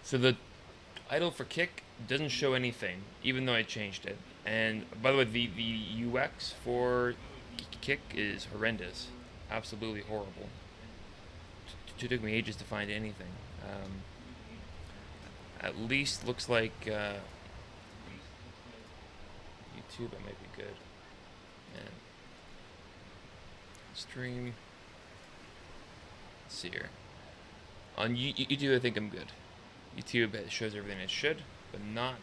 So the idle for kick doesn't show anything, even though I changed it. And by the way, the UX for kick is horrendous, absolutely horrible. It took me ages to find anything. At least looks like YouTube. It might be good. And stream. Let's see here. On YouTube, I think I'm good. YouTube shows everything it should, but not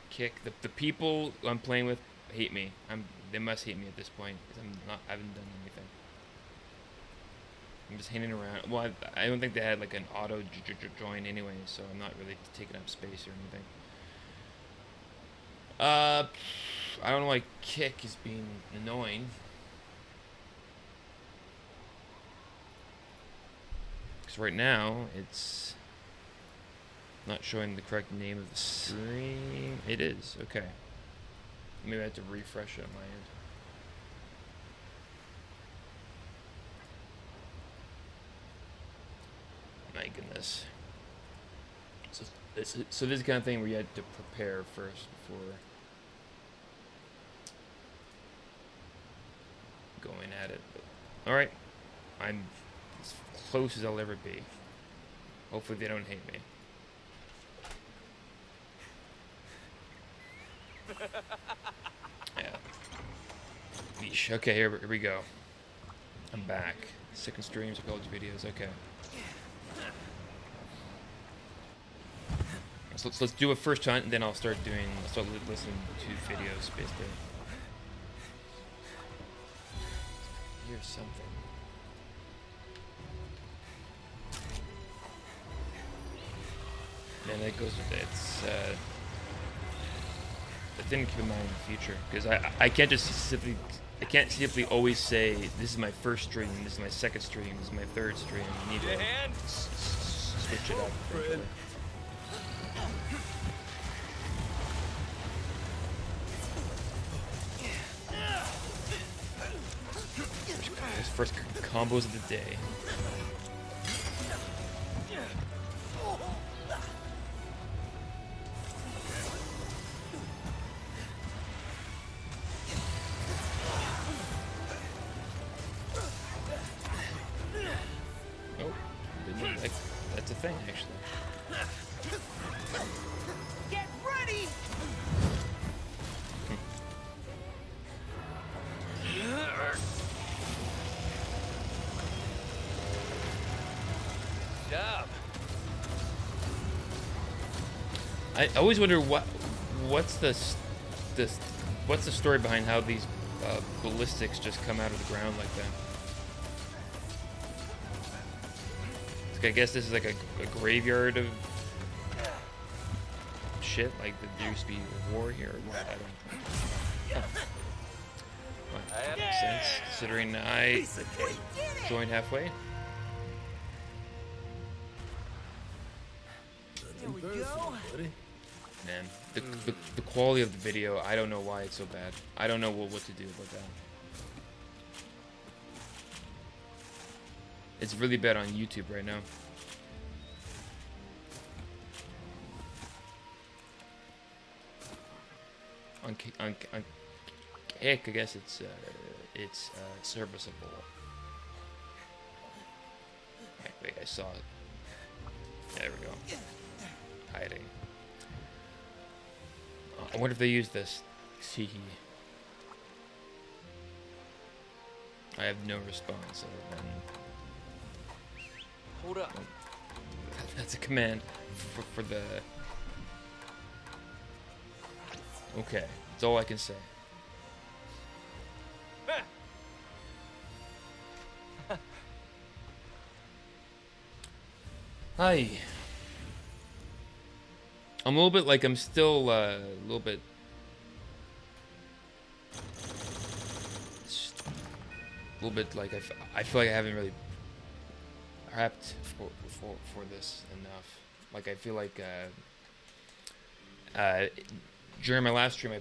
kick. The people I'm playing with hate me. They must hate me at this point because I haven't done anything. I'm just hanging around. Well, I don't think they had like an auto join anyway, so I'm not really taking up space or anything. I don't know why kick is being annoying. Because right now it's not showing the correct name of the stream. It is. Okay. Maybe I have to refresh it on my end. My goodness. So this is the kind of thing where you had to prepare first before going at it. But, all right. I'm as close as I'll ever be. Hopefully they don't hate me. Yeah. Yeesh. Okay, here we go. I'm back. Second streams of college videos. Okay. So let's do a first hunt, and then I'll start listening to videos basically. Here's something. And that goes with it. It's a thing to keep in mind in the future, because I can't just simply always say this is my first stream, this is my second stream, this is my third stream. I need to switch it up eventually. First combos of the day. Oh, didn't like that's a thing actually. Get ready. I always wonder what's the story behind how these ballistics just come out of the ground like that. I guess this is like a graveyard of shit. Like there used to be a war here. Or what? I don't know. Well, that makes sense considering I joined halfway. There we go. Man, the quality of the video, I don't know why it's so bad. I don't know what to do about that. It's really bad on YouTube right now. On Kick, I guess it's serviceable. Wait, I saw it. There we go. Hiding. I wonder if they use this. See. I have no response other than. Hold up. That's a command for the. Okay, that's all I can say. Hi. I'm a little bit like I'm still a little bit. A little bit like I feel like I haven't really prepped for this enough. Like I feel like during my last stream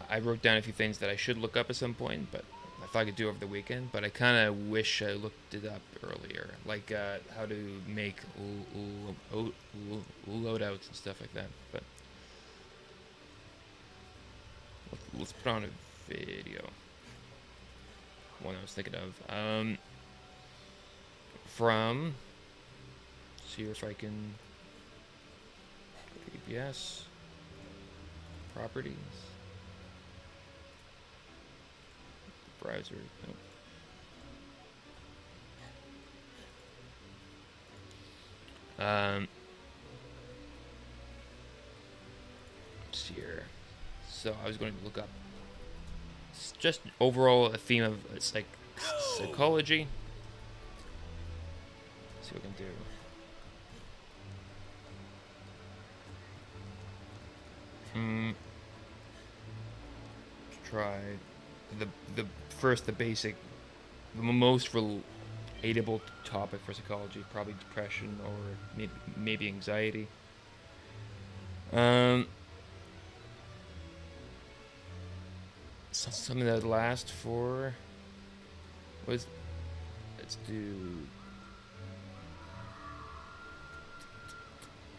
I wrote down a few things that I should look up at some point, but I thought I could do over the weekend, but I kind of wish I looked it up earlier, like how to make loadouts and stuff like that. But let's put on a video. One I was thinking of. From. See if I can. APS. Properties. Browser. Nope. Let's see here. So I was going to look up just overall a theme of psychology. Let's see what we can do. Try the basic, the most relatable topic for psychology, probably depression or maybe anxiety. Something that would last for. Let's do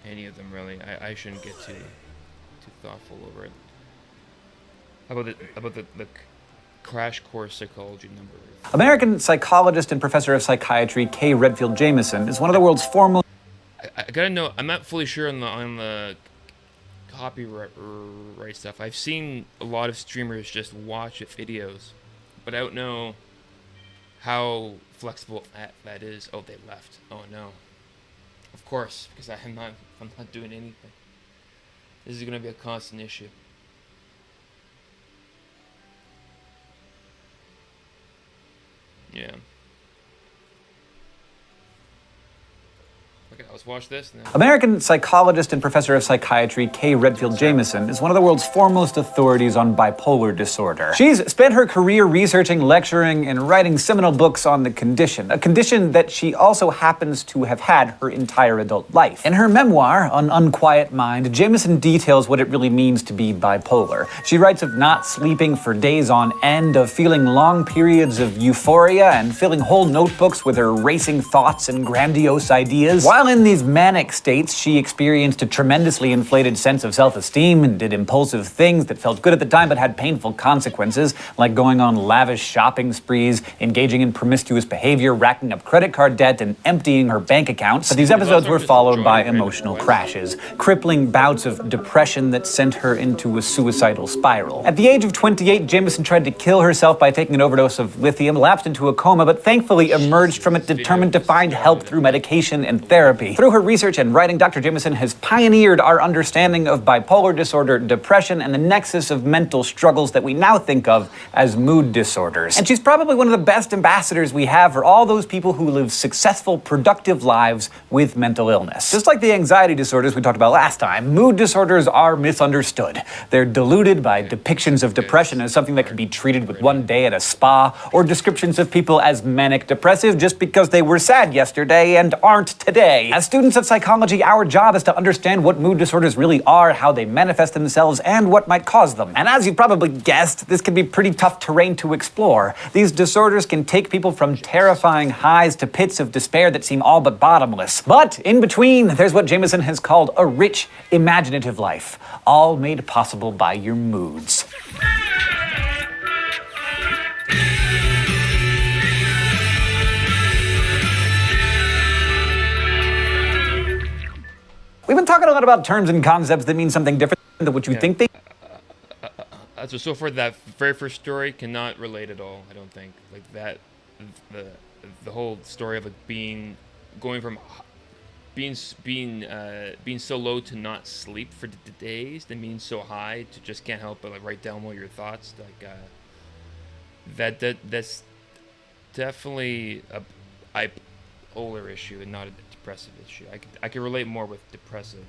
any of them really. I shouldn't get too thoughtful over it. How about the crash course psychology number? American psychologist and professor of psychiatry K. Redfield Jamison is one of the world's foremost. I gotta know. I'm not fully sure on the copyright stuff. I've seen a lot of streamers just watch videos, but I don't know how flexible that is. Oh, they left. Oh no. Of course, because I'm not doing anything. This is gonna be a constant issue. Yeah. Okay, let's watch this. And then... American psychologist and professor of psychiatry K. Redfield Jamison is one of the world's foremost authorities on bipolar disorder. She's spent her career researching, lecturing, and writing seminal books on the condition, a condition that she also happens to have had her entire adult life. In her memoir, An Unquiet Mind, Jamison details what it really means to be bipolar. She writes of not sleeping for days on end, of feeling long periods of euphoria, and filling whole notebooks with her racing thoughts and grandiose ideas. While in these manic states, she experienced a tremendously inflated sense of self-esteem and did impulsive things that felt good at the time but had painful consequences, like going on lavish shopping sprees, engaging in promiscuous behavior, racking up credit card debt, and emptying her bank accounts. But these episodes were followed by emotional crashes, crippling bouts of depression that sent her into a suicidal spiral. At the age of 28, Jamison tried to kill herself by taking an overdose of lithium, lapsed into a coma, but thankfully emerged from it determined to find help through medication and therapy. Through her research and writing, Dr. Jamison has pioneered our understanding of bipolar disorder, depression, and the nexus of mental struggles that we now think of as mood disorders. And she's probably one of the best ambassadors we have for all those people who live successful, productive lives with mental illness. Just like the anxiety disorders we talked about last time, mood disorders are misunderstood. They're diluted by depictions of depression as something that can be treated with one day at a spa, or descriptions of people as manic depressive just because they were sad yesterday and aren't today. As students of psychology, our job is to understand what mood disorders really are, how they manifest themselves, and what might cause them. And as you've probably guessed, this can be pretty tough terrain to explore. These disorders can take people from terrifying highs to pits of despair that seem all but bottomless. But in between, there's what Jamison has called a rich, imaginative life, all made possible by your moods. We've been talking a lot about terms and concepts that mean something different than what you think they... So far, that very first story cannot relate at all, I don't think. Like that, the whole story of going from being so low to not sleep for days, then being so high to just can't help but like write down all your thoughts. Like that's definitely a bipolar issue and not a depressive issue. I could relate more with depressive.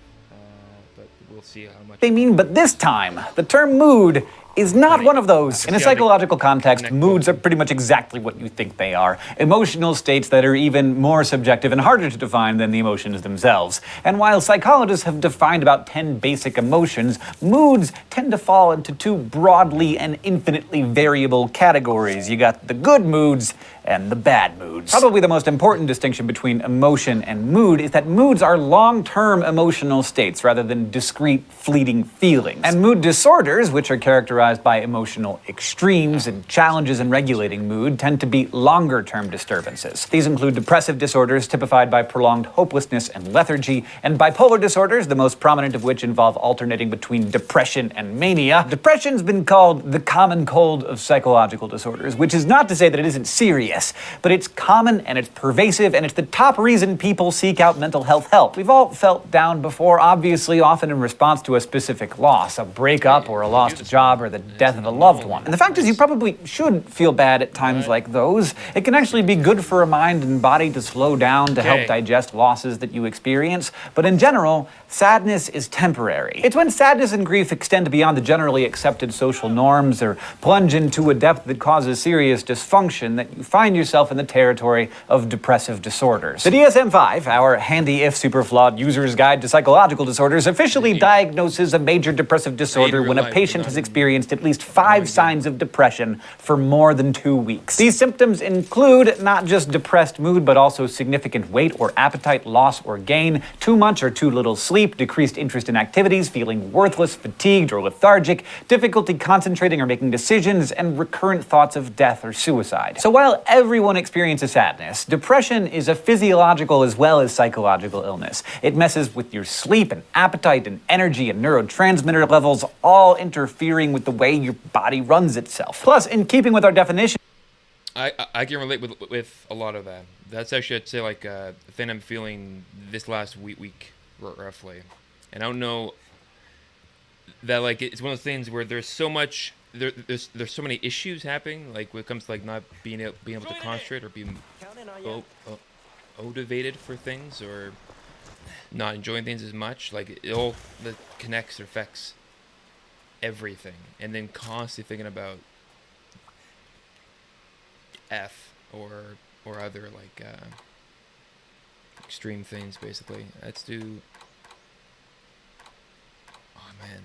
but we'll see how much. They mean, but this time, the term mood is not one of those. In a psychological context, moods are pretty much exactly what you think they are. Emotional states that are even more subjective and harder to define than the emotions themselves. And while psychologists have defined about 10 basic emotions, moods tend to fall into two broadly and infinitely variable categories. You got the good moods and the bad moods. Probably the most important distinction between emotion and mood is that moods are long-term emotional states rather than discrete, fleeting feelings. And mood disorders, which are characterized by emotional extremes and challenges in regulating mood, tend to be longer-term disturbances. These include depressive disorders typified by prolonged hopelessness and lethargy, and bipolar disorders, the most prominent of which involve alternating between depression and mania. Depression's been called the common cold of psychological disorders, which is not to say that it isn't serious, but it's common and it's pervasive and it's the top reason people seek out mental health help. We've all felt down before, obviously often in response to a specific loss, a breakup or a lost job or the death of a loved one. And the fact is you probably should feel bad at times like those. It can actually be good for a mind and body to slow down to help digest losses that you experience, but in general, sadness is temporary. It's when sadness and grief extend beyond the generally accepted social norms or plunge into a depth that causes serious dysfunction that you find yourself in the territory of depressive disorders. The DSM-5, our handy if super flawed user's guide to psychological disorders, officially diagnoses a major depressive disorder when a patient has experienced at least 5 signs of depression for more than 2 weeks. These symptoms include not just depressed mood, but also significant weight or appetite loss or gain, too much or too little sleep, decreased interest in activities, feeling worthless, fatigued, or lethargic, difficulty concentrating or making decisions, and recurrent thoughts of death or suicide. So while everyone experiences sadness, depression is a physiological as well as psychological illness. It messes with your sleep and appetite and energy and neurotransmitter levels, all interfering with the way your body runs itself. Plus, in keeping with our definition, I can relate with a lot of that. That's actually, I'd say, like the thing I'm feeling this last week roughly. And I don't know that, like, it's one of those things where there's so much. There's so many issues happening, like when it comes to like not being able to concentrate or being motivated for things or not enjoying things as much. Like it all that connects or affects everything, and then constantly thinking about or other like extreme things. Basically, let's do. Oh man.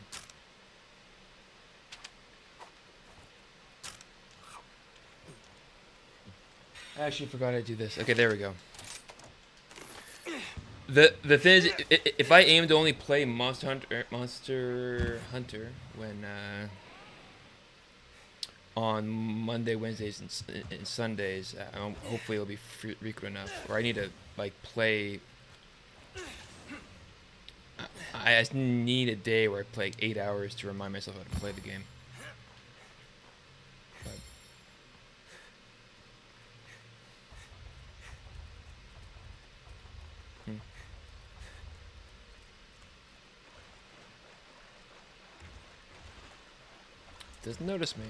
I actually forgot to do this. Okay, there we go. The thing is, if I aim to only play Monster Hunter when on Monday, Wednesdays, and Sundays, hopefully it'll be frequent enough. Or I need to like play. I just need a day where I play like 8 hours to remind myself how to play the game. Doesn't notice me.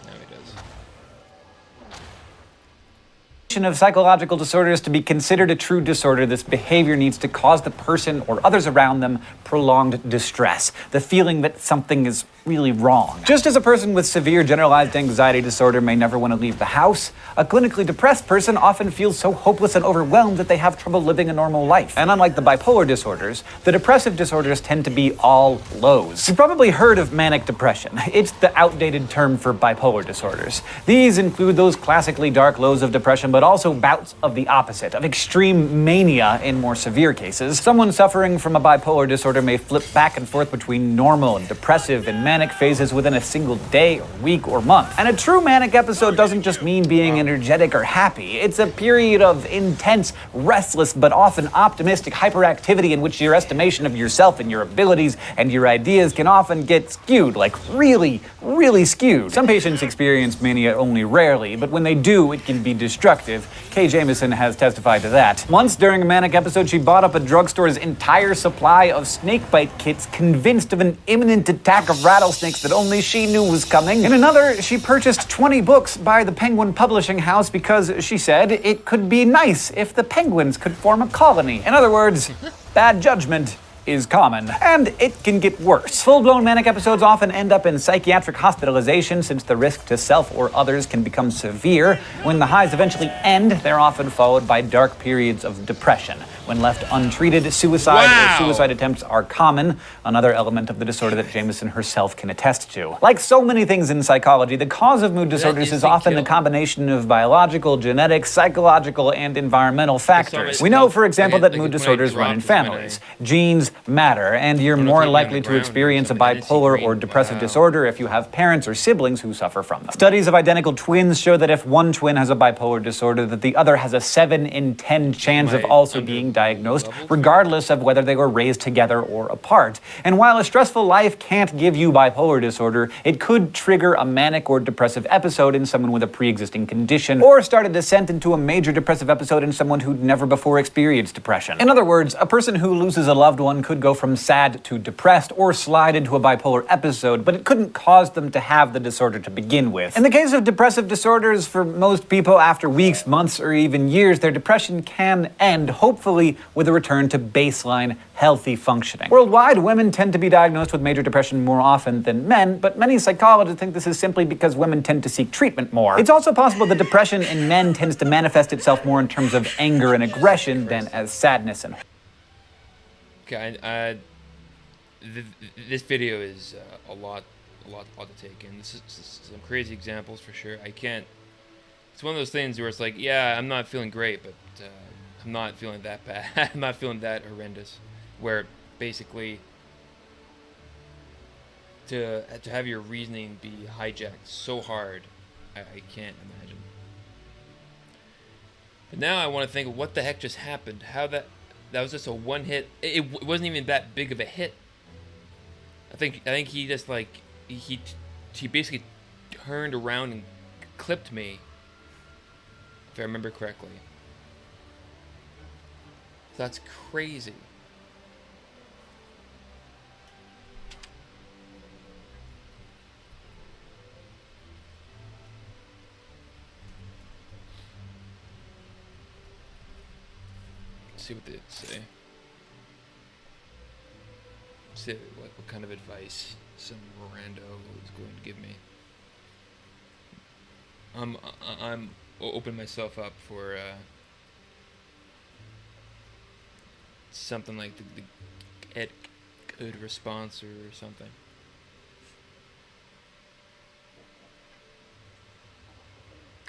Now he does. Of psychological disorders to be considered a true disorder, this behavior needs to cause the person or others around them prolonged distress, the feeling that something is really wrong. Just as a person with severe generalized anxiety disorder may never want to leave the house, a clinically depressed person often feels so hopeless and overwhelmed that they have trouble living a normal life. And unlike the bipolar disorders, the depressive disorders tend to be all lows. You've probably heard of manic depression. It's the outdated term for bipolar disorders. These include those classically dark lows of depression, but also bouts of the opposite, of extreme mania in more severe cases. Someone suffering from a bipolar disorder may flip back and forth between normal and depressive and manic phases within a single day or week or month. And a true manic episode doesn't just mean being energetic or happy. It's a period of intense, restless, but often optimistic hyperactivity in which your estimation of yourself and your abilities and your ideas can often get skewed, like really, really skewed. Some patients experience mania only rarely, but when they do, it can be destructive. Kay Jameson has testified to that. Once, during a manic episode, she bought up a drugstore's entire supply of snakebite kits, convinced of an imminent attack of rattlesnakes that only she knew was coming. In another, she purchased 20 books by the Penguin Publishing House because, she said, it could be nice if the penguins could form a colony. In other words, bad judgment is common, and it can get worse. Full-blown manic episodes often end up in psychiatric hospitalization since the risk to self or others can become severe. When the highs eventually end, they're often followed by dark periods of depression. When left untreated, suicide or suicide attempts are common, another element of the disorder that Jameson herself can attest to. Like so many things in psychology, the cause of mood disorders is often a combination of biological, genetic, psychological, and environmental factors. We know, for example, that mood disorders run in families. Genes matter, and you're more likely to experience a bipolar or depressive disorder if you have parents or siblings who suffer from them. Studies of identical twins show that if one twin has a bipolar disorder, that the other has a 7 in 10 chance of also being diagnosed, regardless of whether they were raised together or apart. And while a stressful life can't give you bipolar disorder, it could trigger a manic or depressive episode in someone with a pre-existing condition, or start a descent into a major depressive episode in someone who'd never before experienced depression. In other words, a person who loses a loved one could go from sad to depressed or slide into a bipolar episode, but it couldn't cause them to have the disorder to begin with. In the case of depressive disorders, for most people, after weeks, months, or even years, their depression can end, hopefully with a return to baseline healthy functioning. Worldwide, women tend to be diagnosed with major depression more often than men, but many psychologists think this is simply because women tend to seek treatment more. It's also possible that depression in men tends to manifest itself more in terms of anger and aggression than as sadness and... Okay, this video is a lot to take in. This is some crazy examples for sure. I can't... It's one of those things where it's like, yeah, I'm not feeling great, but I'm not feeling that bad. I'm not feeling that horrendous. Where basically to have your reasoning be hijacked so hard, I can't imagine. But now I want to think, what the heck just happened? How that was just a one hit. It wasn't even that big of a hit. I think he just like he basically turned around and clipped me, if I remember correctly. That's crazy. Let's see what they say. See what kind of advice some rando is going to give me. I'm opening myself up for something like the good response or something.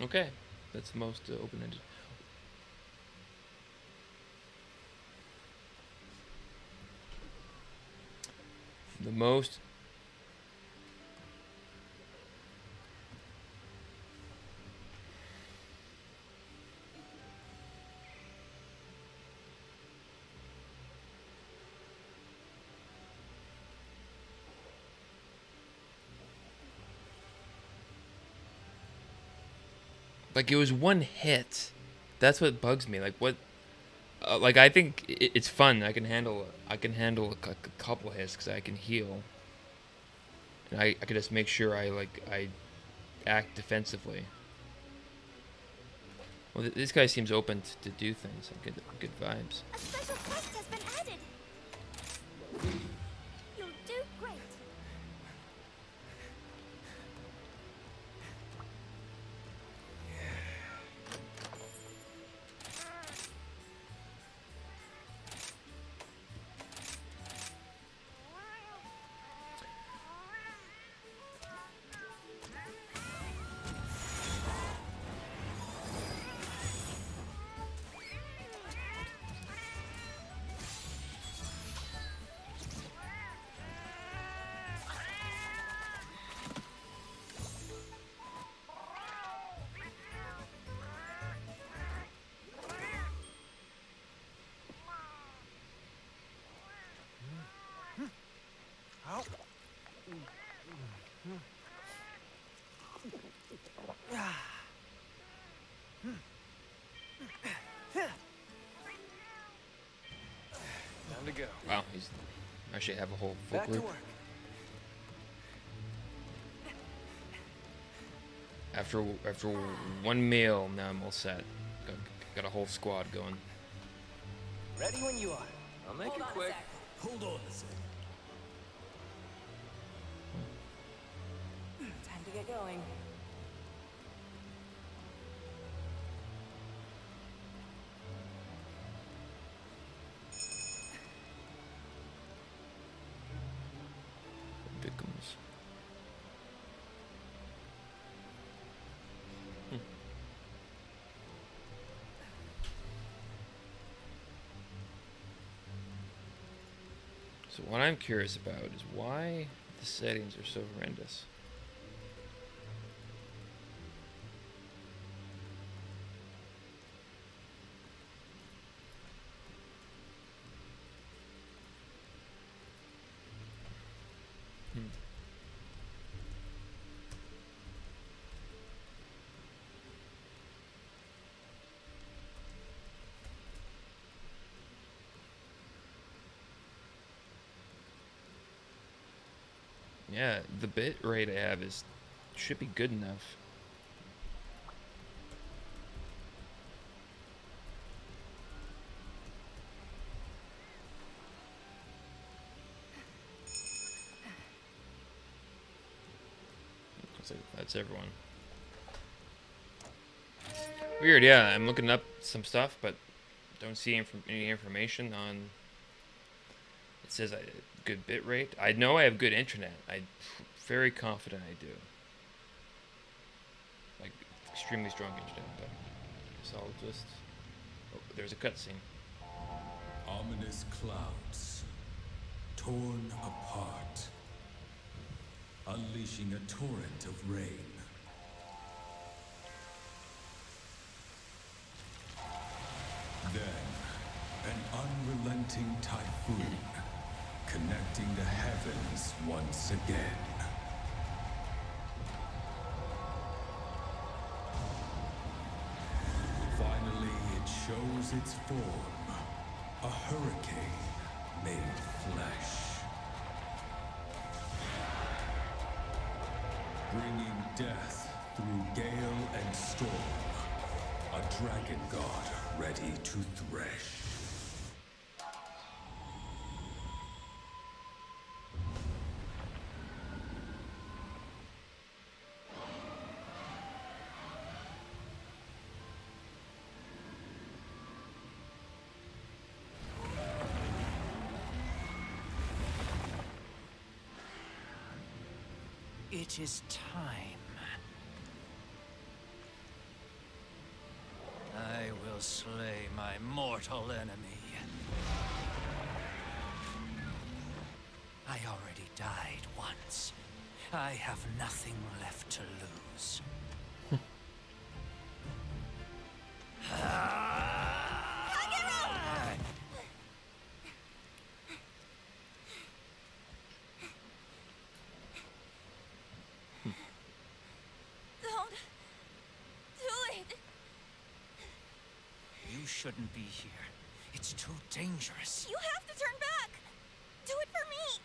Okay, that's the most open-ended. The most like it was one hit. That's what bugs me. Like what? Like I think it's fun. I can handle a couple hits because I can heal. And I can just make sure I act defensively. Well, this guy seems open to do things. Good vibes. A special quest has been added. You'll do great. Time to go. Wow, he's actually have a whole full Back to group. work. After one meal, now I'm all set. Got a whole squad going. Ready when you are. I'll make it quick. Hold on a sec. Time to get going. Victims. So what I'm curious about is why the settings are so horrendous. Yeah, the bit rate I have should be good enough. Looks like that's everyone. Weird, yeah. I'm looking up some stuff, but don't see any information on. It says good bit rate. I know I have good internet. I'm very confident I do. Like extremely strong internet, but I guess I'll just. Oh, there's a cutscene. Ominous clouds, torn apart, unleashing a torrent of rain. Then, an unrelenting typhoon, connecting the heavens once again. Finally, it shows its form, a hurricane made flesh. Bringing death through gale and storm, a dragon god ready to thresh. It is time. I will slay my mortal enemy. I already died once. I have nothing left to lose. Don't do it. You shouldn't be here. It's too dangerous. You have to turn back. Do it for me.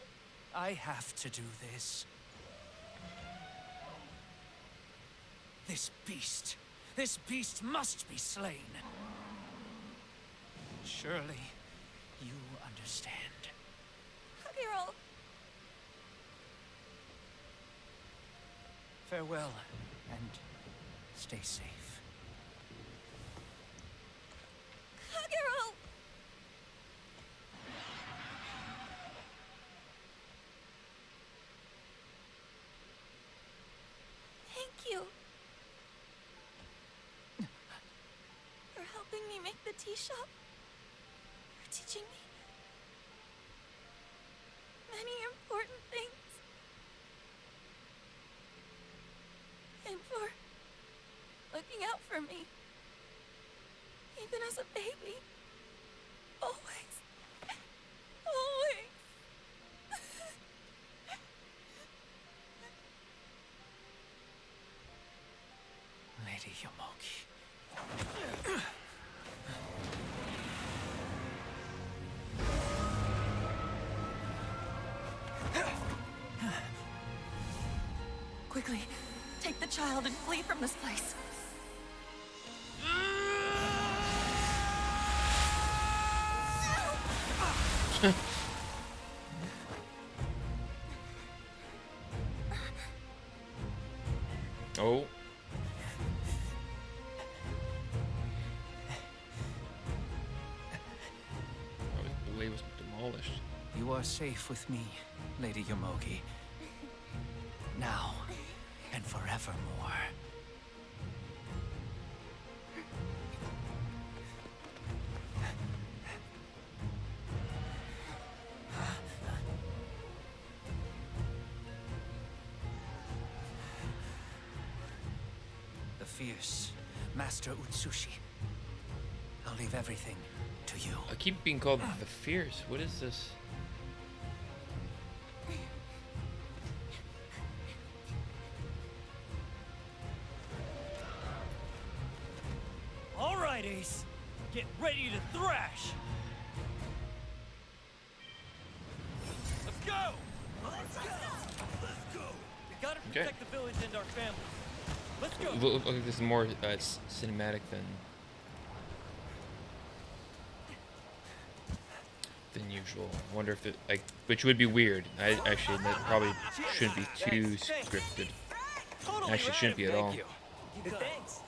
I have to do this. This beast must be slain. Surely, you understand. Kagero. Farewell, and stay safe. Kagero. Thank you. For helping me make the tea shop. For teaching me many important things. And for looking out for me. Even as a baby. Always. Always. Lady Yomogi. Quickly, take the child and flee from this place. way was demolished. You are safe with me, Lady Yomogi. Now and forevermore. The fierce Master Utsushi. I'll leave everything to you. I keep being called the Fierce. What is this? All right, Ace. Get ready to thrash. Let's go. Let's go. Let's go. We gotta protect the village and our families. Let's go. Look like this is more cinematic than usual. I wonder if it, like, which would be weird. I actually, that probably shouldn't be too scripted. Actually, shouldn't be at all. Thanks.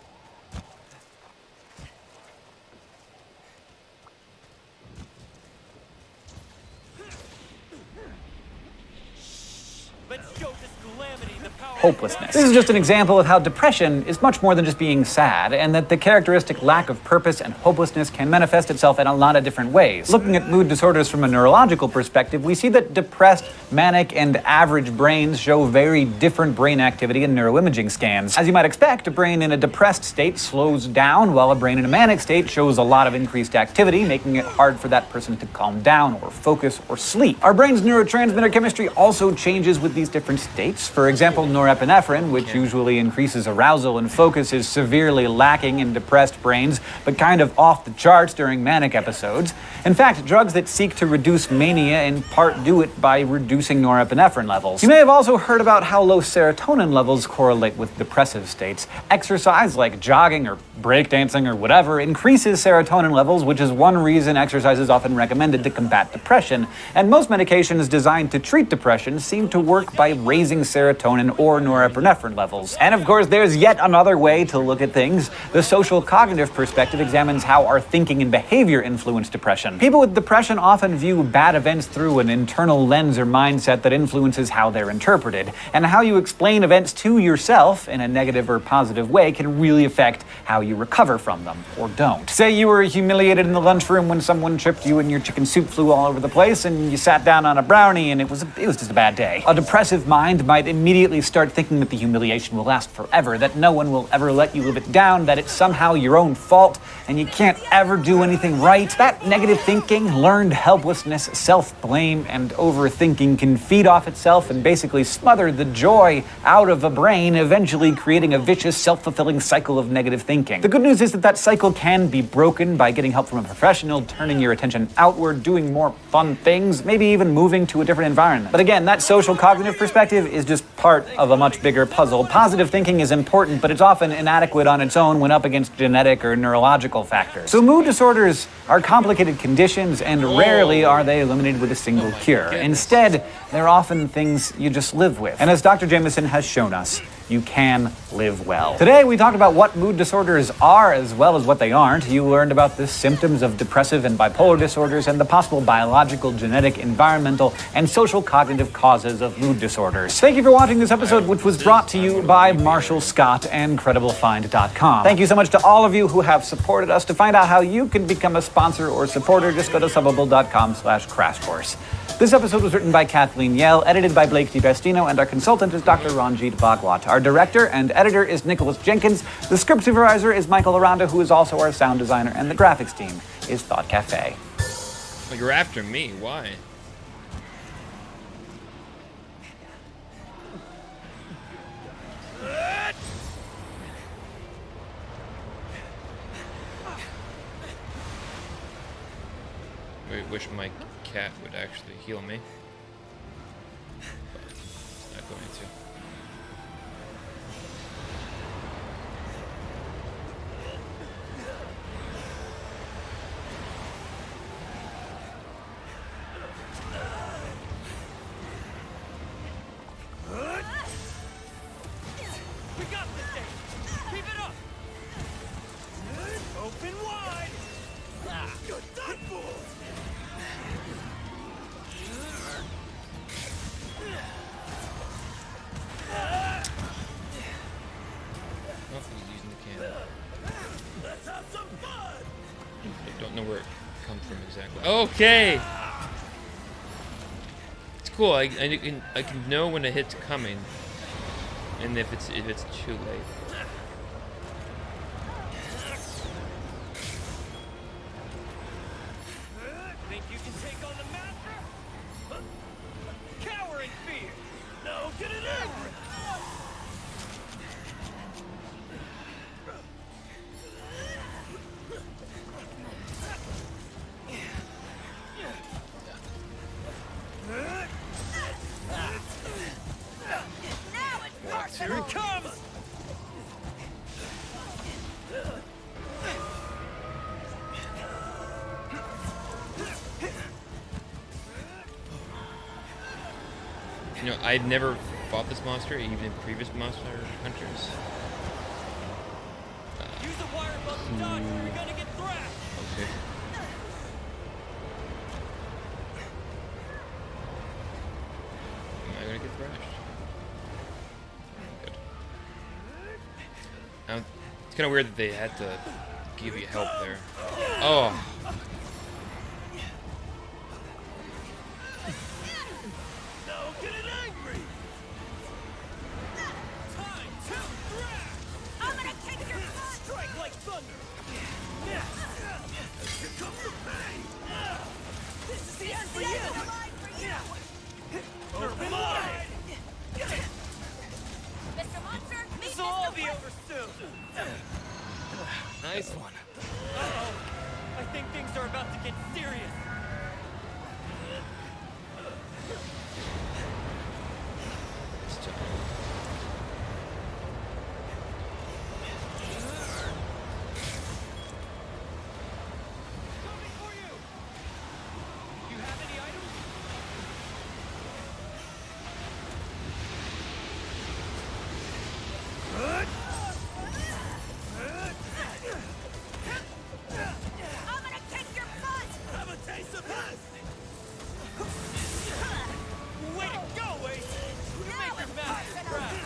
Let's show this calamity the power Hopelessness. This is just an example of how depression is much more than just being sad, and that the characteristic lack of purpose and hopelessness can manifest itself in a lot of different ways. Looking at mood disorders from a neurological perspective, we see that depressed, manic, and average brains show very different brain activity in neuroimaging scans. As you might expect, a brain in a depressed state slows down, while a brain in a manic state shows a lot of increased activity, making it hard for that person to calm down or focus or sleep. Our brain's neurotransmitter chemistry also changes with these different states. For example, norepinephrine, which usually increases arousal and focus, is severely lacking in depressed brains, but kind of off the charts during manic episodes. In fact, drugs that seek to reduce mania in part do it by reducing norepinephrine levels. You may have also heard about how low serotonin levels correlate with depressive states. Exercise, like jogging or breakdancing or whatever, increases serotonin levels, which is one reason exercise is often recommended to combat depression. And most medications designed to treat depression seem to work by raising serotonin or norepinephrine levels. And of course, there's yet another way to look at things. The social cognitive perspective examines how our thinking and behavior influence depression. People with depression often view bad events through an internal lens or mindset that influences how they're interpreted. And how you explain events to yourself in a negative or positive way can really affect how you recover from them, or don't. Say you were humiliated in the lunchroom when someone tripped you and your chicken soup flew all over the place, and you sat down on a brownie and it was just a bad day. A depressive mind might immediately start thinking that the humiliation will last forever, that no one will ever let you live it down, that it's somehow your own fault, and you can't ever do anything right. That negative thinking, learned helplessness, self-blame, and overthinking can feed off itself and basically smother the joy out of a brain, eventually creating a vicious, self-fulfilling cycle of negative thinking. The good news is that that cycle can be broken by getting help from a professional, turning your attention outward, doing more fun things, maybe even moving to a different environment. But again, that social cognitive perspective is just part of a much bigger puzzle. Positive thinking is important, but it's often inadequate on its own when up against genetic or neurological factors. So mood disorders are complicated conditions, and rarely are they eliminated with a single cure. Instead, they're often things you just live with. And as Dr. Jameson has shown us, you can live well. Today, we talked about what mood disorders are as well as what they aren't. You learned about the symptoms of depressive and bipolar disorders and the possible biological, genetic, environmental, and social cognitive causes of mood disorders. Thank you for watching this episode, which was brought to you by Marshall Scott and CredibleFind.com. Thank you so much to all of you who have supported us. To find out how you can become a sponsor or supporter, just go to subbable.com/crashcourse. This episode was written by Kathleen Yell, edited by Blake DiBestino, and our consultant is Dr. Ranjit Bhagwat. Our director and editor is Nicholas Jenkins. The script supervisor is Michael Aranda, who is also our sound designer, and the graphics team is Thought Cafe. Well, you're after me. Why? I wish my cat would actually heal me. But it's not going to. We got this thing. Keep it up. Open wide. You're done for. Okay. It's cool. I can know when a hit's coming, and if it's too late. Think you can take on the master? Cower in fear! No, get it in! Here it comes! You know, I'd never fought this monster, even in previous Monster Hunters. Use the wire above the dodge or you're gonna get thrashed! Okay. Am I gonna get thrashed? Good. Now, it's kind of weird that they had to give you help there. Oh. Now get it angry! Time to thrash! I'm gonna kick your butt! Strike like thunder! Here comes the pain! This is the end for The you! end of the line for you! You're mine! Mr. Monster, meet This'll all Mr. be over soon! Nice one. Uh-oh! I think things are about to get serious! It's tough. Coming for you! You have any items? I'm gonna kick your butt! Have a taste of this! Way to go, Ace! You make your master proud!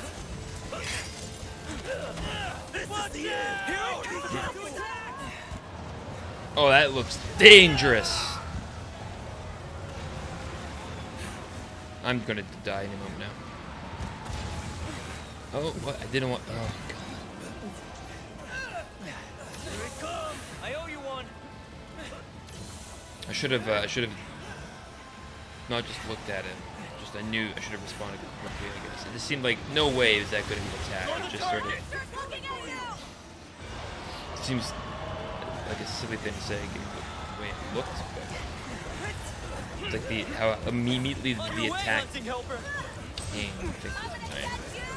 This is the end! Here it comes! Oh, that looks dangerous. I'm gonna die any moment now. Oh, what? I didn't want. Oh, God. Here it comes! I owe you one! I should have not just looked at it. Just I knew I should have responded quickly. I guess it just seemed like no way was that good of an attack. It just sort of Monster's looking at you! seems like a silly thing to say, given the way it looked. But it's like how immediately On the your way, attack hunting helper! came. I think was nice.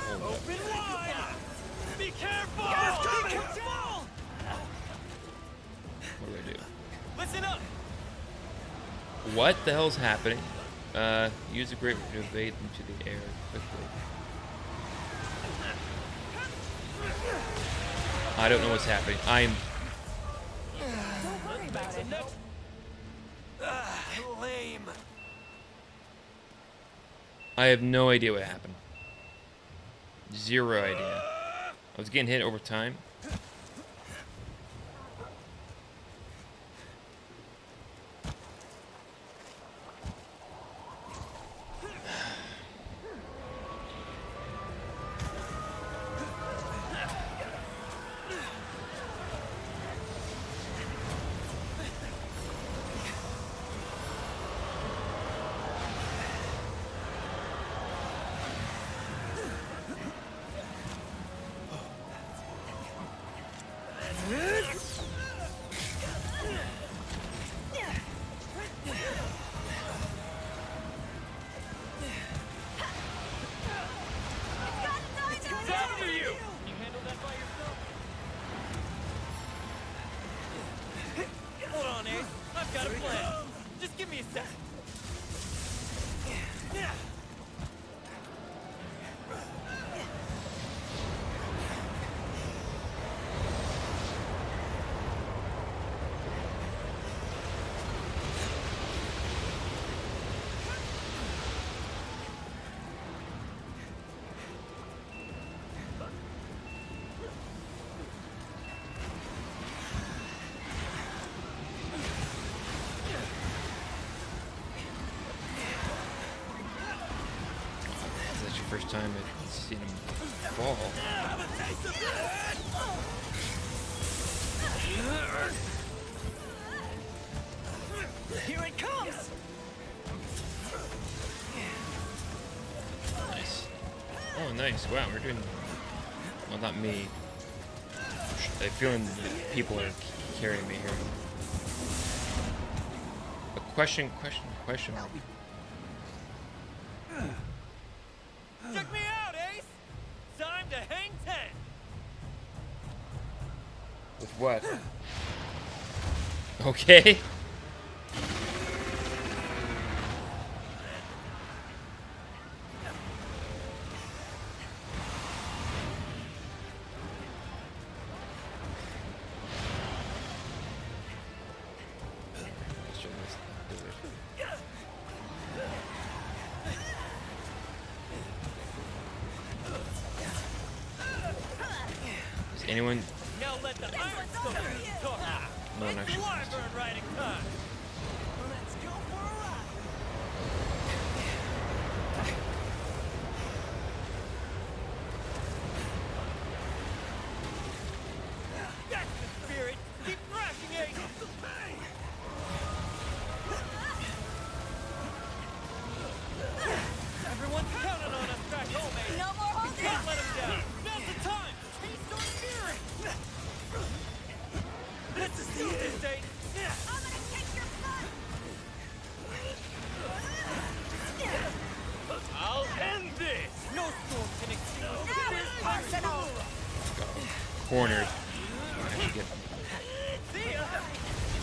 Hold up. Open wide! Be careful! Be careful! What do I do? Listen up! What the hell's happening? Use a great to evade into the air quickly. I don't know what's happening. I'm. Lame. I have no idea what happened. Zero idea. I was getting hit over time. It's after you! Can you handle that by yourself? Hold on, Ace. I've got a plan. Just give me a sec. first time I've seen him fall. Here it comes! Nice. Oh, nice. Wow, we're doing... Well, not me. I'm feeling that people are carrying me here. A question. Check me out, Ace! Time to hang 10! With what? Okay. Is anyone? Now let the Iron Stone talk! No, It's no, she- Wyvern riding time! Let's go for a ride! That's the spirit! Keep thrashing, Ace! Everyone's counting on us back home, Ace! No more holding. Can't let him down! Now's the time! Taste our spirit! Let's do this, Ace! I'm gonna kick your butt. I'll end this! No storm can extinguish this Arsenal. Cornered. I should get. See ya!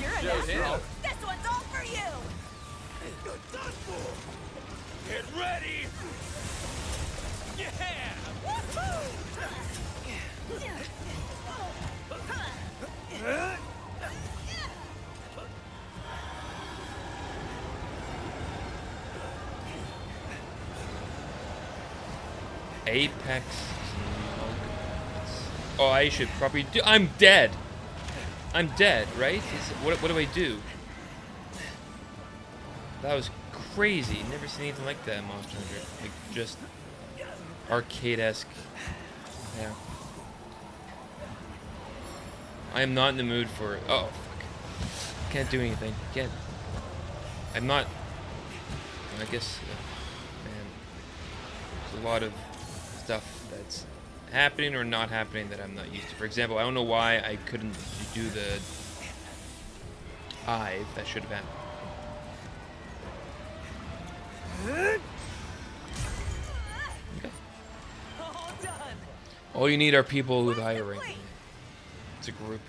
You're a natural. This one's all for you. Get ready! Yeah! Apex. Oh, I should probably do. I'm dead. I'm dead, right? What do I do? That was crazy. Never seen anything like that in Monster Hunter. Like just arcade-esque. Yeah. I am not in the mood for. Oh fuck. Can't do anything. Can't. I'm not. I guess. Man. There's a lot of stuff that's happening or not happening that I'm not used to. For example, I don't know why I couldn't do the hive. That should have happened. Okay. All done! All you need are people with higher rank. It's a group.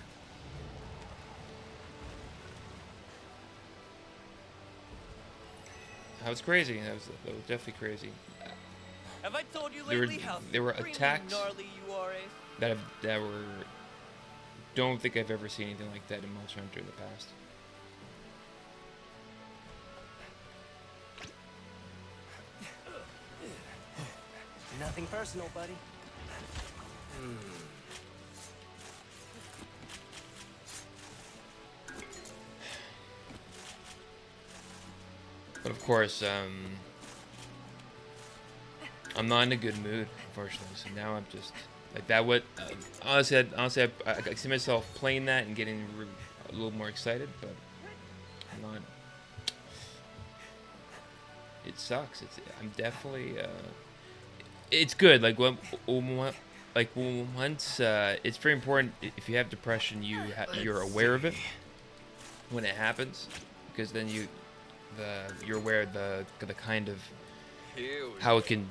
That was crazy. That was definitely crazy. Have I told you There were- lately how there were supremely attacks. gnarly you are, Ace? That were. Don't think I've ever seen anything like that in Monster Hunter in the past. Nothing personal, buddy. But of course, I'm not in a good mood, unfortunately. So now I'm just like that. What honestly, I see myself playing that and getting a little more excited, but I'm not. It sucks. I'm definitely. It's good. Like once. It's very important if you have depression, you're aware of it when it happens, because then you're aware of the kind of how it can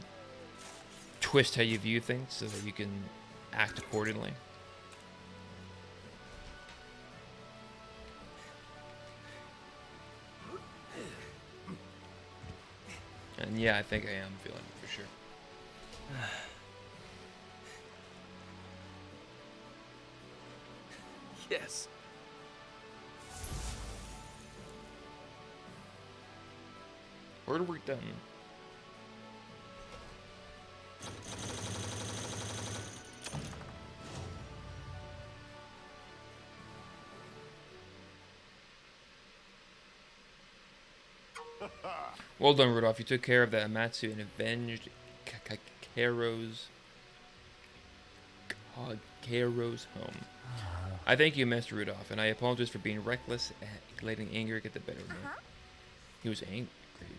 twist how you view things, so that you can act accordingly. And yeah, I think I am feeling it for sure. Yes. Order work done. Well done, Rudolph. You took care of the Amatsu and avenged Caro's home. I thank you, Master Rudolph, and I apologize for being reckless and letting anger get the better of me. He was angry,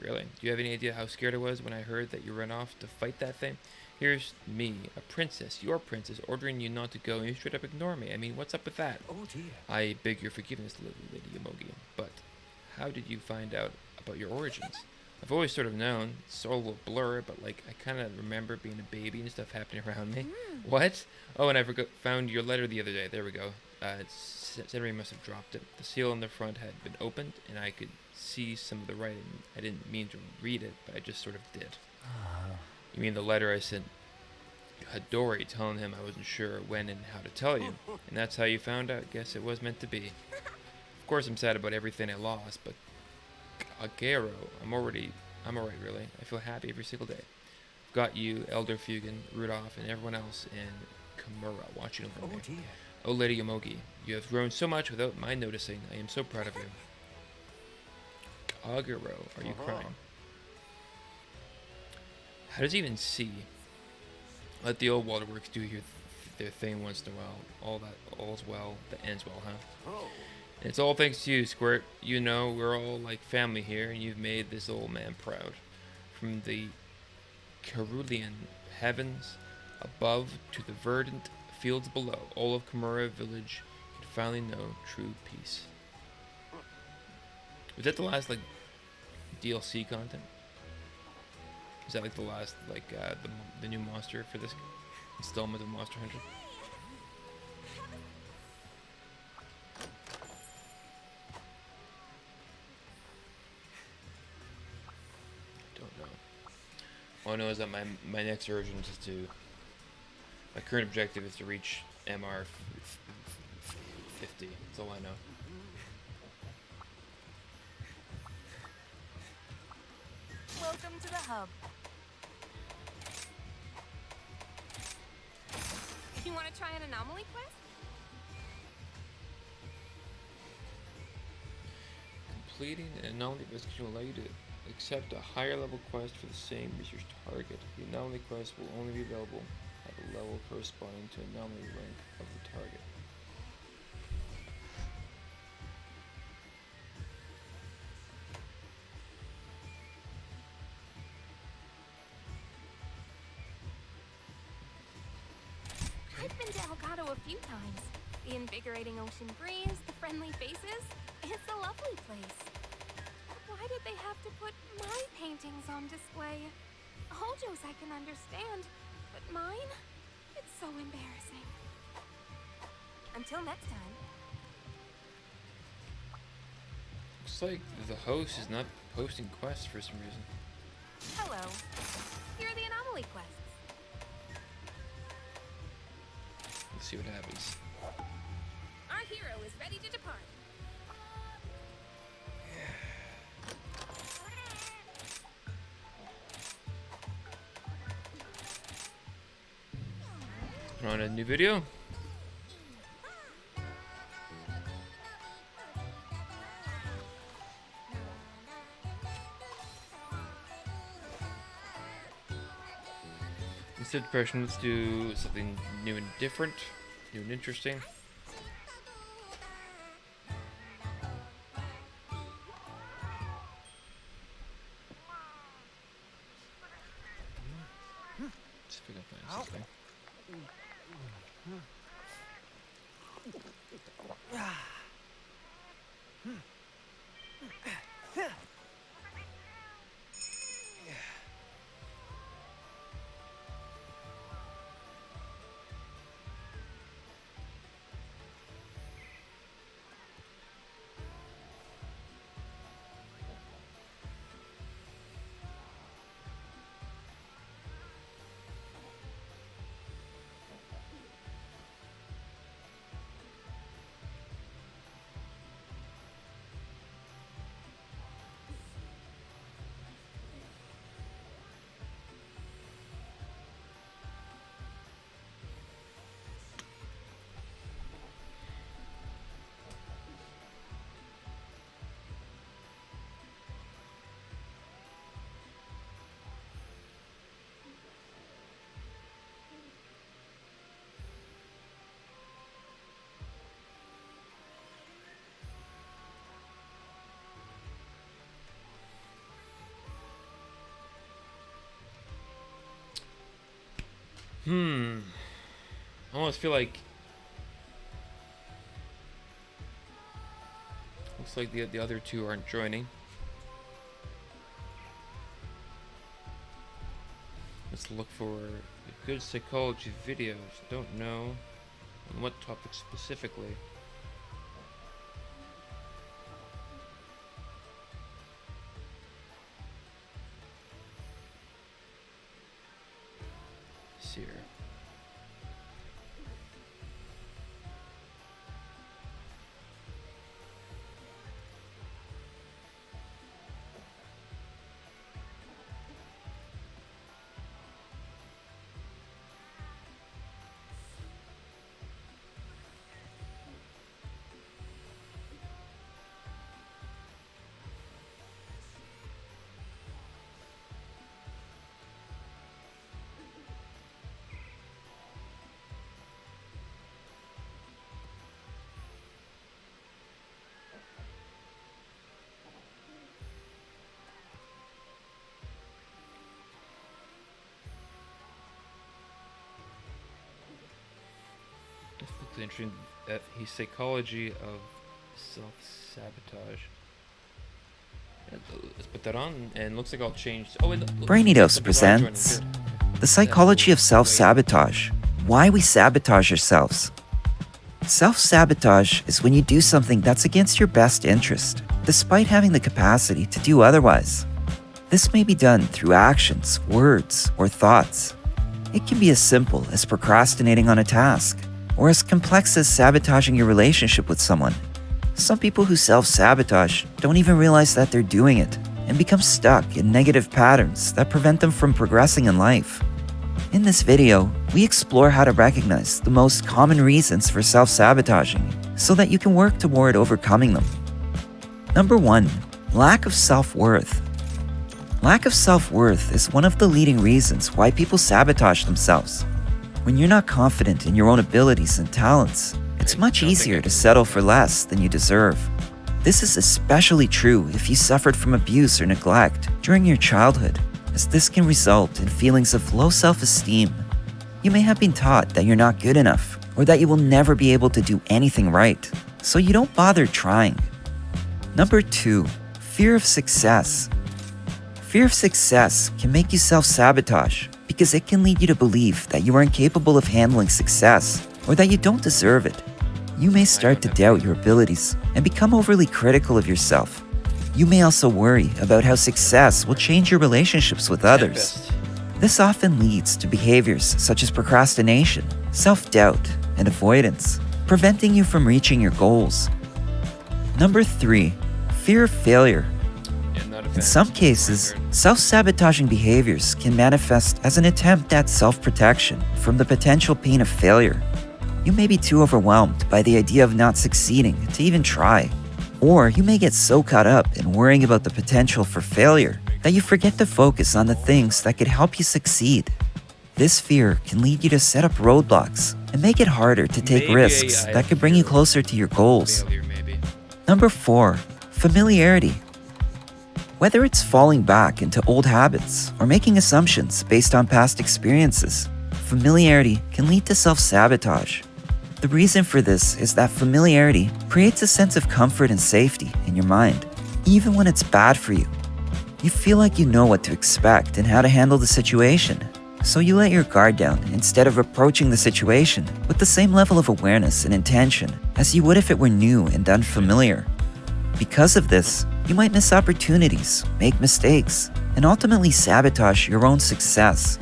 really. Do you have any idea how scared I was when I heard that you ran off to fight that thing? Here's me, a princess, your princess, ordering you not to go, and you straight up ignore me. I mean, what's up with that? Oh dear. I beg your forgiveness, little Lady Yomogi, but how did you find out about your origins? I've always sort of known. It's all a little blur, but like I kind of remember being a baby and stuff happening around me. What? Oh, and I found your letter the other day. There we go. Senri must have dropped it. The seal on the front had been opened, and I could see some of the writing. I didn't mean to read it, but I just sort of did. You mean the letter I sent Hadori telling him I wasn't sure when and how to tell you? And that's how you found out? Guess it was meant to be. Of course I'm sad about everything I lost, but Agero, I'm alright really. I feel happy every single day. I've got you, Elder Fugan, Rudolph, and everyone else in Kimura watching over me. Oh dear. Oh, Lady Yomogi, you have grown so much without my noticing. I am so proud of you. Agero, are you crying? How does he even see? Let the old waterworks do their thing once in a while. All's well that ends well, huh? And it's all thanks to you, Squirt. You know, we're all like family here, and you've made this old man proud. From the Cerulean heavens above to the verdant fields below, all of Kimura village can finally know true peace. Was that the last like DLC content? Is that like the last like the new monster for this installment of Monster Hunter? Don't know. All I know is that my next urgent is to. My current objective is to reach MR 50. That's all I know. Welcome to the hub. You want to try an anomaly quest? Completing an anomaly quest will allow you to accept a higher level quest for the same research target. The anomaly quest will only be available at a level corresponding to anomaly rank of the target. I've been to Elgato a few times. The invigorating ocean breeze, the friendly faces. It's a lovely place. But why did they have to put my paintings on display? Hojo's I can understand, but mine? It's so embarrassing. Until next time. Looks like the host is not posting quests for some reason. Hello. Here are the anomaly quests. Let's see what happens. Our hero is ready to depart. Put on a new video. Instead of depression, let's do something new and different, new and interesting. See if we can find something. I almost feel like... Looks like the other two aren't joining. Let's look for good psychology videos. Don't know on what topic specifically. Let's see here. Interesting that he's psychology of self-sabotage. Let's put that on, and looks like I'll change. Oh, and Brainidos presents The Psychology of Self-Sabotage. Why we sabotage ourselves. Self-sabotage is when you do something that's against your best interest, despite having the capacity to do otherwise. This may be done through actions, words, or thoughts. It can be as simple as procrastinating on a task, or as complex as sabotaging your relationship with someone. Some people who self-sabotage don't even realize that they're doing it and become stuck in negative patterns that prevent them from progressing in life. In this video, we explore how to recognize the most common reasons for self-sabotaging so that you can work toward overcoming them. Number 1. Lack of self-worth. Lack of self-worth is one of the leading reasons why people sabotage themselves. When you're not confident in your own abilities and talents, it's much easier to settle for less than you deserve. This is especially true if you suffered from abuse or neglect during your childhood, as this can result in feelings of low self-esteem. You may have been taught that you're not good enough, or that you will never be able to do anything right, so you don't bother trying. Number 2. Fear of success. Fear of success can make you self-sabotage because it can lead you to believe that you are incapable of handling success or that you don't deserve it. You may start to doubt your abilities and become overly critical of yourself. You may also worry about how success will change your relationships with others. This often leads to behaviors such as procrastination, self-doubt, and avoidance, preventing you from reaching your goals. Number 3. Fear of failure. In some cases, self-sabotaging behaviors can manifest as an attempt at self-protection from the potential pain of failure. You may be too overwhelmed by the idea of not succeeding to even try. Or you may get so caught up in worrying about the potential for failure that you forget to focus on the things that could help you succeed. This fear can lead you to set up roadblocks and make it harder to take risks that could bring you closer to your goals. Number 4. Familiarity. Whether it's falling back into old habits or making assumptions based on past experiences, familiarity can lead to self-sabotage. The reason for this is that familiarity creates a sense of comfort and safety in your mind, even when it's bad for you. You feel like you know what to expect and how to handle the situation, so you let your guard down instead of approaching the situation with the same level of awareness and intention as you would if it were new and unfamiliar. Because of this, you might miss opportunities, make mistakes, and ultimately sabotage your own success.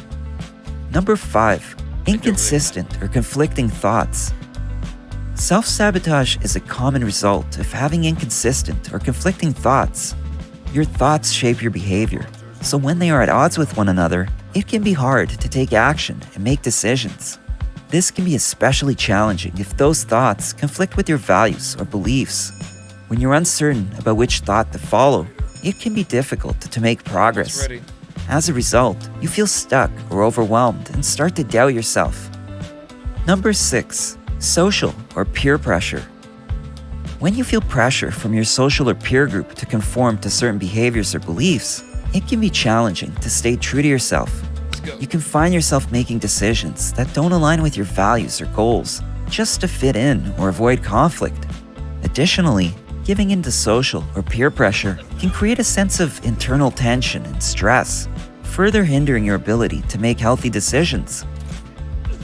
Number 5. Inconsistent or conflicting thoughts. Self-sabotage is a common result of having inconsistent or conflicting thoughts. Your thoughts shape your behavior, so when they are at odds with one another, it can be hard to take action and make decisions. This can be especially challenging if those thoughts conflict with your values or beliefs. When you're uncertain about which thought to follow, it can be difficult to make progress. As a result, you feel stuck or overwhelmed and start to doubt yourself. Number 6. Social or peer pressure. When you feel pressure from your social or peer group to conform to certain behaviors or beliefs, it can be challenging to stay true to yourself. go. You can find yourself making decisions that don't align with your values or goals, just to fit in or avoid conflict. Additionally, giving in to social or peer pressure can create a sense of internal tension and stress, further hindering your ability to make healthy decisions.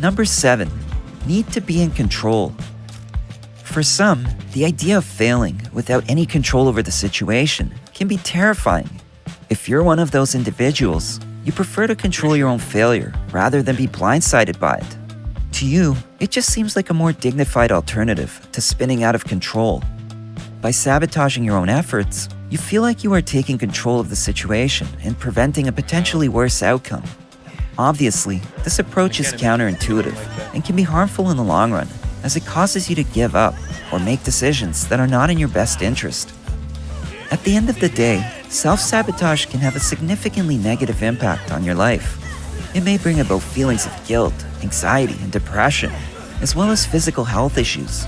Number 7. Need to be in control. For some, the idea of failing without any control over the situation can be terrifying. If you're one of those individuals, you prefer to control your own failure rather than be blindsided by it. To you, it just seems like a more dignified alternative to spinning out of control. By sabotaging your own efforts, you feel like you are taking control of the situation and preventing a potentially worse outcome. Obviously, this approach is counterintuitive and can be harmful in the long run, as it causes you to give up or make decisions that are not in your best interest. At the end of the day, self-sabotage can have a significantly negative impact on your life. It may bring about feelings of guilt, anxiety, and depression, as well as physical health issues.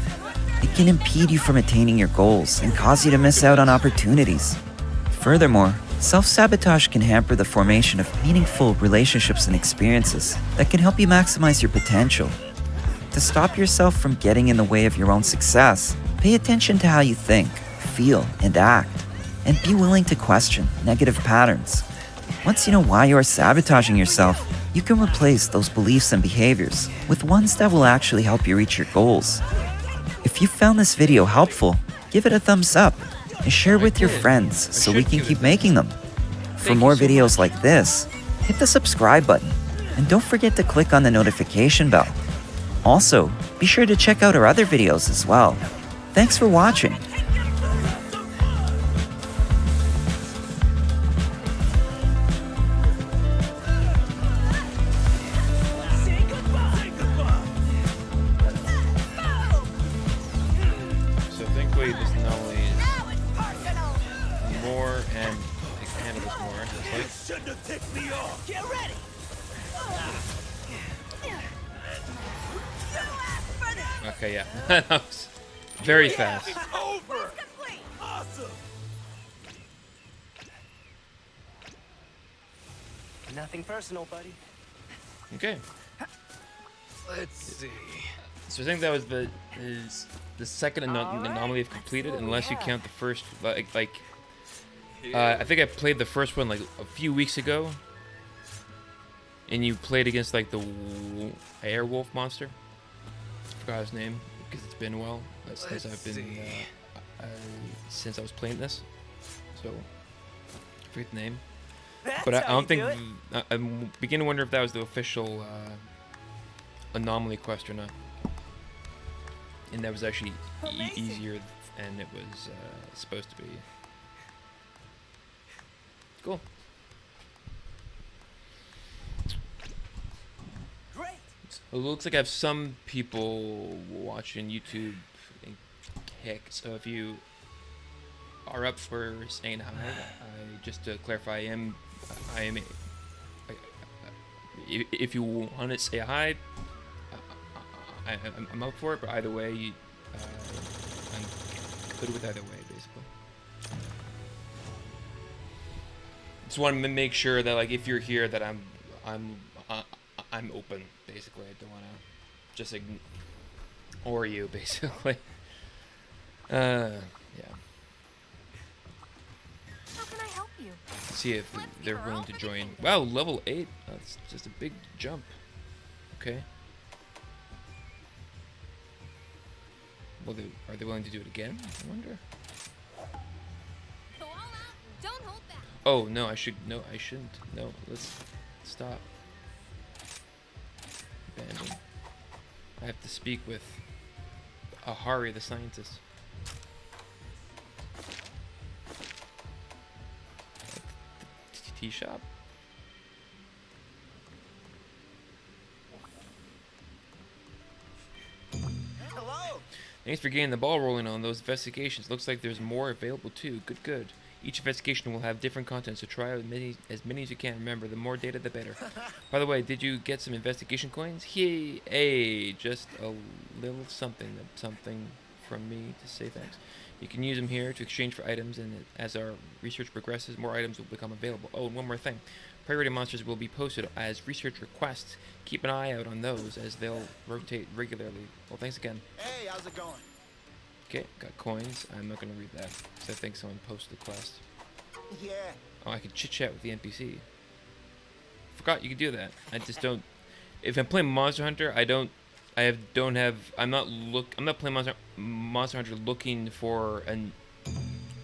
It can impede you from attaining your goals and cause you to miss out on opportunities. Furthermore, self-sabotage can hamper the formation of meaningful relationships and experiences that can help you maximize your potential. To stop yourself from getting in the way of your own success, pay attention to how you think, feel, and act, and be willing to question negative patterns. Once you know why you are sabotaging yourself, you can replace those beliefs and behaviors with ones that will actually help you reach your goals. If you found this video helpful, give it a thumbs up and share with your friends so we can keep making them. For more videos like this, hit the subscribe button and don't forget to click on the notification bell. Also, be sure to check out our other videos as well. Thanks for watching. So thankfully this anomaly is more and it can handle this more. It's Shouldn't have ticked me off. Get ready. like, okay, yeah. That was very fast. It's over. Awesome. Nothing personal, buddy. Okay. Let's see. So I think that was the second anomaly I've completed, unless you count the first. I think I played the first one like a few weeks ago, and you played against like the Airwolf monster. I forgot his name because it's been a while since I've been since I was playing this. So I forget the name. But I don't think I'm beginning to wonder if that was the official anomaly quest or not. And that was actually easier than it was supposed to be. Cool. Great. So it looks like I have some people watching YouTube and Kick. So if you are up for saying hi, just to clarify, I am. If you want to say hi, I'm up for it. But either way, I'm good with either way, basically. Just want to make sure that, like, if you're here, that I'm open. Basically, I don't want to just ignore you, basically. Yeah. How can I help you? See if they're willing to join. Wow, level 8. That's just a big jump. Okay. Well, are they willing to do it again? I wonder. Go all out. Don't hold back. Oh no, I shouldn't. No, let's stop. Abandon. I have to speak with Ahari, the scientist. Tea shop. Hello. Thanks for getting the ball rolling on those investigations. Looks like there's more available too. Good. Each investigation will have different content, so try out as many as you can. Remember, the more data, the better. By the way, did you get some investigation coins? Hey, just a little something from me to say thanks. You can use them here to exchange for items, and as our research progresses, more items will become available. Oh, and one more thing. Priority monsters will be posted as research requests. Keep an eye out on those as they'll rotate regularly. Well, thanks again. Hey, how's it going? Okay, got coins. I'm not going to read that because I think someone posted the quest. Yeah. Oh, I could chit-chat with the NPC. Forgot you could do that. I just don't... If I'm playing Monster Hunter, I'm not playing Monster Hunter looking for an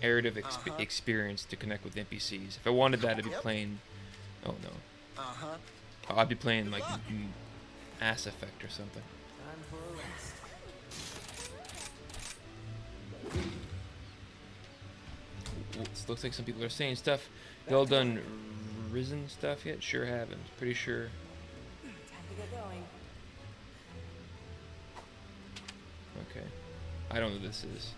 narrative experience to connect with NPCs. If I wanted that, I'd be playing... Oh, no. Oh, I'd be playing, like, Mass Effect or something. It looks like some people are saying stuff. Y'all done Risen stuff yet? Sure haven't. Pretty sure. Time to get going. Okay. I don't know what this is.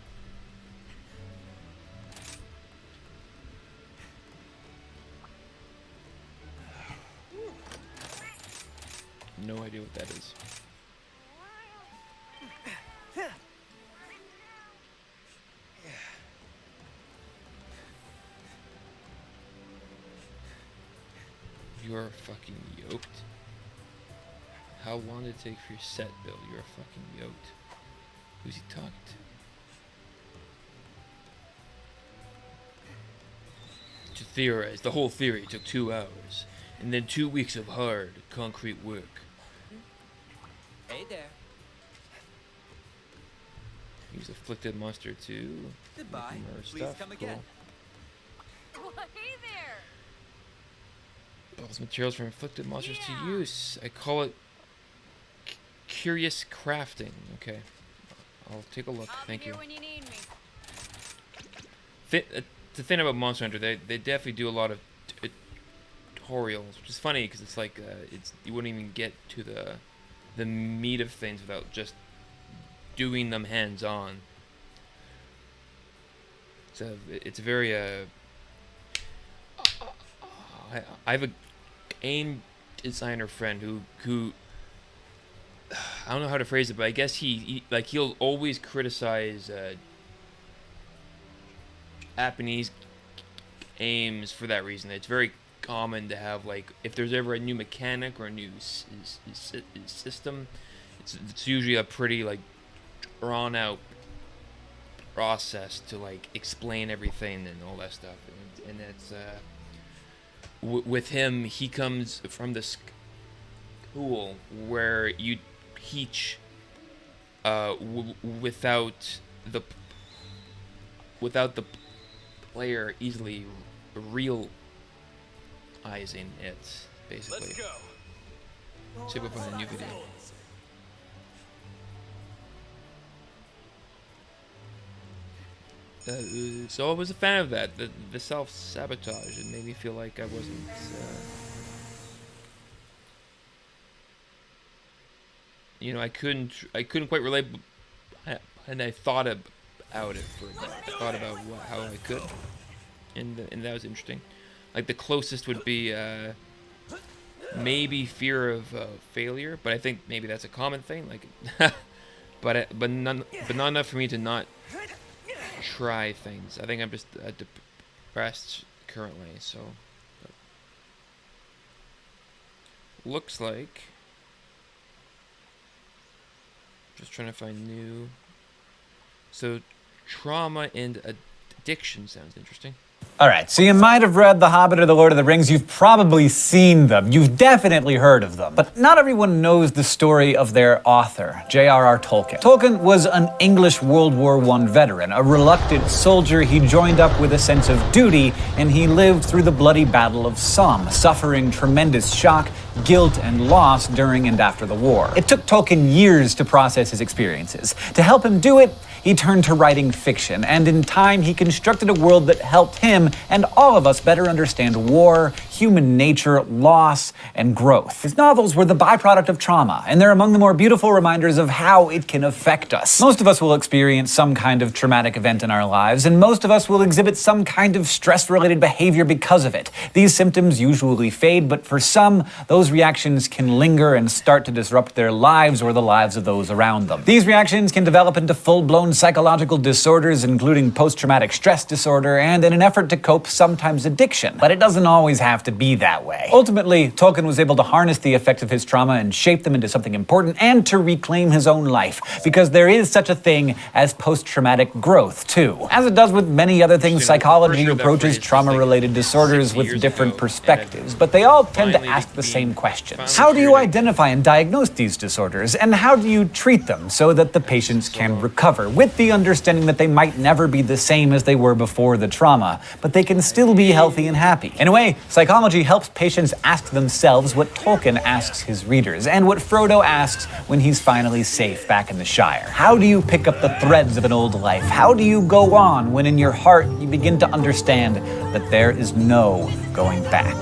No idea what that is. You're fucking yoked. How long did it take for your set build? You're fucking yoked. Who's he talking to? To theorize, the whole theory took 2 hours. And then 2 weeks of hard, concrete work. Hey there. Use afflicted monster to Goodbye. Please stuff. come Cool. again. Well, hey there. Builds materials for inflicted monsters to use. I call it curious crafting. Okay, I'll take a look. Thank you. When you need me. The thing about Monster Hunter, they definitely do a lot of tutorials, which is funny because it's like you wouldn't even get to the meat of things without just doing them hands-on. So it's very I have a game designer friend who I don't know how to phrase it, but I guess he'll always criticize Japanese games for that reason. It's very common to have, like, if there's ever a new mechanic or a new system, it's usually a pretty, like, drawn out process to, like, explain everything and all that stuff. And it's with him, he comes from the school where you teach without the player easily realizing it, basically. Let's go. See if we find a new video. So I was a fan of that, the self-sabotage. It made me feel like I wasn't you know, I couldn't quite relate, and I thought about it for a bit. I thought about how I could, and that was interesting. Like, the closest would be maybe fear of failure, but I think maybe that's a common thing. Like, but not enough for me to not try things. I think I'm just depressed currently. So, looks like. Just trying to find new. So, trauma and addiction sounds interesting. All right, so you might have read The Hobbit or The Lord of the Rings. You've probably seen them. You've definitely heard of them. But not everyone knows the story of their author, J.R.R. Tolkien. Tolkien was an English World War I veteran, a reluctant soldier. He joined up with a sense of duty, and he lived through the bloody Battle of Somme, suffering tremendous shock, guilt, and loss during and after the war. It took Tolkien years to process his experiences. To help him do it, he turned to writing fiction, and in time he constructed a world that helped him him and all of us better understand war, human nature, loss, and growth. His novels were the byproduct of trauma, and they're among the more beautiful reminders of how it can affect us. Most of us will experience some kind of traumatic event in our lives, and most of us will exhibit some kind of stress-related behavior because of it. These symptoms usually fade, but for some, those reactions can linger and start to disrupt their lives or the lives of those around them. These reactions can develop into full-blown psychological disorders, including post-traumatic stress disorder, and in an effort to cope, sometimes addiction. But it doesn't always have to be that way. Ultimately, Tolkien was able to harness the effects of his trauma and shape them into something important and to reclaim his own life, because there is such a thing as post-traumatic growth, too. As it does with many other things, psychology approaches trauma-related disorders with different perspectives, but they all tend to ask the same questions. How do you identify and diagnose these disorders, and how do you treat them so that the patients can recover, with the understanding that they might never be the same as they were before the trauma, but they can still be healthy and happy? In a way, psychology helps patients ask themselves what Tolkien asks his readers, and what Frodo asks when he's finally safe back in the Shire. How do you pick up the threads of an old life? How do you go on when in your heart you begin to understand that there is no going back?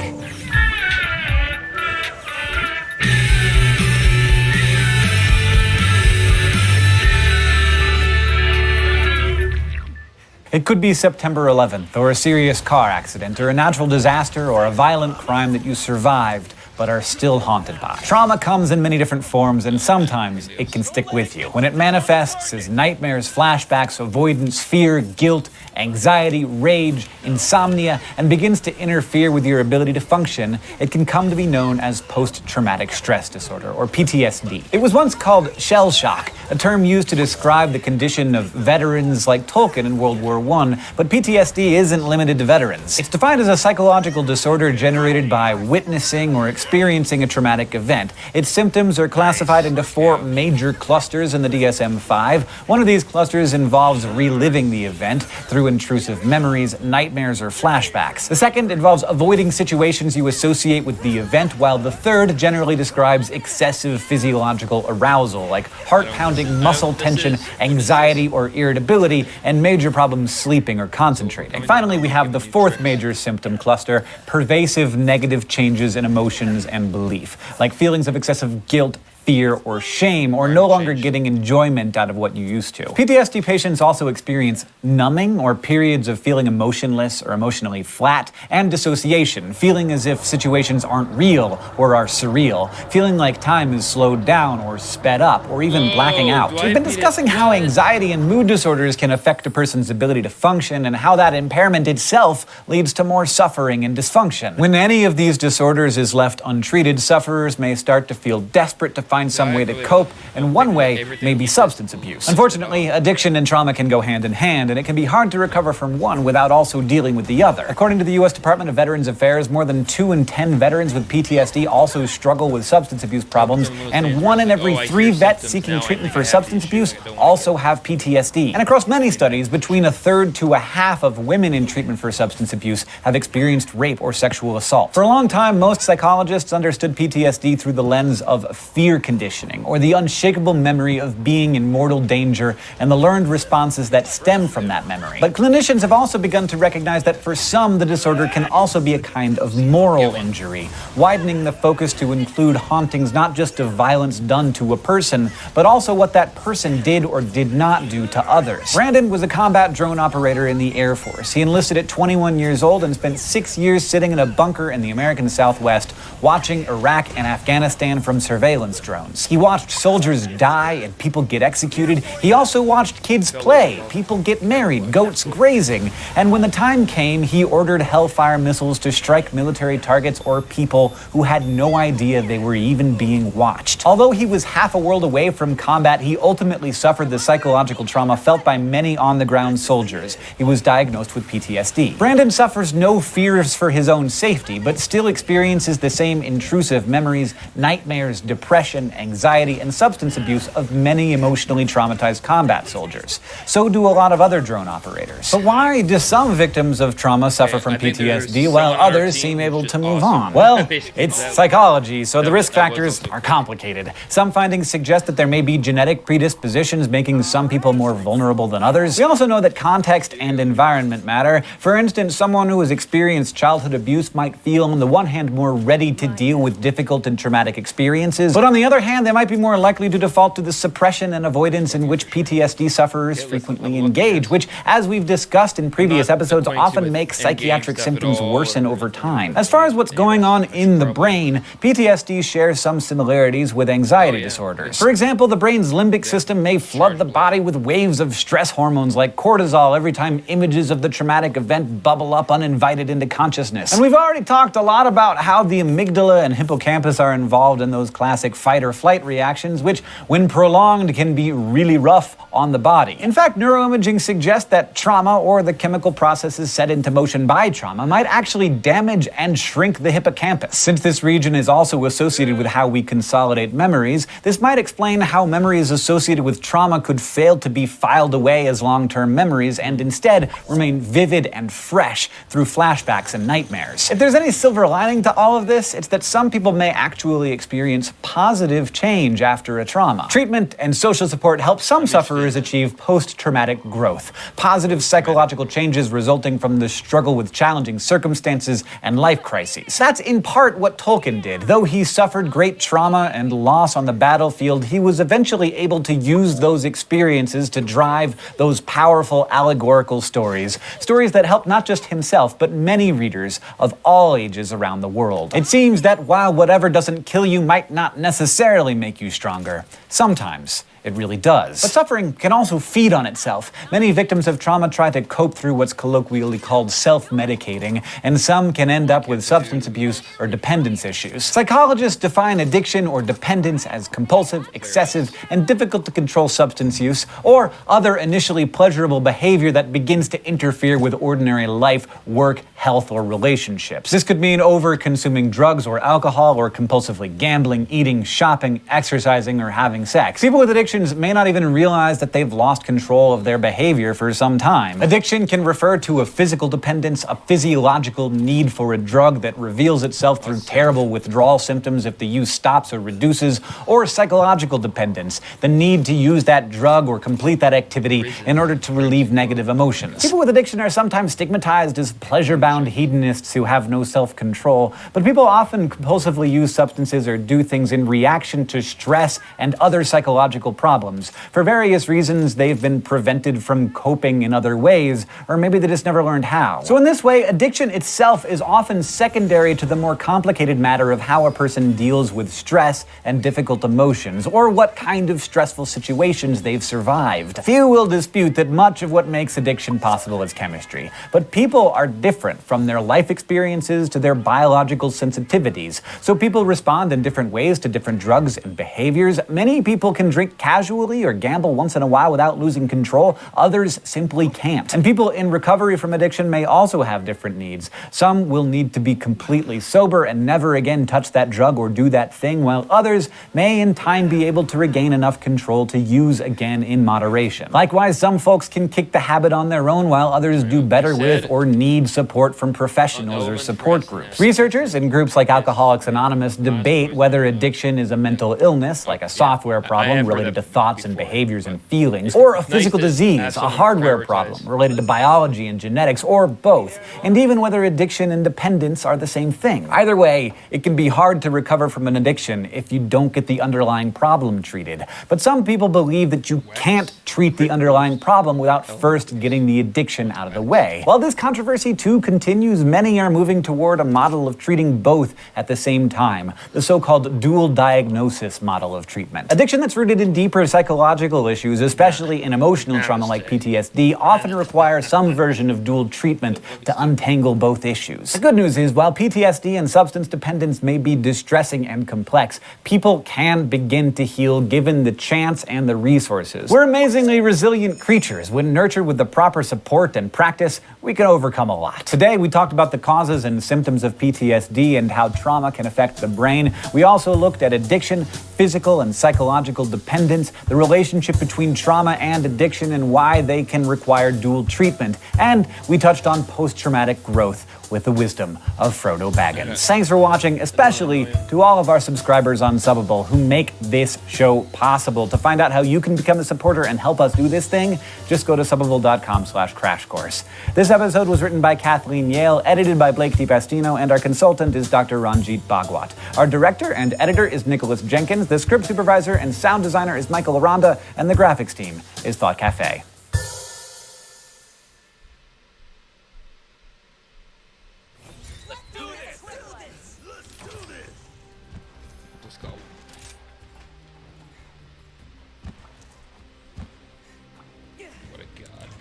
It could be September 11th, or a serious car accident, or a natural disaster, or a violent crime that you survived but are still haunted by. Trauma comes in many different forms, and sometimes it can stick with you. When it manifests as nightmares, flashbacks, avoidance, fear, guilt, anxiety, rage, insomnia, and begins to interfere with your ability to function, it can come to be known as post-traumatic stress disorder, or PTSD. It was once called shell shock, a term used to describe the condition of veterans like Tolkien in World War I, but PTSD isn't limited to veterans. It's defined as a psychological disorder generated by witnessing or experiencing a traumatic event. Its symptoms are classified into 4 major clusters in the DSM-5. One of these clusters involves reliving the event through intrusive memories, nightmares, or flashbacks. The second involves avoiding situations you associate with the event, while the third generally describes excessive physiological arousal, like heart-pounding muscle tension, anxiety, or irritability, and major problems sleeping or concentrating. Finally, we have the 4th major symptom cluster, pervasive negative changes in emotions and belief, like feelings of excessive guilt, fear, or shame, or no longer getting enjoyment out of what you used to. PTSD patients also experience numbing, or periods of feeling emotionless or emotionally flat, and dissociation, feeling as if situations aren't real or are surreal, feeling like time is slowed down or sped up, or even blacking out. We've been discussing how anxiety and mood disorders can affect a person's ability to function, and how that impairment itself leads to more suffering and dysfunction. When any of these disorders is left untreated, sufferers may start to feel desperate to find some way to cope, and one way may be substance abuse. Unfortunately, addiction and trauma can go hand in hand, and it can be hard to recover from one without also dealing with the other. According to the U.S. Department of Veterans Affairs, more than 2 in 10 veterans with PTSD also struggle with substance abuse problems, and 1 in every 3 vets seeking treatment for substance abuse also have PTSD. And across many studies, between 1/3 to 1/2 of women in treatment for substance abuse have experienced rape or sexual assault. For a long time, most psychologists understood PTSD through the lens of fear conditioning, or the unshakable memory of being in mortal danger and the learned responses that stem from that memory. But clinicians have also begun to recognize that for some, the disorder can also be a kind of moral injury, widening the focus to include hauntings not just of violence done to a person, but also what that person did or did not do to others. Brandon was a combat drone operator in the Air Force. He enlisted at 21 years old and spent 6 years sitting in a bunker in the American Southwest, watching Iraq and Afghanistan from surveillance drones. He watched soldiers die and people get executed. He also watched kids play, people get married, goats grazing. And when the time came, he ordered Hellfire missiles to strike military targets or people who had no idea they were even being watched. Although he was half a world away from combat, he ultimately suffered the psychological trauma felt by many on-the-ground soldiers. He was diagnosed with PTSD. Brandon suffers no fears for his own safety, but still experiences the same intrusive memories, nightmares, depression, depression, anxiety, and substance abuse of many emotionally traumatized combat soldiers. So do a lot of other drone operators. But why do some victims of trauma suffer from PTSD while others seem able to move on? Well, it's psychology, so the risk factors are complicated. Some findings suggest that there may be genetic predispositions making some people more vulnerable than others. We also know that context and environment matter. For instance, someone who has experienced childhood abuse might feel, on the one hand, more ready to deal with difficult and traumatic experiences, but on the other hand, they might be more likely to default to the suppression and avoidance in which PTSD sufferers frequently engage, which, as we've discussed in previous episodes, often makes psychiatric symptoms worsen over time. As far as what's going on in the brain, PTSD shares some similarities with anxiety disorders. For example, the brain's limbic system may flood the body with waves of stress hormones like cortisol every time images of the traumatic event bubble up uninvited into consciousness. And we've already talked a lot about how the amygdala and hippocampus are involved in those classic fight or flight reactions, which, when prolonged, can be really rough on the body. In fact, neuroimaging suggests that trauma, or the chemical processes set into motion by trauma, might actually damage and shrink the hippocampus. Since this region is also associated with how we consolidate memories, this might explain how memories associated with trauma could fail to be filed away as long-term memories and instead remain vivid and fresh through flashbacks and nightmares. If there's any silver lining to all of this, it's that some people may actually experience positive change after a trauma. Treatment and social support help some sufferers achieve post-traumatic growth, positive psychological changes resulting from the struggle with challenging circumstances and life crises. That's in part what Tolkien did. Though he suffered great trauma and loss on the battlefield, he was eventually able to use those experiences to drive those powerful allegorical stories that help not just himself, but many readers of all ages around the world. It seems that while whatever doesn't kill you might not necessarily make you stronger, sometimes it really does. But suffering can also feed on itself. Many victims of trauma try to cope through what's colloquially called self-medicating, and some can end up with substance abuse or dependence issues. Psychologists define addiction or dependence as compulsive, excessive, and difficult to control substance use, or other initially pleasurable behavior that begins to interfere with ordinary life, work, health, or relationships. This could mean over-consuming drugs or alcohol, or compulsively gambling, eating, shopping, exercising, or having sex. People with addiction may not even realize that they've lost control of their behavior for some time. Addiction can refer to a physical dependence, a physiological need for a drug that reveals itself through terrible withdrawal symptoms if the use stops or reduces, or psychological dependence, the need to use that drug or complete that activity in order to relieve negative emotions. People with addiction are sometimes stigmatized as pleasure-bound hedonists who have no self-control, but people often compulsively use substances or do things in reaction to stress and other psychological problems. For various reasons, they've been prevented from coping in other ways, or maybe they just never learned how. So in this way, addiction itself is often secondary to the more complicated matter of how a person deals with stress and difficult emotions, or what kind of stressful situations they've survived. Few will dispute that much of what makes addiction possible is chemistry, but people are different from their life experiences to their biological sensitivities, so people respond in different ways to different drugs and behaviors. Many people can drink casually or gamble once in a while without losing control. Others simply can't. And people in recovery from addiction may also have different needs. Some will need to be completely sober and never again touch that drug or do that thing, while others may in time be able to regain enough control to use again in moderation. Likewise, some folks can kick the habit on their own, while others do better with or need support from professionals or support groups. Researchers in groups like Alcoholics Anonymous debate whether addiction is a mental illness, like a software problem related to thoughts and behaviors and feelings, or a physical disease, a hardware problem related to biology and genetics, or both, and even whether addiction and dependence are the same thing. Either way, it can be hard to recover from an addiction if you don't get the underlying problem treated. But some people believe that you can't treat the underlying problem without first getting the addiction out of the way. While this controversy too continues, many are moving toward a model of treating both at the same time, the so-called dual diagnosis model of treatment. Addiction that's rooted in deep deeper psychological issues, especially in emotional trauma like PTSD, often require some version of dual treatment to untangle both issues. The good news is, while PTSD and substance dependence may be distressing and complex, people can begin to heal given the chance and the resources. We're amazingly resilient creatures. When nurtured with the proper support and practice, we can overcome a lot. Today, we talked about the causes and symptoms of PTSD and how trauma can affect the brain. We also looked at addiction, physical and psychological dependence, the relationship between trauma and addiction and why they can require dual treatment. And we touched on post-traumatic growth with the wisdom of Frodo Baggins. Thanks for watching, especially to all of our subscribers on Subbable who make this show possible. To find out how you can become a supporter and help us do this thing, just go to subbable.com/crashcourse. This episode was written by Kathleen Yale, edited by Blake DiPastino, and our consultant is Dr. Ranjit Bhagwat. Our director and editor is Nicholas Jenkins, the script supervisor and sound designer is Michael Aranda, and the graphics team is Thought Cafe.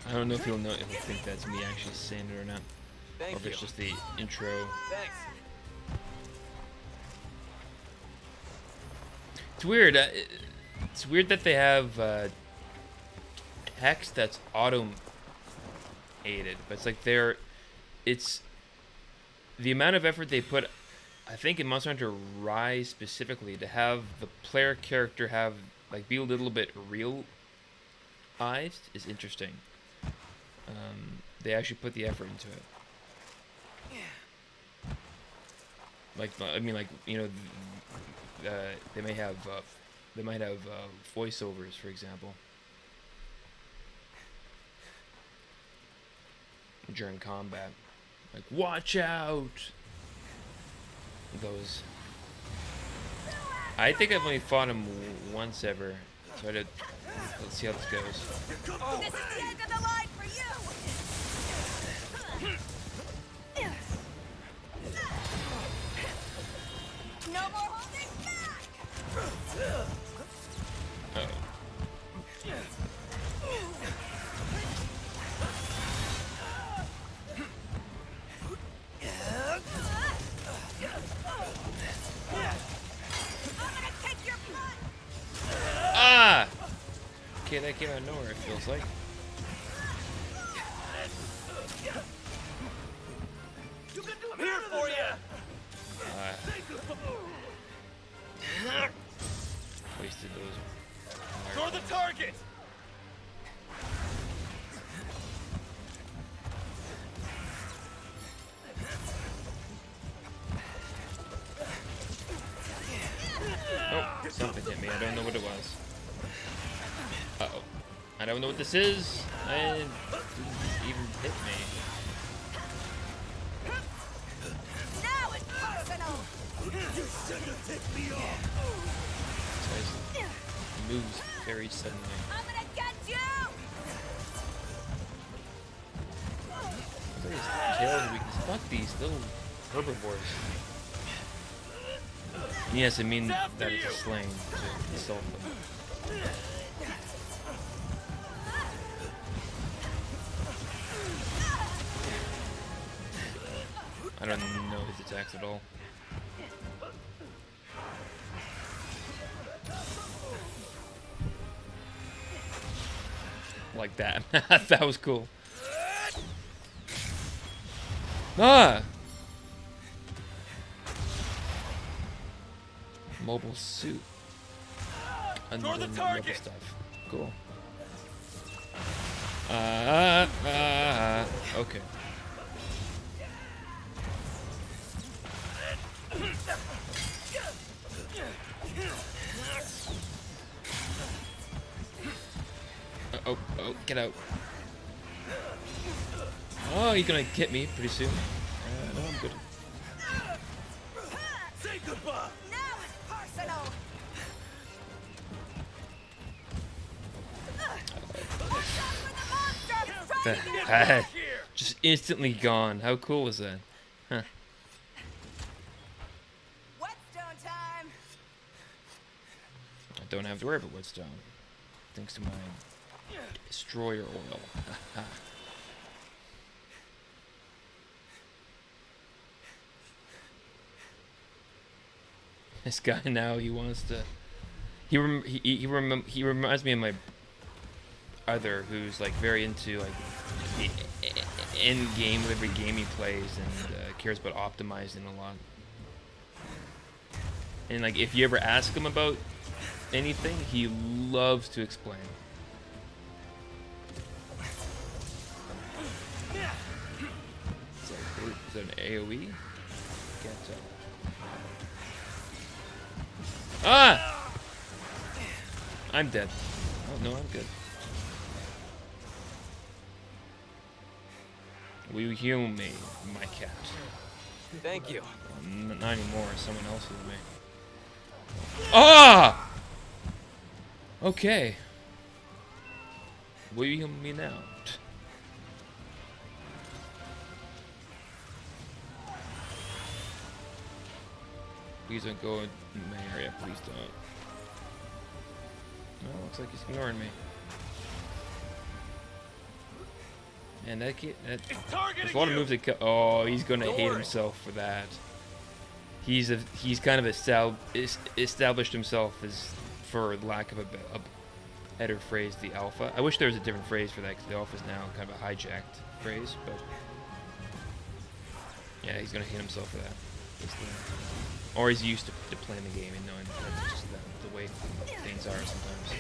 I don't know if he'll think that's me actually saying it or not. Or if it's just the intro. Thanks. It's weird. It's weird that they have text that's automated, but it's like it's the amount of effort they put. I think in Monster Hunter Rise specifically to have the player character have be a little bit realized is interesting. They actually put the effort into it. They may have voiceovers, for example, during combat, like "Watch out!" Those. I think I've only fought him once ever, so let's see how this goes. This is the end of the line for you! No more holding back! I'm gonna kick your butt! Ah! Okay, that came out of nowhere, it feels like. I'm here for you. Wasted those. Toward the target. Oh, something hit me. I don't know what it was. Uh-oh. I don't know what this is. It didn't even hit me. Now it's personal! He moves very suddenly. I'm gonna get you! Look at his tails weakness. Fuck these little herbivores. Yes, I mean that it's a slang to insult them. I don't know his attacks at all. Like that. That was cool. Ah! Mobile suit. Another mobile stuff. Cool. Okay. Oh, get out. Oh, you're gonna hit me pretty soon. No, I'm good. Say goodbye. Now it's personal! Just instantly gone. How cool was that? Huh. Whetstone time! I don't have to worry about Whetstone. thanks to my destroyer oil. This guy now, he wants to. He reminds me of my other, who's like very into like end game with every game he plays, and cares about optimizing a lot. And like if you ever ask him about anything, he loves to explain. Is that an AoE? Can't tell. Ah! I'm dead. Oh no, I'm good. Will you heal me, my cat? Thank you. Not anymore. Someone else healed me. Ah! Okay. Will you heal me now? Please don't go in my area. Please don't. No, looks like he's ignoring me. And that kid, there's a lot of moves that oh, he's gonna hate himself for that. He's kind of established himself as, for lack of a better phrase, the alpha. I wish there was a different phrase for that, because the alpha is now kind of a hijacked phrase, but yeah, he's gonna hate himself for that. Or he's used to playing the game and knowing that's just the way things are sometimes.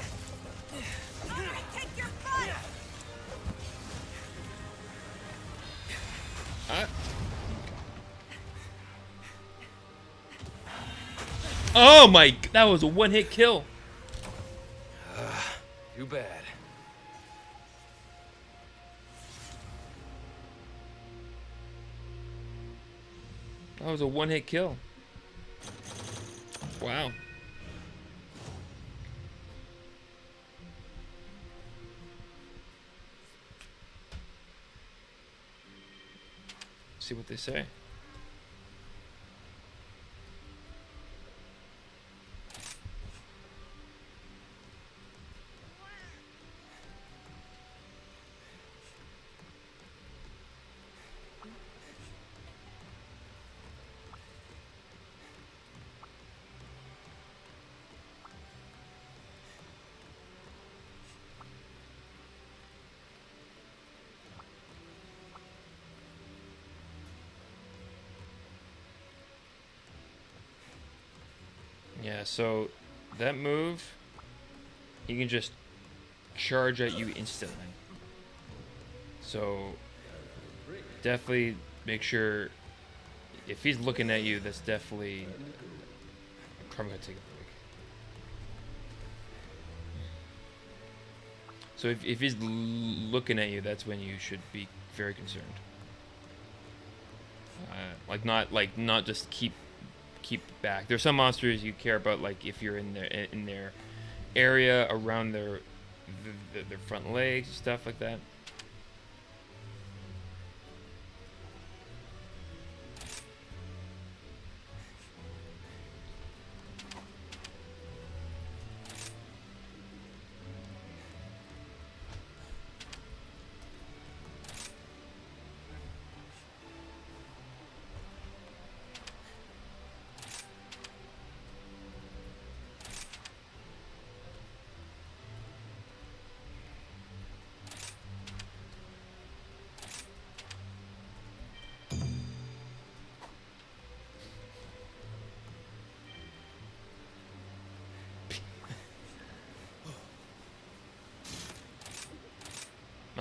Oh my! That was a one-hit kill. Too bad. That was a one-hit kill. Wow. See what they say. Yeah, so that move, he can just charge at you instantly. So definitely make sure, if he's looking at you, that's definitely, I'm probably gonna take a break. So if he's looking at you, that's when you should be very concerned. Not just keep back. There's some monsters you care about, like if you're in their area around their front legs, stuff like that.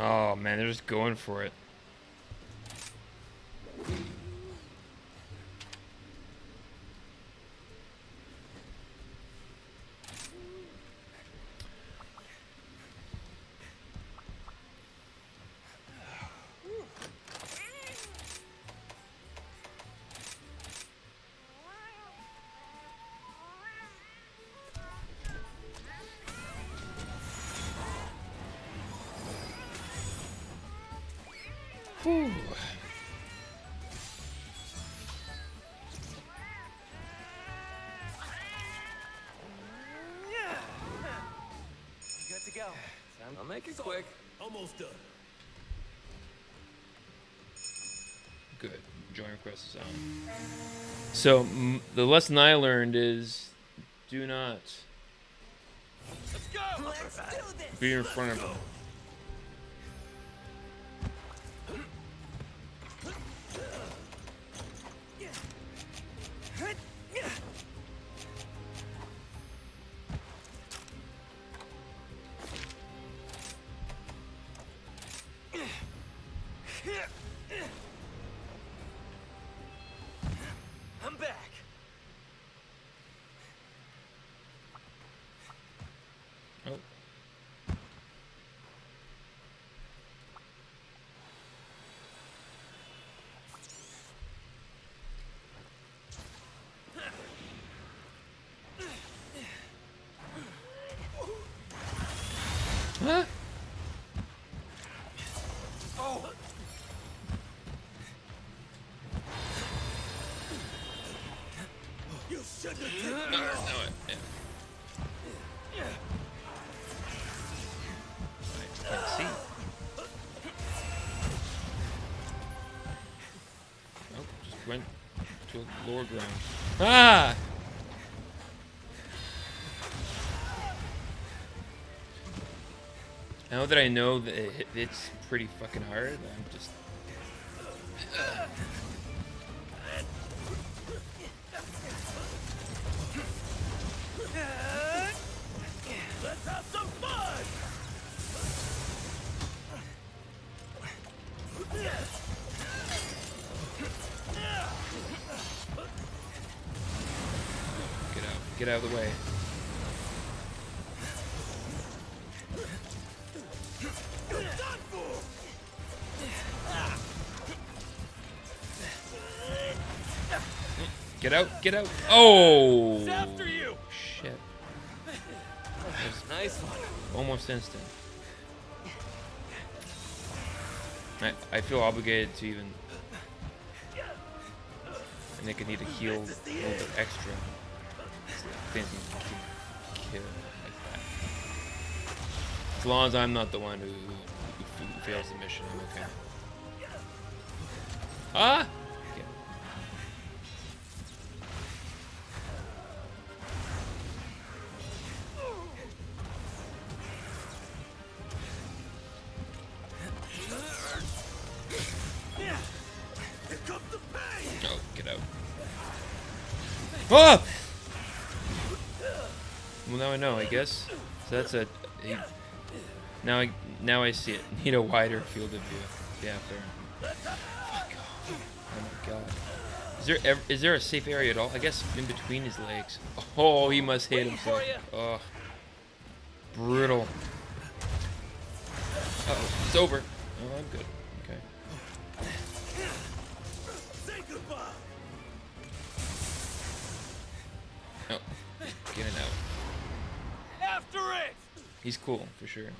Oh man, they're just going for it. I'll make it quick. Almost done. Good. Join request is on. So the lesson I learned is, do not Let's go. Let's do this. be in front of him. I'm back. Oh. Huh? Oh. You shouldn't have taken No, yeah. I can't see. Oh, just went to a lower ground. Ah! Now that I know that it's pretty fucking hard, I'm just... Let's have some fun. Get out of the way. Get out, get out. Oh! It's after you. Shit. Nice one. Almost instant. I feel obligated to even... I think I need to heal a little bit extra. Things can kill like that. As long as I'm not the one who fails the mission, I'm okay. Ah! Okay. Oh, get out. Oh! Well, now I know, I guess. So that's now I see it. Need a wider field of view. Yeah, fair. Fuck off. Oh my god. Is there a safe area at all? I guess in between his legs. Oh, he must hate himself. Oh. Brutal. Uh-oh, it's over. Oh, I'm good. Okay. Say goodbye. Oh, getting out. After it. He's cool, for sure.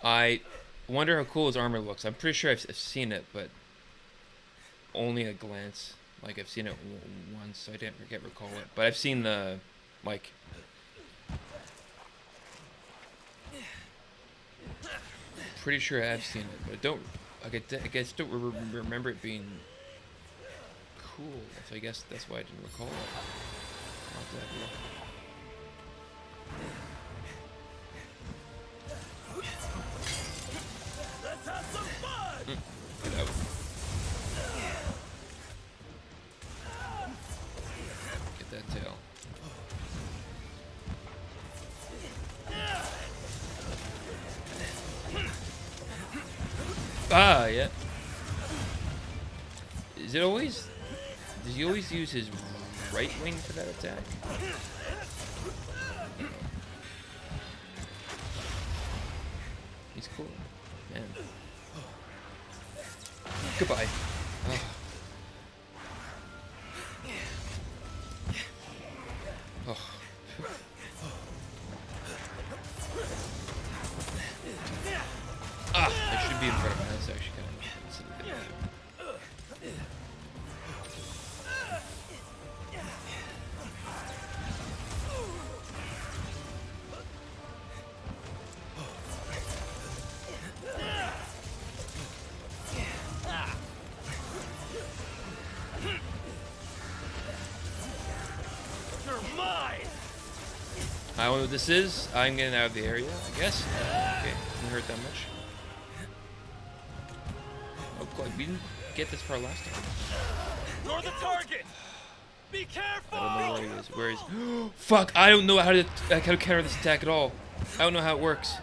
I wonder how cool his armor looks. I'm pretty sure I've seen it, but only a glance. Like, I've seen it once, so I can't recall it. But I've seen the, like... Pretty sure I've seen it, but I don't... I guess don't remember it being cool. So I guess that's why I didn't recall it. I'll have to have a look. Let's have some fun. Get out. Get that tail. Ah, yeah. Is it always... Does he always use his right wing for that attack? He's cool. Man. Goodbye. Oh. Oh. Ah, I should be in front of him. That's actually kind of silly thing to do. I don't know what this is. I'm getting out of the area, I guess. Okay, didn't hurt that much. Oh, God, we didn't get this far last time. You're the target. Be careful. I don't know where he is. Where is? Fuck! I don't know how to counter this attack at all. I don't know how it works.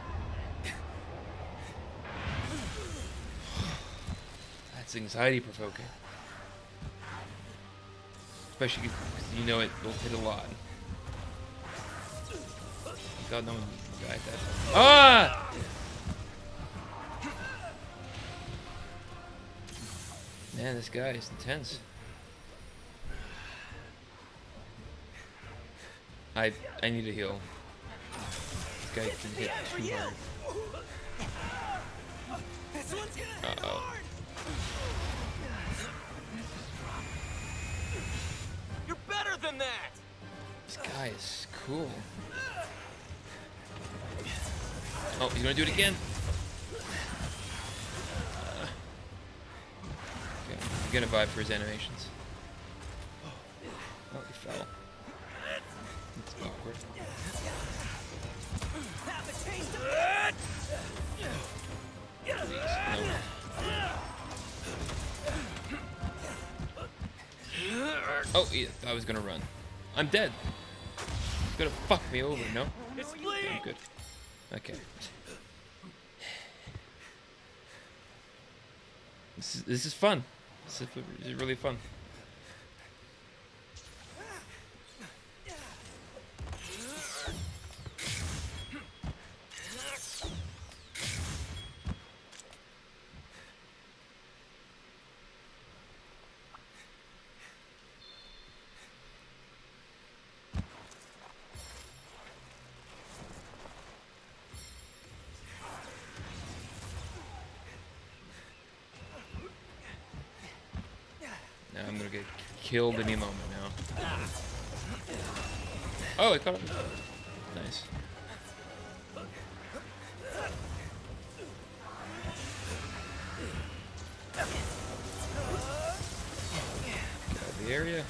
That's anxiety provoking. Especially because you know it will hit a lot. God, no one died that. Ah! Man, this guy is intense. I need to heal. This guy can hit too hard. Uh-oh. You're better than that. This guy is cool. Oh, he's gonna do it again. Okay, I'm gonna vibe for his animations. Oh, he fell. It's awkward. Please, no. Oh, yeah, I was gonna run. I'm dead. He's gonna fuck me over, no? It's Okay, bleeding. I'm good. Okay. This is fun. This is really fun. Now I'm gonna get killed any moment now. Oh, I caught him. Nice. Get out of the area.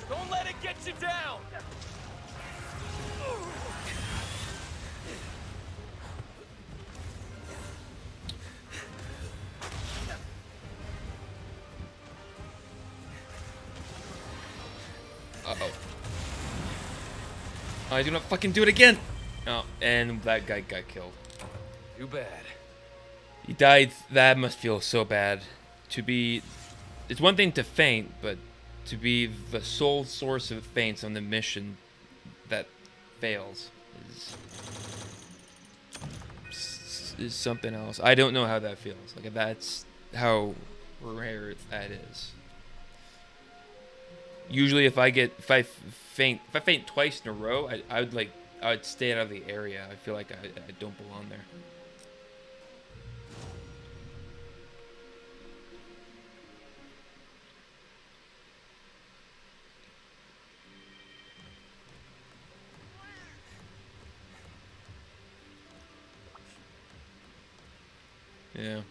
Don't let it get you down. Uh-oh. I do not fucking do it again! Oh, and that guy got killed. Too bad. He died. That must feel so bad. To be... It's one thing to faint, but to be the sole source of feints on the mission that fails is something else. I don't know how that feels. Like, that's how rare that is. Usually if I faint twice in a row, I would stay out of the area. I feel like I don't belong there. Yeah.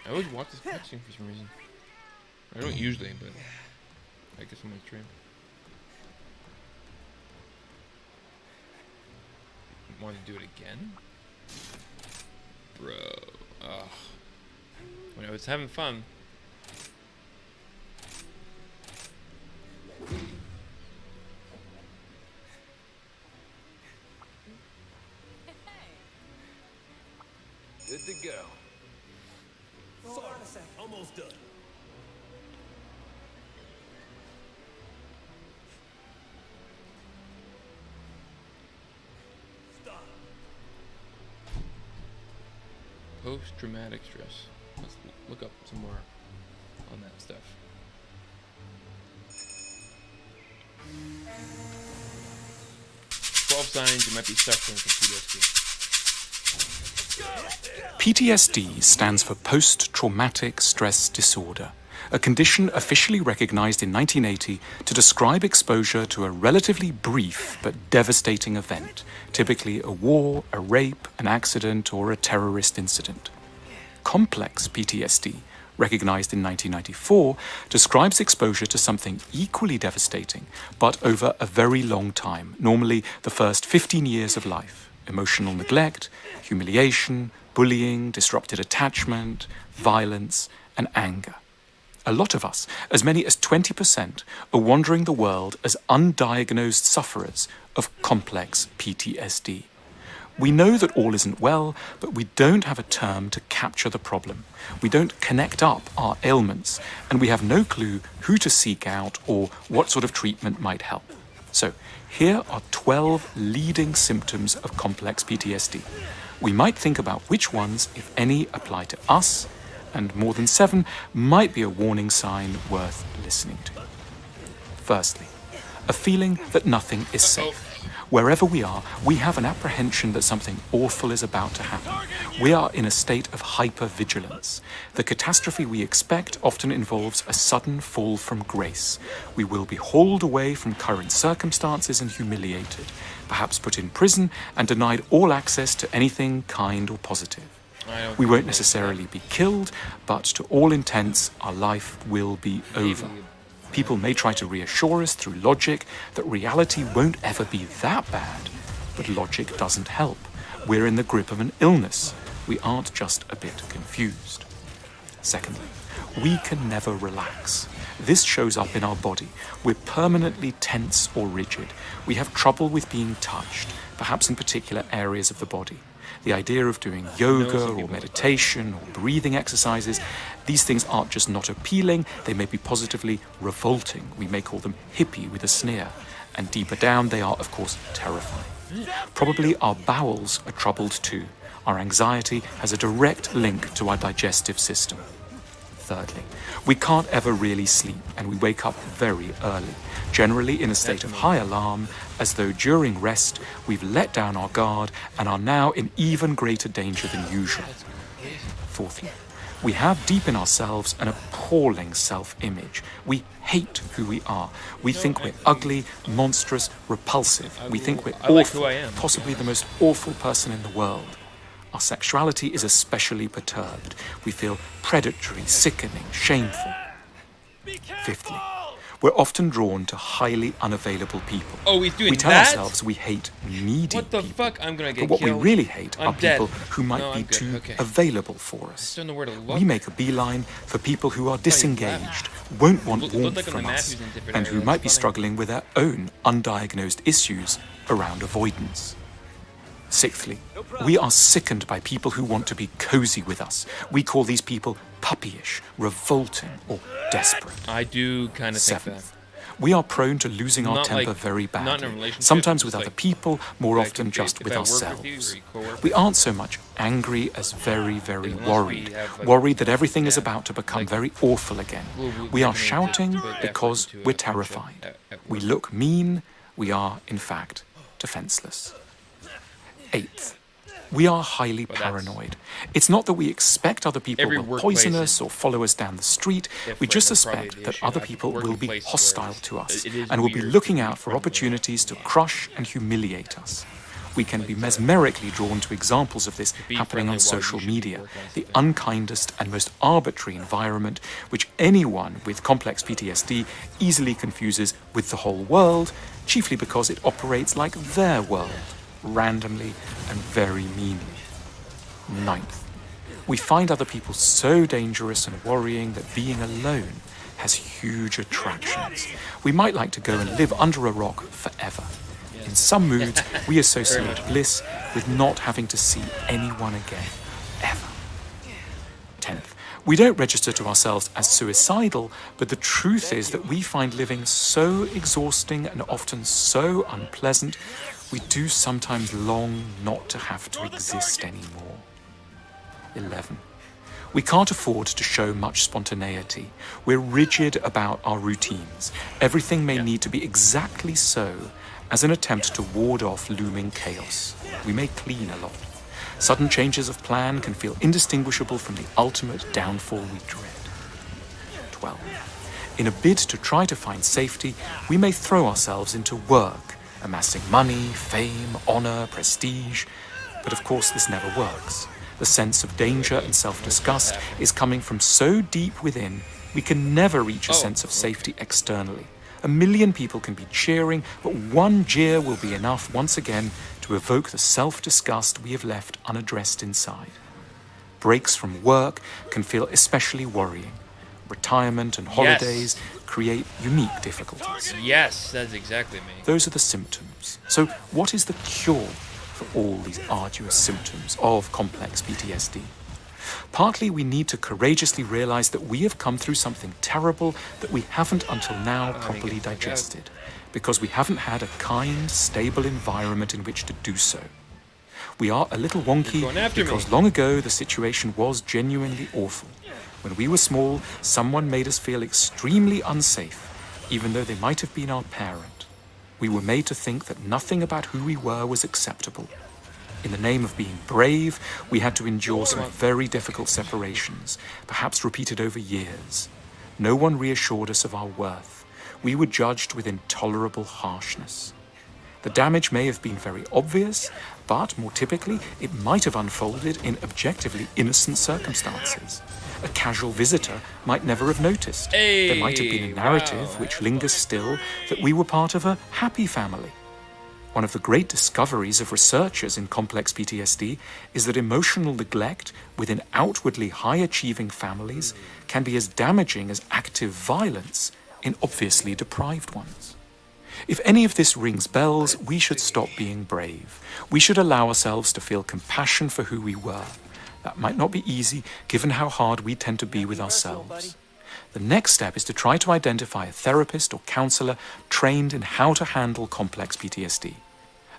I always watch this cutscene for some reason. I don't usually, but I guess I'm gonna stream. Want to do it again? Bro. Ugh. When I was having fun. sec. Almost done. Stop. Post-traumatic stress. Let's look up some more on that stuff. Signs you might be suffering from PTSD. PTSD stands for Post-Traumatic Stress Disorder, a condition officially recognized in 1980 to describe exposure to a relatively brief but devastating event, typically a war, a rape, an accident, or a terrorist incident. Complex PTSD, recognized in 1994, describes exposure to something equally devastating, but over a very long time, normally the first 15 years of life. Emotional neglect, humiliation, bullying, disrupted attachment, violence, and anger. A lot of us, as many as 20%, are wandering the world as undiagnosed sufferers of complex PTSD. We know that all isn't well, but we don't have a term to capture the problem. We don't connect up our ailments, and we have no clue who to seek out or what sort of treatment might help. So, here are 12 leading symptoms of complex PTSD. We might think about which ones, if any, apply to us, and more than 7 might be a warning sign worth listening to. Firstly, a feeling that nothing is safe. Wherever we are, we have an apprehension that something awful is about to happen. We are in a state of hypervigilance. The catastrophe we expect often involves a sudden fall from grace. We will be hauled away from current circumstances and humiliated, perhaps put in prison and denied all access to anything kind or positive. We won't necessarily be killed, but to all intents, our life will be over. People may try to reassure us through logic that reality won't ever be that bad, but logic doesn't help. We're in the grip of an illness. We aren't just a bit confused. Secondly, we can never relax. This shows up in our body. We're permanently tense or rigid. We have trouble with being touched, perhaps in particular areas of the body. The idea of doing yoga or meditation or breathing exercises, these things aren't just not appealing, they may be positively revolting. We may call them hippie with a sneer. And deeper down, they are, of course, terrifying. Probably our bowels are troubled too. Our anxiety has a direct link to our digestive system. Thirdly, we can't ever really sleep, and we wake up very early, generally in a state of high alarm, as though during rest we've let down our guard and are now in even greater danger than usual. Fourthly, we have deep in ourselves an appalling self-image. We hate who we are. We think we're ugly, monstrous, repulsive. We think we're awful, possibly the most awful person in the world. Our sexuality is especially perturbed. We feel predatory, sickening, shameful. Fifthly, we're often drawn to highly unavailable people. Oh, he's doing that? We tell ourselves we hate needy What the people. fuck? I'm gonna get But what killed. we really hate I'm are dead. people who might No, be I'm good. too Okay. available for us. I don't know where to look. We make a beeline for people who are disengaged, won't want Look warmth like on the from map us, he's in different and who areas. might be Funny. struggling with their own undiagnosed issues around avoidance. Sixthly, we are sickened by people who want to be cozy with us. We call these people puppyish, revolting, or desperate. I do kind of think that. Seventh, we are prone to losing our Not temper like- very not in a badly, relationship, sometimes just with other like- people, more like often if just I with work with you ourselves. or you co-work We with aren't so much angry as very, very Unless we worried, have, like, worried that everything is yeah, about to become like- very awful again. We are shouting because we're terrified. We look mean, we are, in fact, defenseless. Eighth, we are highly paranoid. It's not that we expect other people Every will workplace poison us is or follow us down the street. We different, just that's probably suspect the that issue. other I've people worked in will be places where hostile to us it is and will be weird looking to be out for friendly. opportunities to crush and humiliate us. We can be mesmerically drawn to examples of this be happening on friendly while you social should be media, working on the something. unkindest and most arbitrary environment which anyone with complex PTSD easily confuses with the whole world, chiefly because it operates like their world, randomly and very meanly. Ninth, we find other people so dangerous and worrying that being alone has huge attractions. We might like to go and live under a rock forever. In some moods, we associate bliss with not having to see anyone again, ever. 10th, We don't register to ourselves as suicidal, but the truth is that we find living so exhausting and often so unpleasant, we do sometimes long not to have to exist anymore. 11. We can't afford to show much spontaneity. We're rigid about our routines. Everything may need to be exactly so as an attempt to ward off looming chaos. We may clean a lot. Sudden changes of plan can feel indistinguishable from the ultimate downfall we dread. 12. In a bid to try to find safety, we may throw ourselves into work, amassing money, fame, honor, prestige. But of course this never works. The sense of danger and self-disgust is coming from so deep within, we can never reach a sense of safety externally. A million people can be cheering, but one jeer will be enough once again to evoke the self-disgust we have left unaddressed inside. Breaks from work can feel especially worrying. Retirement and holidays create unique difficulties. Yes, that's exactly me. Those are the symptoms. So what is the cure for all these arduous symptoms of complex PTSD? Partly we need to courageously realize that we have come through something terrible that we haven't until now properly digested, because we haven't had a kind, stable environment in which to do so. We are a little wonky because long ago the situation was genuinely awful. When we were small, someone made us feel extremely unsafe, even though they might have been our parent. We were made to think that nothing about who we were was acceptable. In the name of being brave, we had to endure some very difficult separations, perhaps repeated over years. No one reassured us of our worth. We were judged with intolerable harshness. The damage may have been very obvious, but more typically, it might have unfolded in objectively innocent circumstances. A casual visitor might never have noticed. There might have been a narrative, which lingers still, that we were part of a happy family. One of the great discoveries of researchers in complex PTSD is that emotional neglect within outwardly high-achieving families can be as damaging as active violence in obviously deprived ones. If any of this rings bells, we should stop being brave. We should allow ourselves to feel compassion for who we were. That might not be easy, given how hard we tend to be with ourselves. The next step is to try to identify a therapist or counselor trained in how to handle complex PTSD.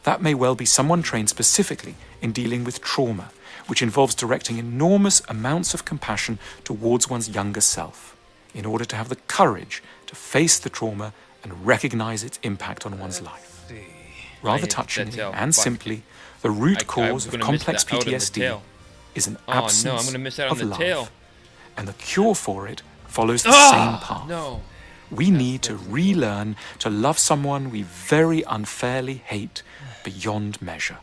That may well be someone trained specifically in dealing with trauma, which involves directing enormous amounts of compassion towards one's younger self, in order to have the courage to face the trauma and recognize its impact on one's life. Rather touchingly and simply, the root cause of complex PTSD is an absence of love, and the cure for it follows the same path. We need to relearn to love someone we very unfairly hate beyond measure.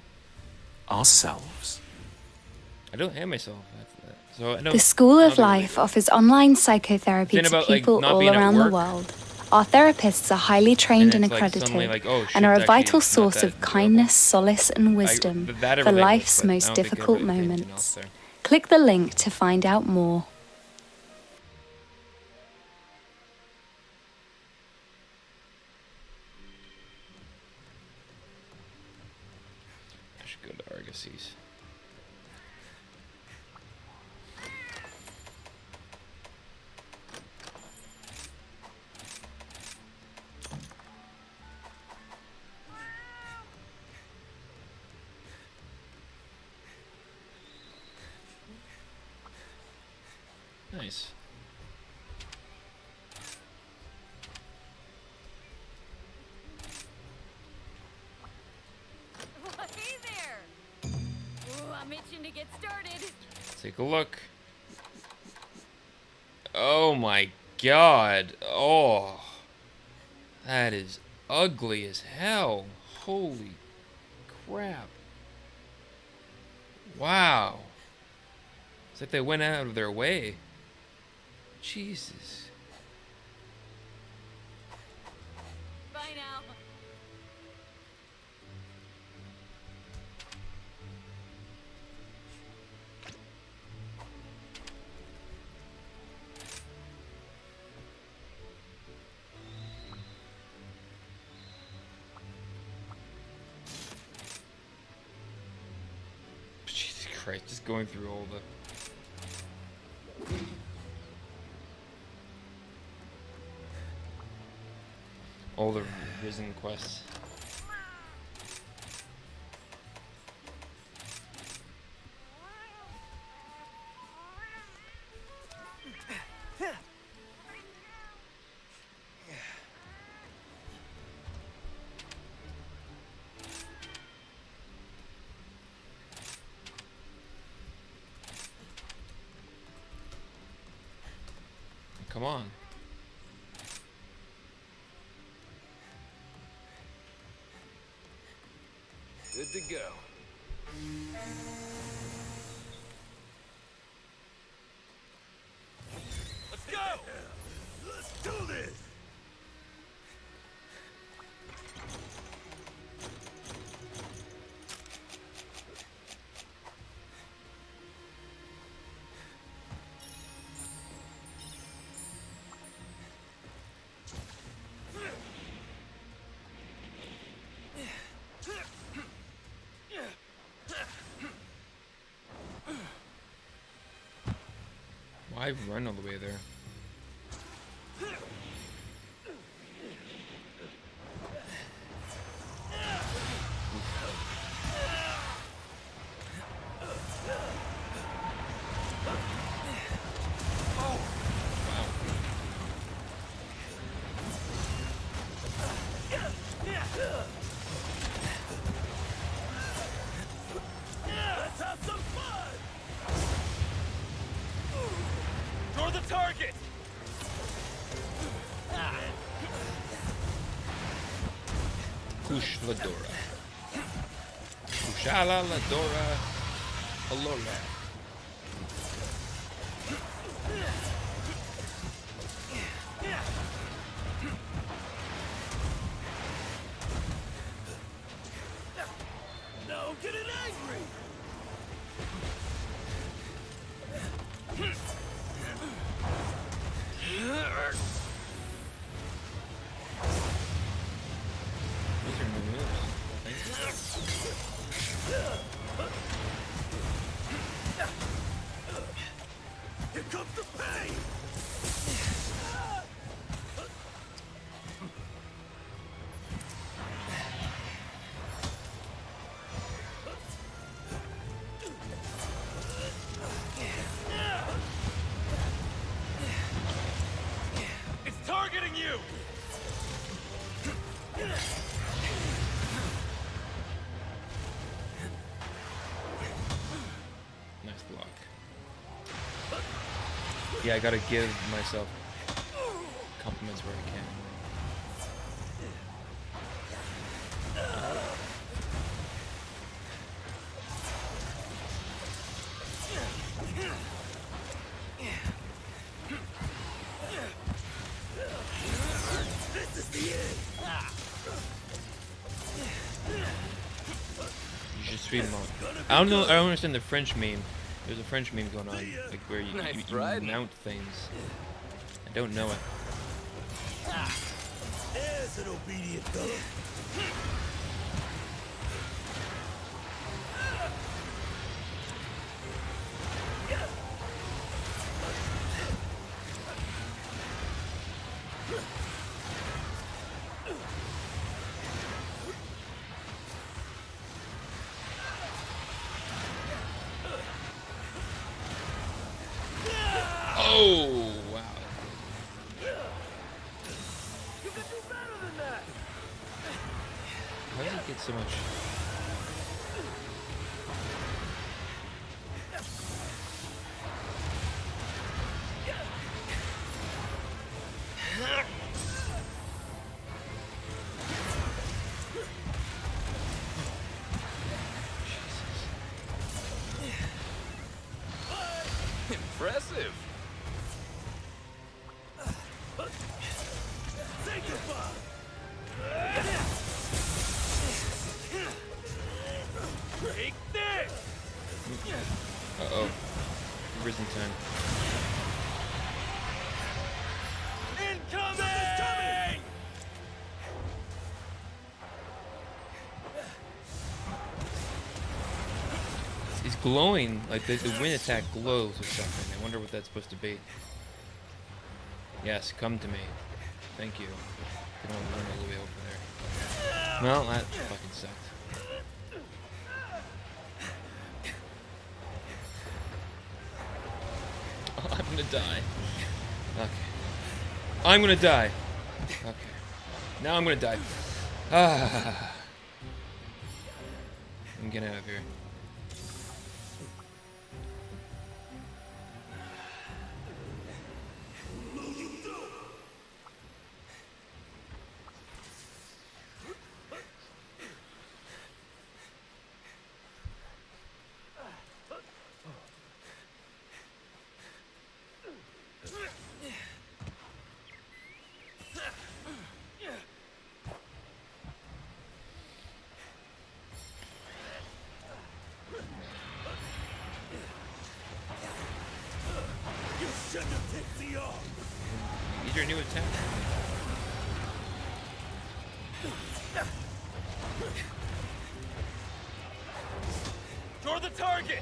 Ourselves. I don't hate myself. The School of Life offers online psychotherapy to people all around the world. Our therapists are highly trained and accredited and are a vital source of kindness, solace and wisdom for life's most difficult moments. Click the link to find out more. I should go to Argos's. Nice. Hey there! Ooh, I'm itching to get started. Take a look. Oh my god. Oh. That is ugly as hell. Holy crap. Wow. It's like they went out of their way. Jesus. Bye now. Jesus Christ, just going through all the... all the risen quests. Come on. Good to go. Let's go! Let's do this! Why run all the way there? Let's have some fun! Draw the target! Kush Ladora. Kushala Ladora. Alora. No getting angry! These are new moves. Here comes the pain! It's targeting you! Nice block. Yeah, I gotta give myself compliments where I can. This is the end! You should stream mode. I don't know. I don't understand the French meme. There's a French meme going on, like where you mount things. I don't know it. There's an obedient fella. Oh wow! You can do better than that. How does it get so much? Impressive. Take this! Uh-oh. Risen time. Incoming! He's glowing, like the wind attack glows or something. I wonder what that's supposed to be. Yes, come to me. Thank you. I can only run all the way over there. Well, that fucking sucked. Oh, I'm gonna die. Okay. I'm gonna die. Okay. Now I'm gonna die. Ah. I'm getting out of here. Use your new attack. Draw the target!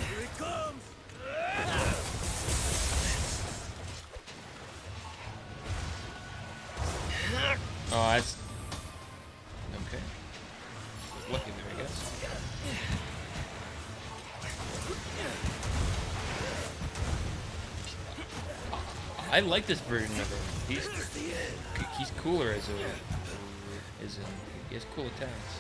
Here it comes! Oh, that's okay. Lucky there, I guess. I like this version of him. He's cooler as he has cool attacks.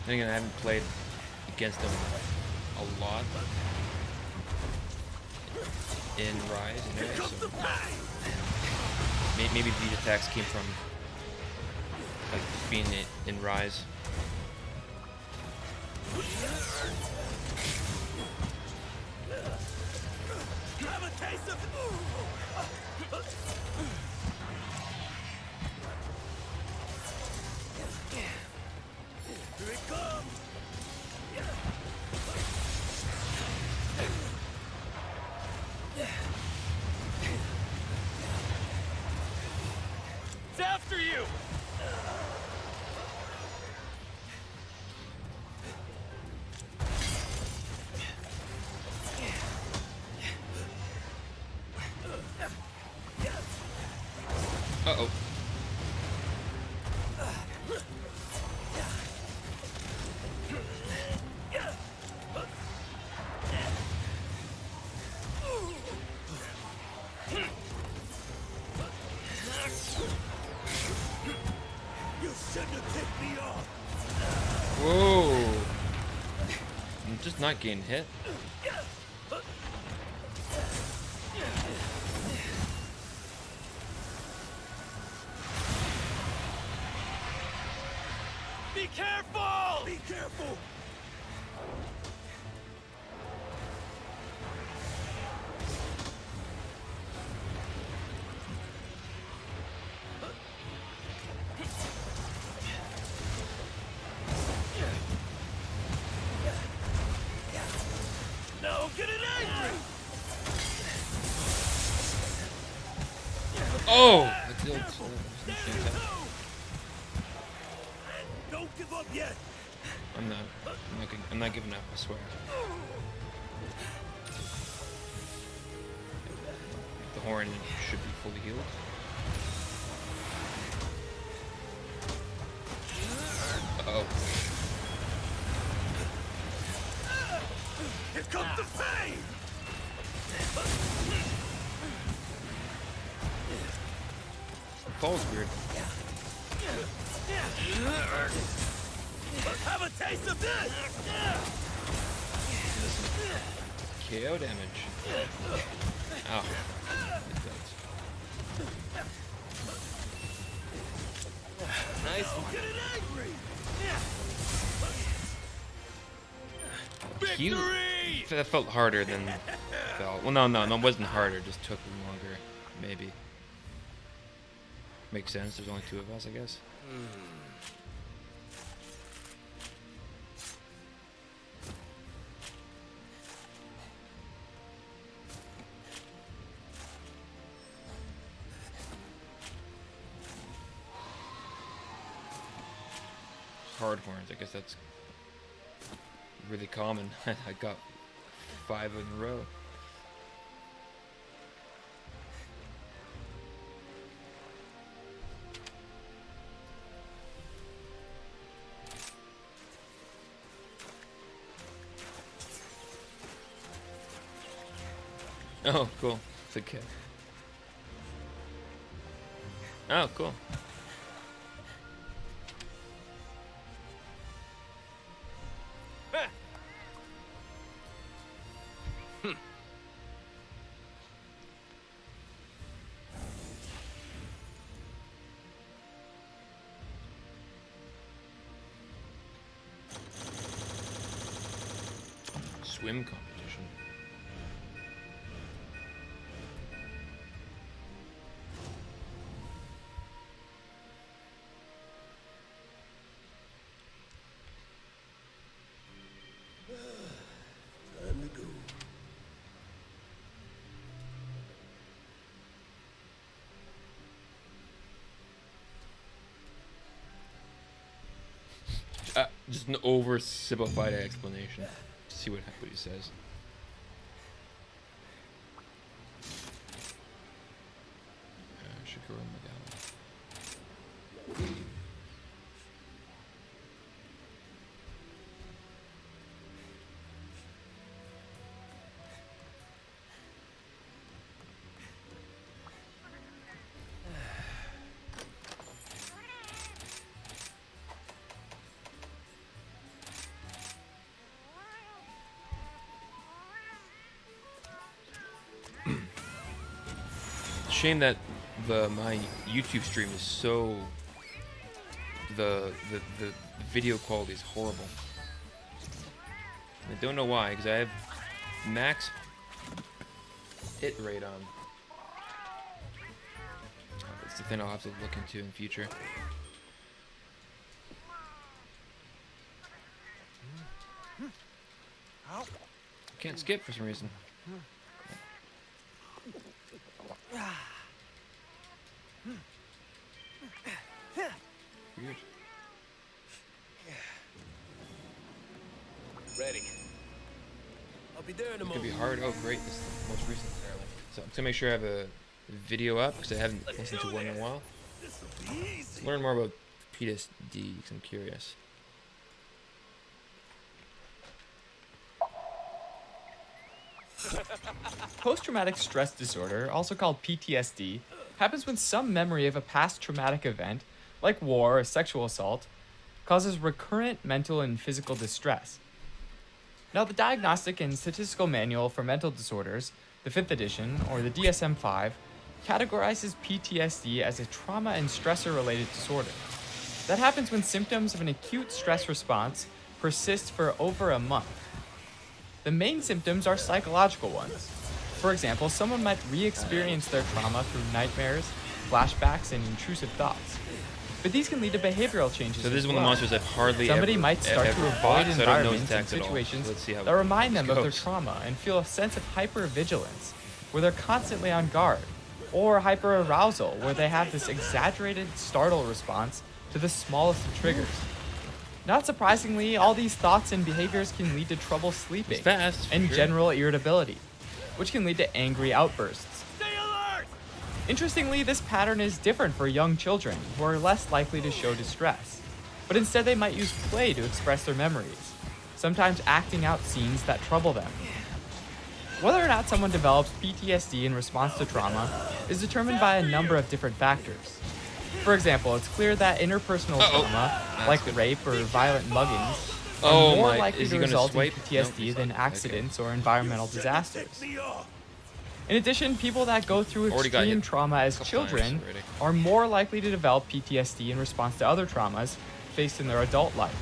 Then again, I haven't played against him a lot in Rise, anyway, so maybe these attacks came from like being in Rise. Have a taste of Here it comes! It's after you! Uh-oh. You shouldn't have tipped me off! Whoa. I'm just not getting hit. Be careful! Be careful! Now get it angry! Oh! Don't give up yet! I'm not giving up, I swear. The horn should be fully healed. Uh-oh. Here comes the pain! Fall's weird. Have a taste of this! KO damage. Ow. Nice one. Get it angry! That felt harder than felt. Well, no, it wasn't harder. It just took longer, maybe. Makes sense. There's only two of us, I guess. hard horns. I guess that's really common. I got 5 in a row. Oh, cool. It's a kid. Oh, cool. Swim competition. Time to go. Just an oversimplified explanation. See what he says. Shakura Magala. Shame that my YouTube stream is so the video quality is horrible. I don't know why, because I have max hit rate on. That's the thing I'll have to look into in the future. I can't skip for some reason. Weird. Ready. I'll be there in a It moment. could be hard. Oh, great. This is the most recent apparently. So I'm going to make sure I have a video up because I haven't listened to one in a while. Learn more about PTSD because I'm curious. Post-traumatic stress disorder, also called PTSD, happens when some memory of a past traumatic event, like war or sexual assault, causes recurrent mental and physical distress. Now, the Diagnostic and Statistical Manual for Mental Disorders, the 5th edition, or the DSM-5, categorizes PTSD as a trauma and stressor-related disorder. That happens when symptoms of an acute stress response persist for over a month. The main symptoms are psychological ones. For example, someone might re-experience their trauma through nightmares, flashbacks, and intrusive thoughts. But these can lead to behavioral changes. So this is one well. of the monsters I've hardly Somebody ever, might start ever to fought, avoid so I don't know environments his and attacks at all. situations Let's see how that remind this them of their goes. trauma and feel a sense of hypervigilance, where they're constantly on guard, or hyperarousal, where they have this exaggerated startle response to the smallest of triggers. Not surprisingly, all these thoughts and behaviors can lead to trouble sleeping It's fast, for and sure. general irritability, which can lead to angry outbursts. Stay alert! Interestingly, this pattern is different for young children, who are less likely to show distress, but instead they might use play to express their memories, sometimes acting out scenes that trouble them. Whether or not someone develops PTSD in response to trauma is determined by a number of different factors. For example, it's clear that interpersonal trauma, like rape or violent muggings, are more likely to result in PTSD than accidents or environmental disasters. In addition, people that go through extreme trauma as children are more likely to develop PTSD in response to other traumas faced in their adult life.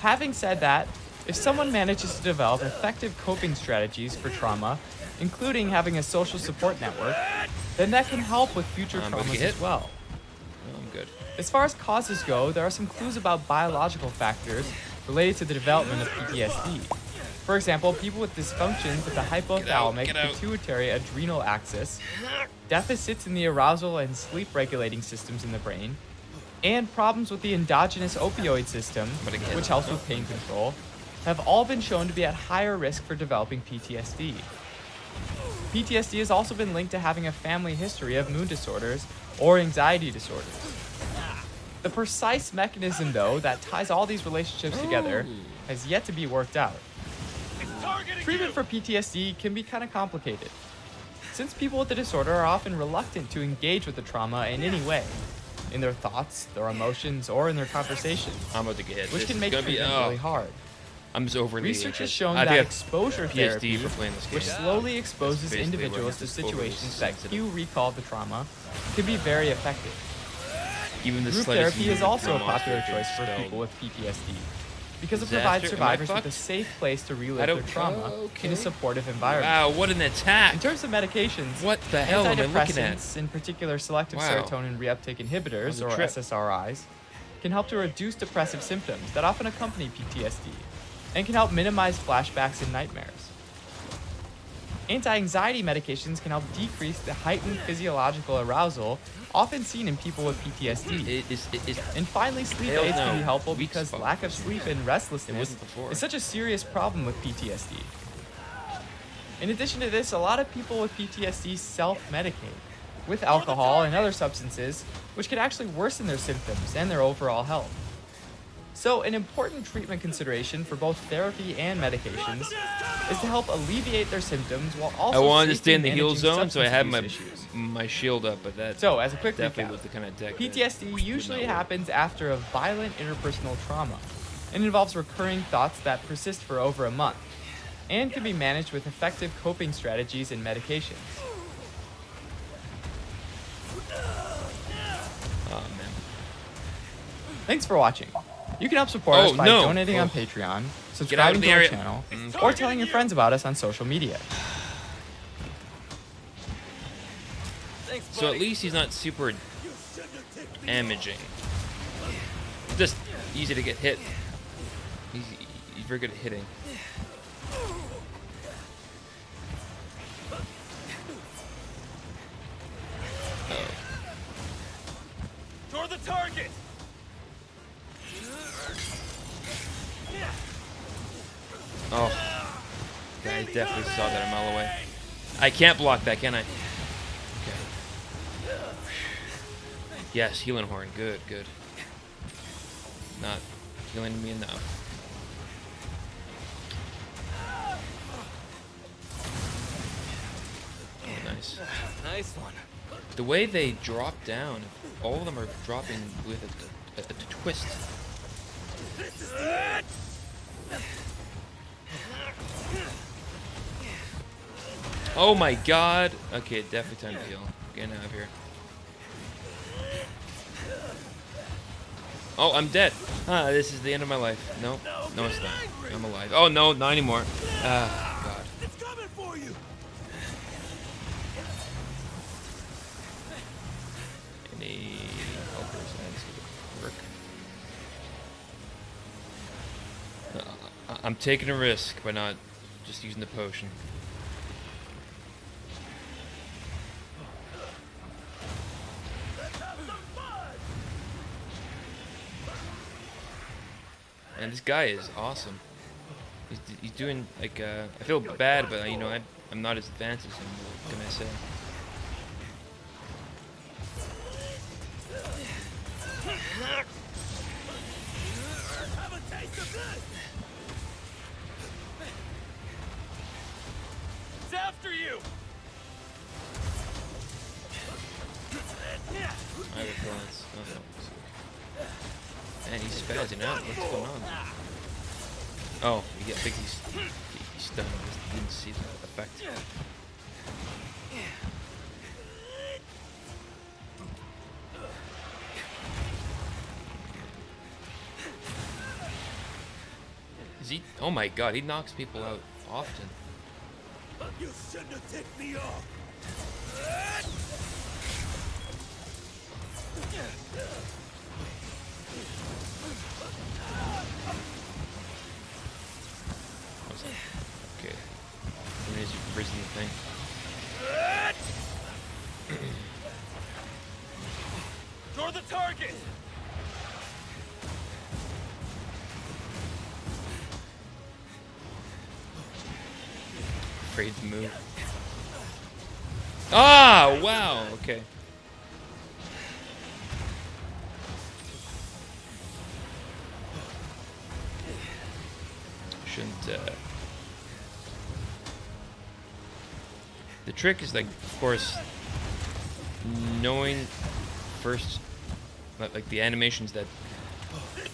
Having said that, if someone manages to develop effective coping strategies for trauma, including having a social support network, then that can help with future traumas as well. Oh, I'm good. As far as causes go, there are some clues about biological factors related to the development of PTSD. For example, people with dysfunctions of the hypothalamic pituitary adrenal axis, deficits in the arousal and sleep regulating systems in the brain, and problems with the endogenous opioid system, which helps with pain control, have all been shown to be at higher risk for developing PTSD. PTSD has also been linked to having a family history of mood disorders or anxiety disorders. The precise mechanism, though, that ties all these relationships together has yet to be worked out. Treatment for PTSD can be kind of complicated, since people with the disorder are often reluctant to engage with the trauma in any way, in their thoughts, their emotions, or in their conversations, I'm about to get hit. which can make treatment really hard. I'm just overly Research has shown that exposure therapy, for playing this game. which slowly exposes individuals to situations that cue recall the trauma, can be very effective. Even the Group therapy is also a popular choice for people with PTSD, because it provides survivors with a safe place to relive their trauma in a supportive environment. Wow, what an attack! In terms of medications, what the hell am I looking at? Antidepressants, in particular selective serotonin reuptake inhibitors, or SSRIs, can help to reduce depressive symptoms that often accompany PTSD, and can help minimize flashbacks and nightmares. Anti-anxiety medications can help decrease the heightened physiological arousal often seen in people with PTSD. And finally, sleep aids can be helpful because lack of sleep and restlessness is such a serious problem with PTSD. In addition to this, a lot of people with PTSD self-medicate with alcohol and other substances, which can actually worsen their symptoms and their overall health. So an important treatment consideration for both therapy and medications is to help alleviate their symptoms while also I wanted to stay in the managing heal zone, so I had substance my shield up, but that So, as a quick definitely recap, was the kind of deck PTSD usually happens after a violent interpersonal trauma and involves recurring thoughts that persist for over a month and can be managed with effective coping strategies and medications. Oh, man. Thanks for watching. You can help support us by donating on Patreon, subscribing to our channel, or telling your friends about us on social media. So at least he's not super damaging. Just easy to get hit. He's very good at hitting. Toward the target! Oh. Guy definitely saw that a mile away. I can't block that, can I? Okay. Yes, healing horn. Good, good. Not healing me enough. Oh, nice. Nice one. The way they drop down, all of them are dropping with a twist. Oh my god. Okay, definitely time to heal. Getting out of here. Oh, I'm dead. Ah, this is the end of my life. No, no, it's not. I'm alive. Oh no, not anymore. Ah, god. It's coming for you. Any helpers? Work. I'm taking a risk by not just using the potion. And this guy is awesome. He's doing like I feel bad, but you know I'm not as advanced as him. What can I say? Have a taste of this. It's after you. I have a feeling it's nothing. Man, he's spazzing out. What's going on? Oh, I think he's stunned. I didn't see that effect. Is he? Oh my god, he knocks people out often. You shouldn't have ticked me off. Okay. When is he risen the thing? Toward the target. afraid to move. Ah, wow. Okay. Shouldn't. The trick is, like, of course, knowing first, like the animations that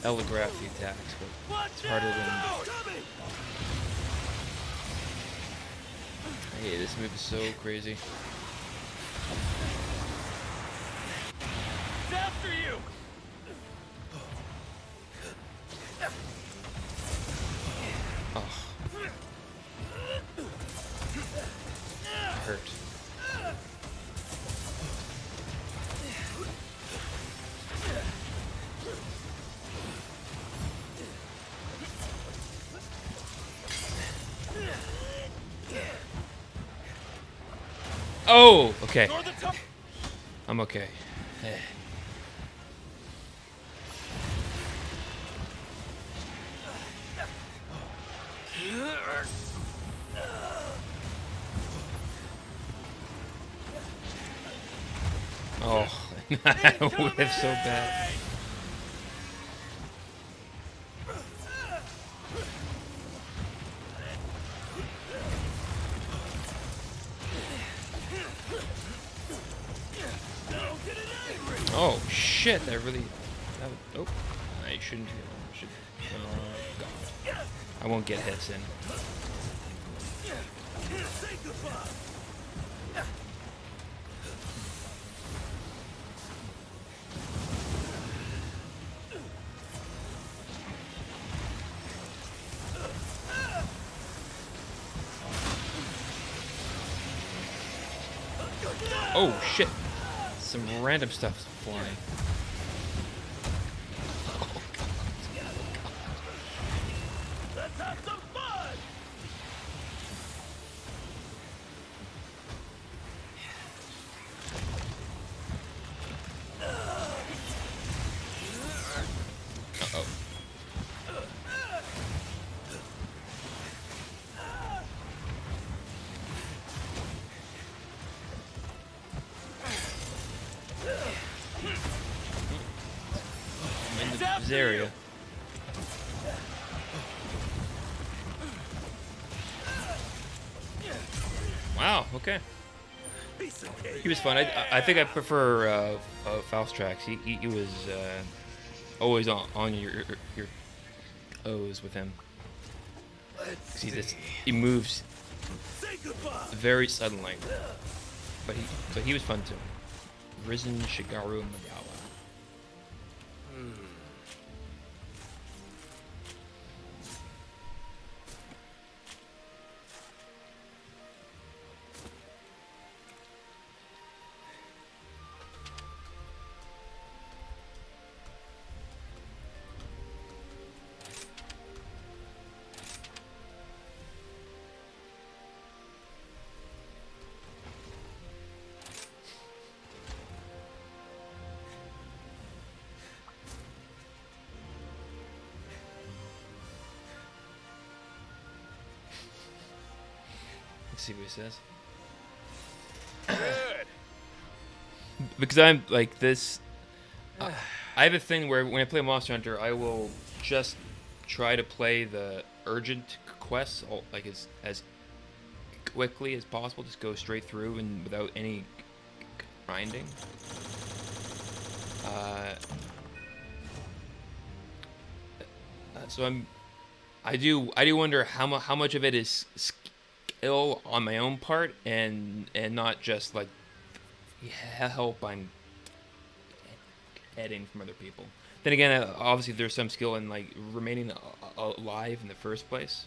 telegraph the attacks, but it's harder than. Hey, this move is so crazy. It's after you. Oh. Hurt. Oh, okay. I'm okay. Oh, I whiff so bad. Oh shit! That really. Oh, I shouldn't. Oh god! I won't get hits in. Oh shit! Some random stuff's flying. Oh god. Let's have some fun. Uh-oh. I'm in this area. Wow, okay. He was fun. I think I prefer Faust Tracks. He was always on your O's with him. He moves very suddenly, but he was fun too. Risen Shigeru Magawa. Let's see what he says. Because I'm like this. I have a thing where when I play Monster Hunter, I will just try to play the urgent quests like as quickly as possible. Just go straight through and without any grinding. So I do wonder how much of it is skill on my own part and not just like help I'm getting from other people. Then again, obviously there's some skill in like remaining alive in the first place.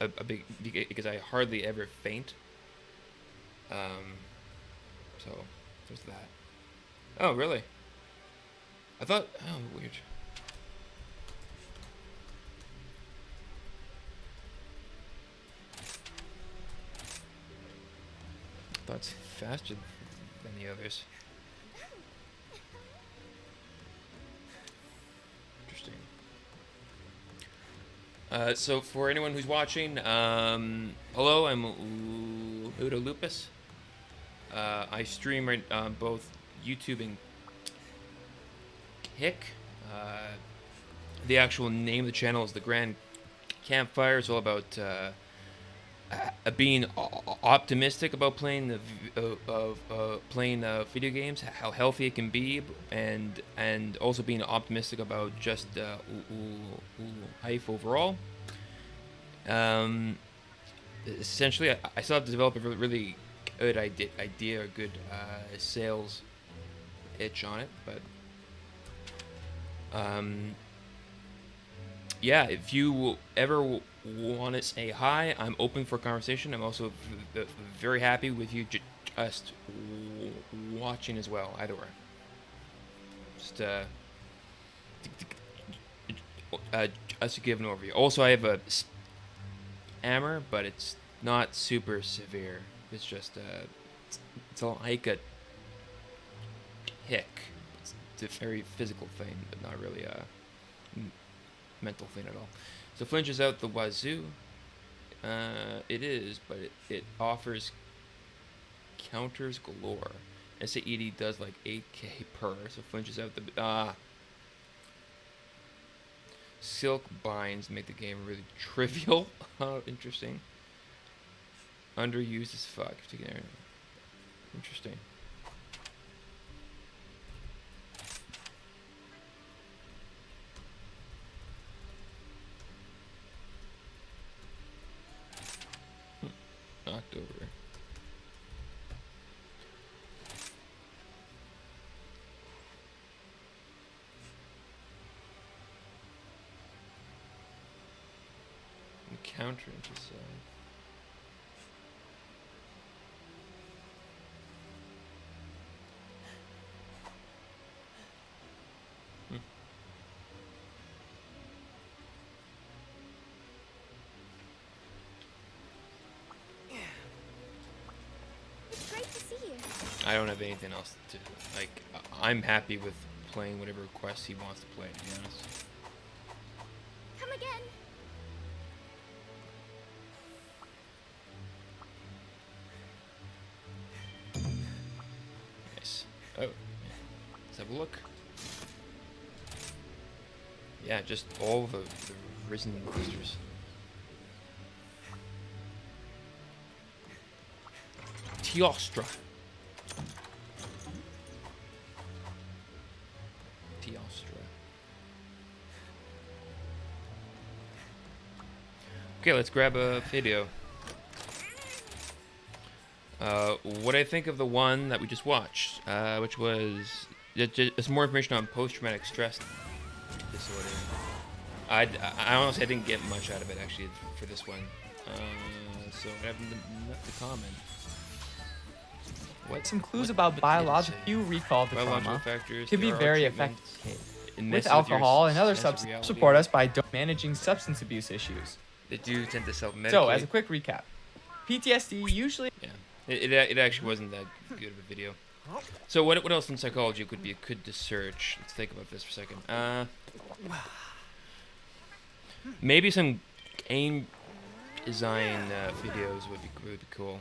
A big, because I hardly ever faint. So there's that. Oh really? I thought. Oh weird. I thought it's faster than the others. Interesting. So for anyone who's watching, hello, I'm Udo Lupus. I stream both YouTube and Kick. The actual name of the channel is The Grand Campfire. It's all about being optimistic about playing video games, how healthy it can be, and also being optimistic about just life overall. Essentially, I still have to develop a really good idea or good sales itch on it, but yeah, if you ever want to say hi, I'm open for conversation. I'm also very happy with you just watching as well, either way. Just to give an overview. Also, I have a hammer, but it's not super severe. It's just it's like a hick. It's a very physical thing, but not really a mental thing at all. So flinch is out the wazoo. It is, but it offers counters galore. SAED does like 8k per, so flinch is out the silk binds make the game really trivial. Oh, interesting. Underused as fuck. Interesting. Knocked over. Counter into side. It's great to see you. I don't have anything else to like. I'm happy with playing whatever requests he wants to play, to be honest. Come again. Nice. Oh, let's have a look. Yeah, just all the risen boosters. Teostra. Okay, let's grab a video. What I think of the one that we just watched, which was it's more information on post-traumatic stress disorder. I honestly didn't get much out of it actually for this one, so I have enough to comment. Some clues about biological. You recall the trauma factors could be very effective with alcohol and other substances. Support us by managing substance abuse issues. They do tend to self-medicate. So, as a quick recap, PTSD usually. Yeah, it actually wasn't that good of a video. So what else in psychology could be good to search? Let's think about this for a second. Maybe some game design videos would be cool.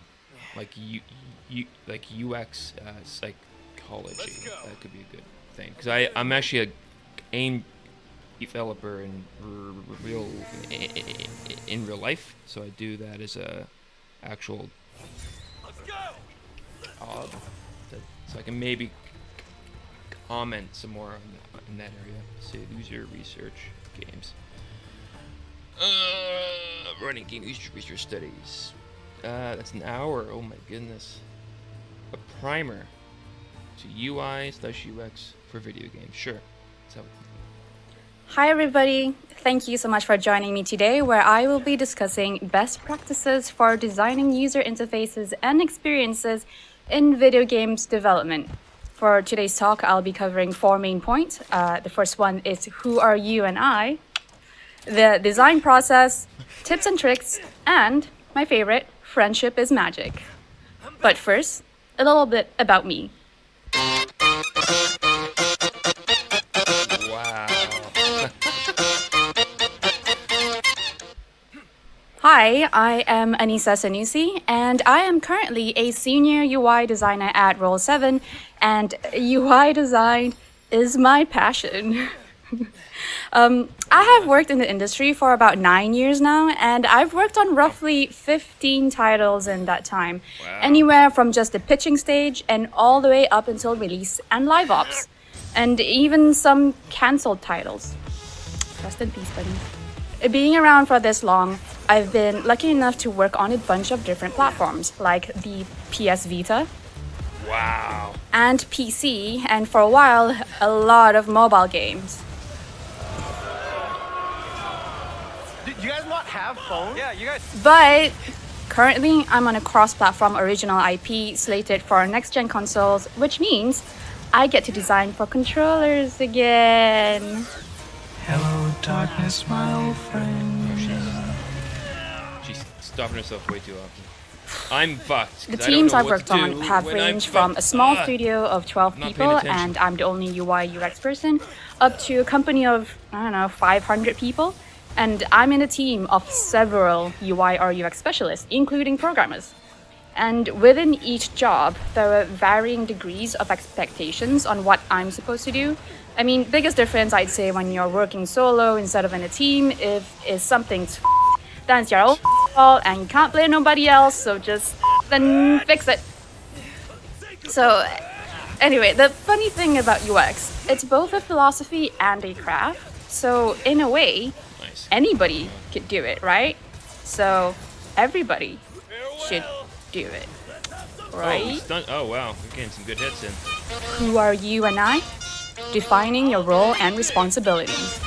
Like like UX psychology. That could be a good thing. Because I'm actually a game developer in real life, so I do that as a actual job. So I can maybe comment some more in that area. Say user research games. Running game user research studies. That's an hour. Oh my goodness. A primer to UI/UX for video games. Sure. So. Hi everybody. Thank you so much for joining me today, where I will be discussing best practices for designing user interfaces and experiences in video games development. For today's talk, I'll be covering 4 main points. The first one is who are you and I, the design process, tips and tricks, and my favorite, friendship is magic. But first, a little bit about me. Wow. Hi, I am Anissa Sanusi, and I am currently a senior UI designer at Roll7, and UI design is my passion. I have worked in the industry for about 9 years now, and I've worked on roughly 15 titles in that time. Wow. Anywhere from just the pitching stage and all the way up until release and live ops, and even some cancelled titles. Rest in peace, buddy. Being around for this long, I've been lucky enough to work on a bunch of different platforms, like the PS Vita, wow, and PC, and for a while, a lot of mobile games. Do you guys not have phones? Yeah, you guys. But currently, I'm on a cross-platform original IP slated for next-gen consoles, which means I get to design for controllers again. Hello, darkness, my old friend. She's stopping herself way too often. I'm fucked. The teams I've worked on have ranged from a small studio of 12 people, and I'm the only UI UX person, up to a company of, 500 people. And I'm in a team of several UI or UX specialists, including programmers. And within each job, there are varying degrees of expectations on what I'm supposed to do. I mean, biggest difference I'd say when you're working solo instead of in a team is something's then it's your own fault and you can't blame nobody else, so just then fix it. So anyway, the funny thing about UX, it's both a philosophy and a craft. So in a way, anybody could do it, right? So everybody should do it, right? Oh wow, we're getting some good hits in. Who are you and I? Defining your role and responsibilities.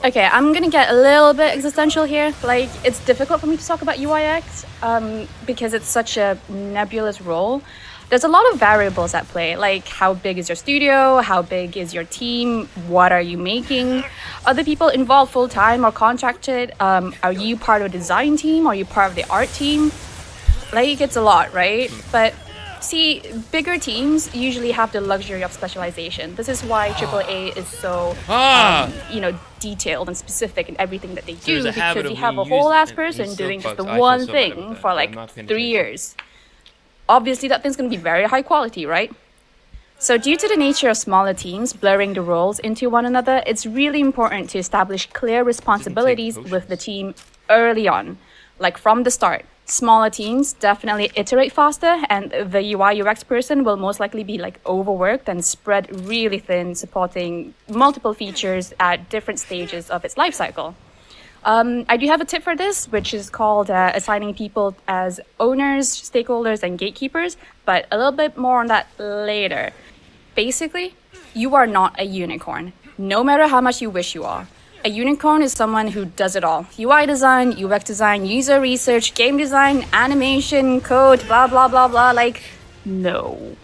Okay, I'm gonna get a little bit existential here. Like, it's difficult for me to talk about UIX because it's such a nebulous role. There's a lot of variables at play, like how big is your studio, how big is your team, what are you making, are the people involved full-time or contracted, are you part of a design team, or are you part of the art team? Like, it's a lot, right? But see, bigger teams usually have the luxury of specialization. This is why AAA is so, detailed and specific in everything that they do, because you have a whole ass person doing just the one thing for like 3 years. Obviously, that thing's going to be very high quality, right? So due to the nature of smaller teams blurring the roles into one another, it's really important to establish clear responsibilities with the team early on, like from the start. Smaller teams definitely iterate faster, and the UI UX person will most likely be like overworked and spread really thin, supporting multiple features at different stages of its life cycle. I do have a tip for this, which is called assigning people as owners, stakeholders, and gatekeepers, but a little bit more on that later. Basically, you are not a unicorn, no matter how much you wish you are. A unicorn is someone who does it all. UI design, UX design, user research, game design, animation, code, blah, blah, blah, blah. Like, no.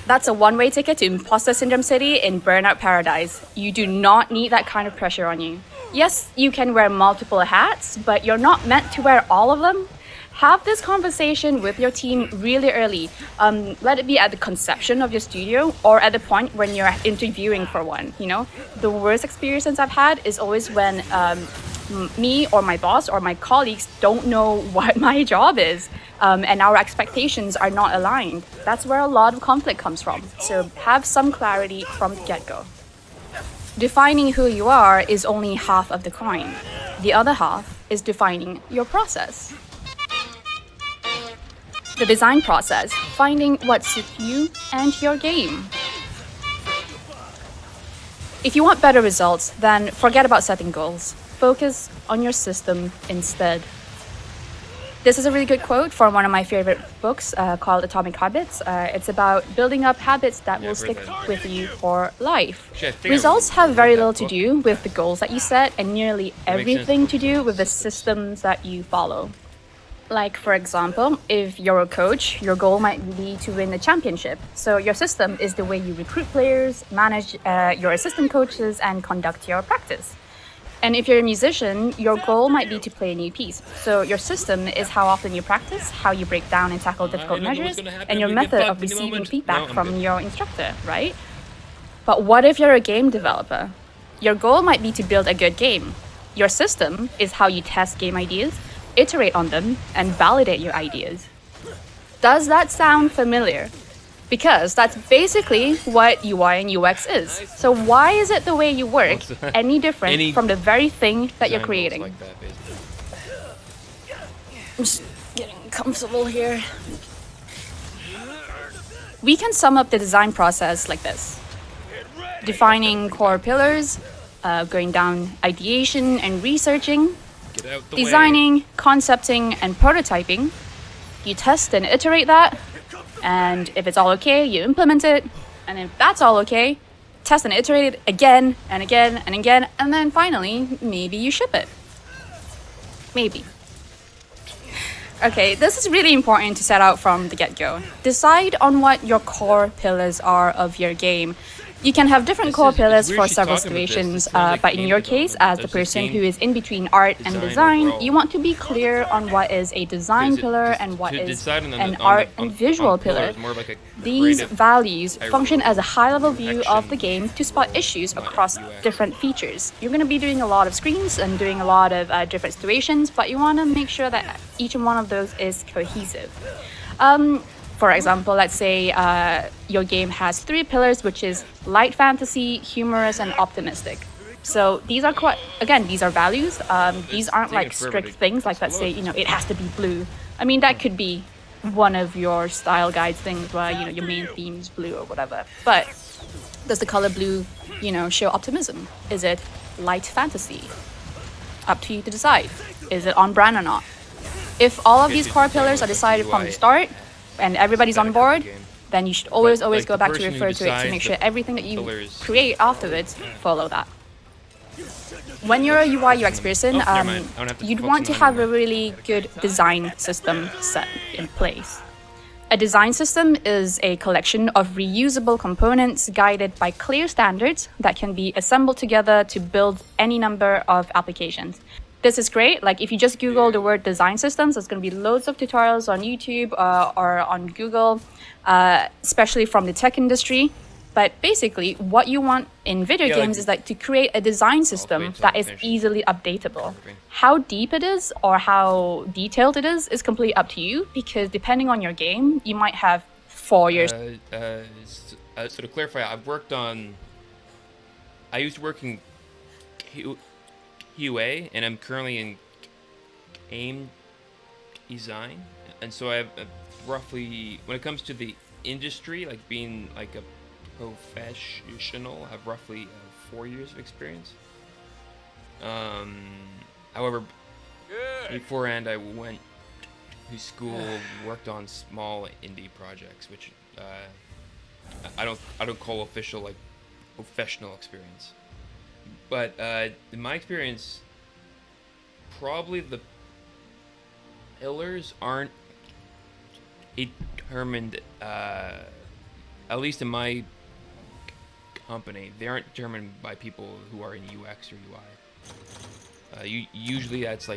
That's a one-way ticket to Imposter Syndrome City in Burnout Paradise. You do not need that kind of pressure on you. Yes, you can wear multiple hats, but you're not meant to wear all of them. Have this conversation with your team really early. Let it be at the conception of your studio or at the point when you're interviewing for one, The worst experience I've had is always when me or my boss or my colleagues don't know what my job is, and our expectations are not aligned. That's where a lot of conflict comes from. So have some clarity from the get-go. Defining who you are is only half of the coin. The other half is defining your process. The design process, finding what suits you and your game. If you want better results, then forget about setting goals. Focus on your system instead. This is a really good quote from one of my favorite books called Atomic Habits. It's about building up habits that will stick with you for life. Results have very little to do with the goals that you set and nearly everything to do with the systems that you follow. Like, for example, if you're a coach, your goal might be to win a championship. So your system is the way you recruit players, manage your assistant coaches, and conduct your practice. And if you're a musician, your goal might be to play a new piece. So your system is how often you practice, how you break down and tackle difficult measures, and your method of receiving feedback from your instructor, right? But what if you're a game developer? Your goal might be to build a good game. Your system is how you test game ideas, iterate on them, and validate your ideas. Does that sound familiar? Because that's basically what UI and UX is. So why is it the way you work any different from the very thing that you're creating? Like that, basically. I'm just getting comfortable here. We can sum up the design process like this. Defining core pillars, going down ideation and researching, designing, concepting, and prototyping. You test and iterate that, and if it's all okay, you implement it, and if that's all okay, test and iterate it again and again and again, and then finally, maybe you ship it. Maybe. Okay, this is really important to set out from the get-go. Decide on what your core pillars are of your game. You can have different core pillars for several situations, but in your case, as the person who is in between art and design, you want to be clear on what is a design pillar and what is an art and visual pillar. These values function as a high-level view of the game to spot issues across different features. You're going to be doing a lot of screens and doing a lot of different situations, but you want to make sure that each one of those is cohesive. For example, let's say your game has 3 pillars, which is light fantasy, humorous, and optimistic. So these are quite, again, these are values. These aren't like strict things, like let's say, it has to be blue. I mean, that could be one of your style guides things where, your main theme is blue or whatever. But does the color blue, show optimism? Is it light fantasy? Up to you to decide. Is it on brand or not? If all of these core pillars are decided from the start, and everybody's on board, then you should always go back to refer to it to make sure everything that you create afterwards follow that. When you're a UI UX person, you'd want to have a really good design system set in place. A design system is a collection of reusable components guided by clear standards that can be assembled together to build any number of applications. This is great. Like if you just Google the word design systems, there's going to be loads of tutorials on YouTube or on Google, especially from the tech industry. But basically, what you want in video games is like to create a design system that is easily updatable. How deep it is or how detailed it is completely up to you, because depending on your game, you might have 4 years. So to clarify, I used to work in QA, and I'm currently in game design, and so I have roughly, when it comes to the industry, like being like a professional, I have roughly 4 years of experience. However, beforehand I went to school, worked on small indie projects, which I don't call official, like professional experience. But in my experience, probably the pillars aren't determined, at least in my company, they aren't determined by people who are in UX or UI. Usually that's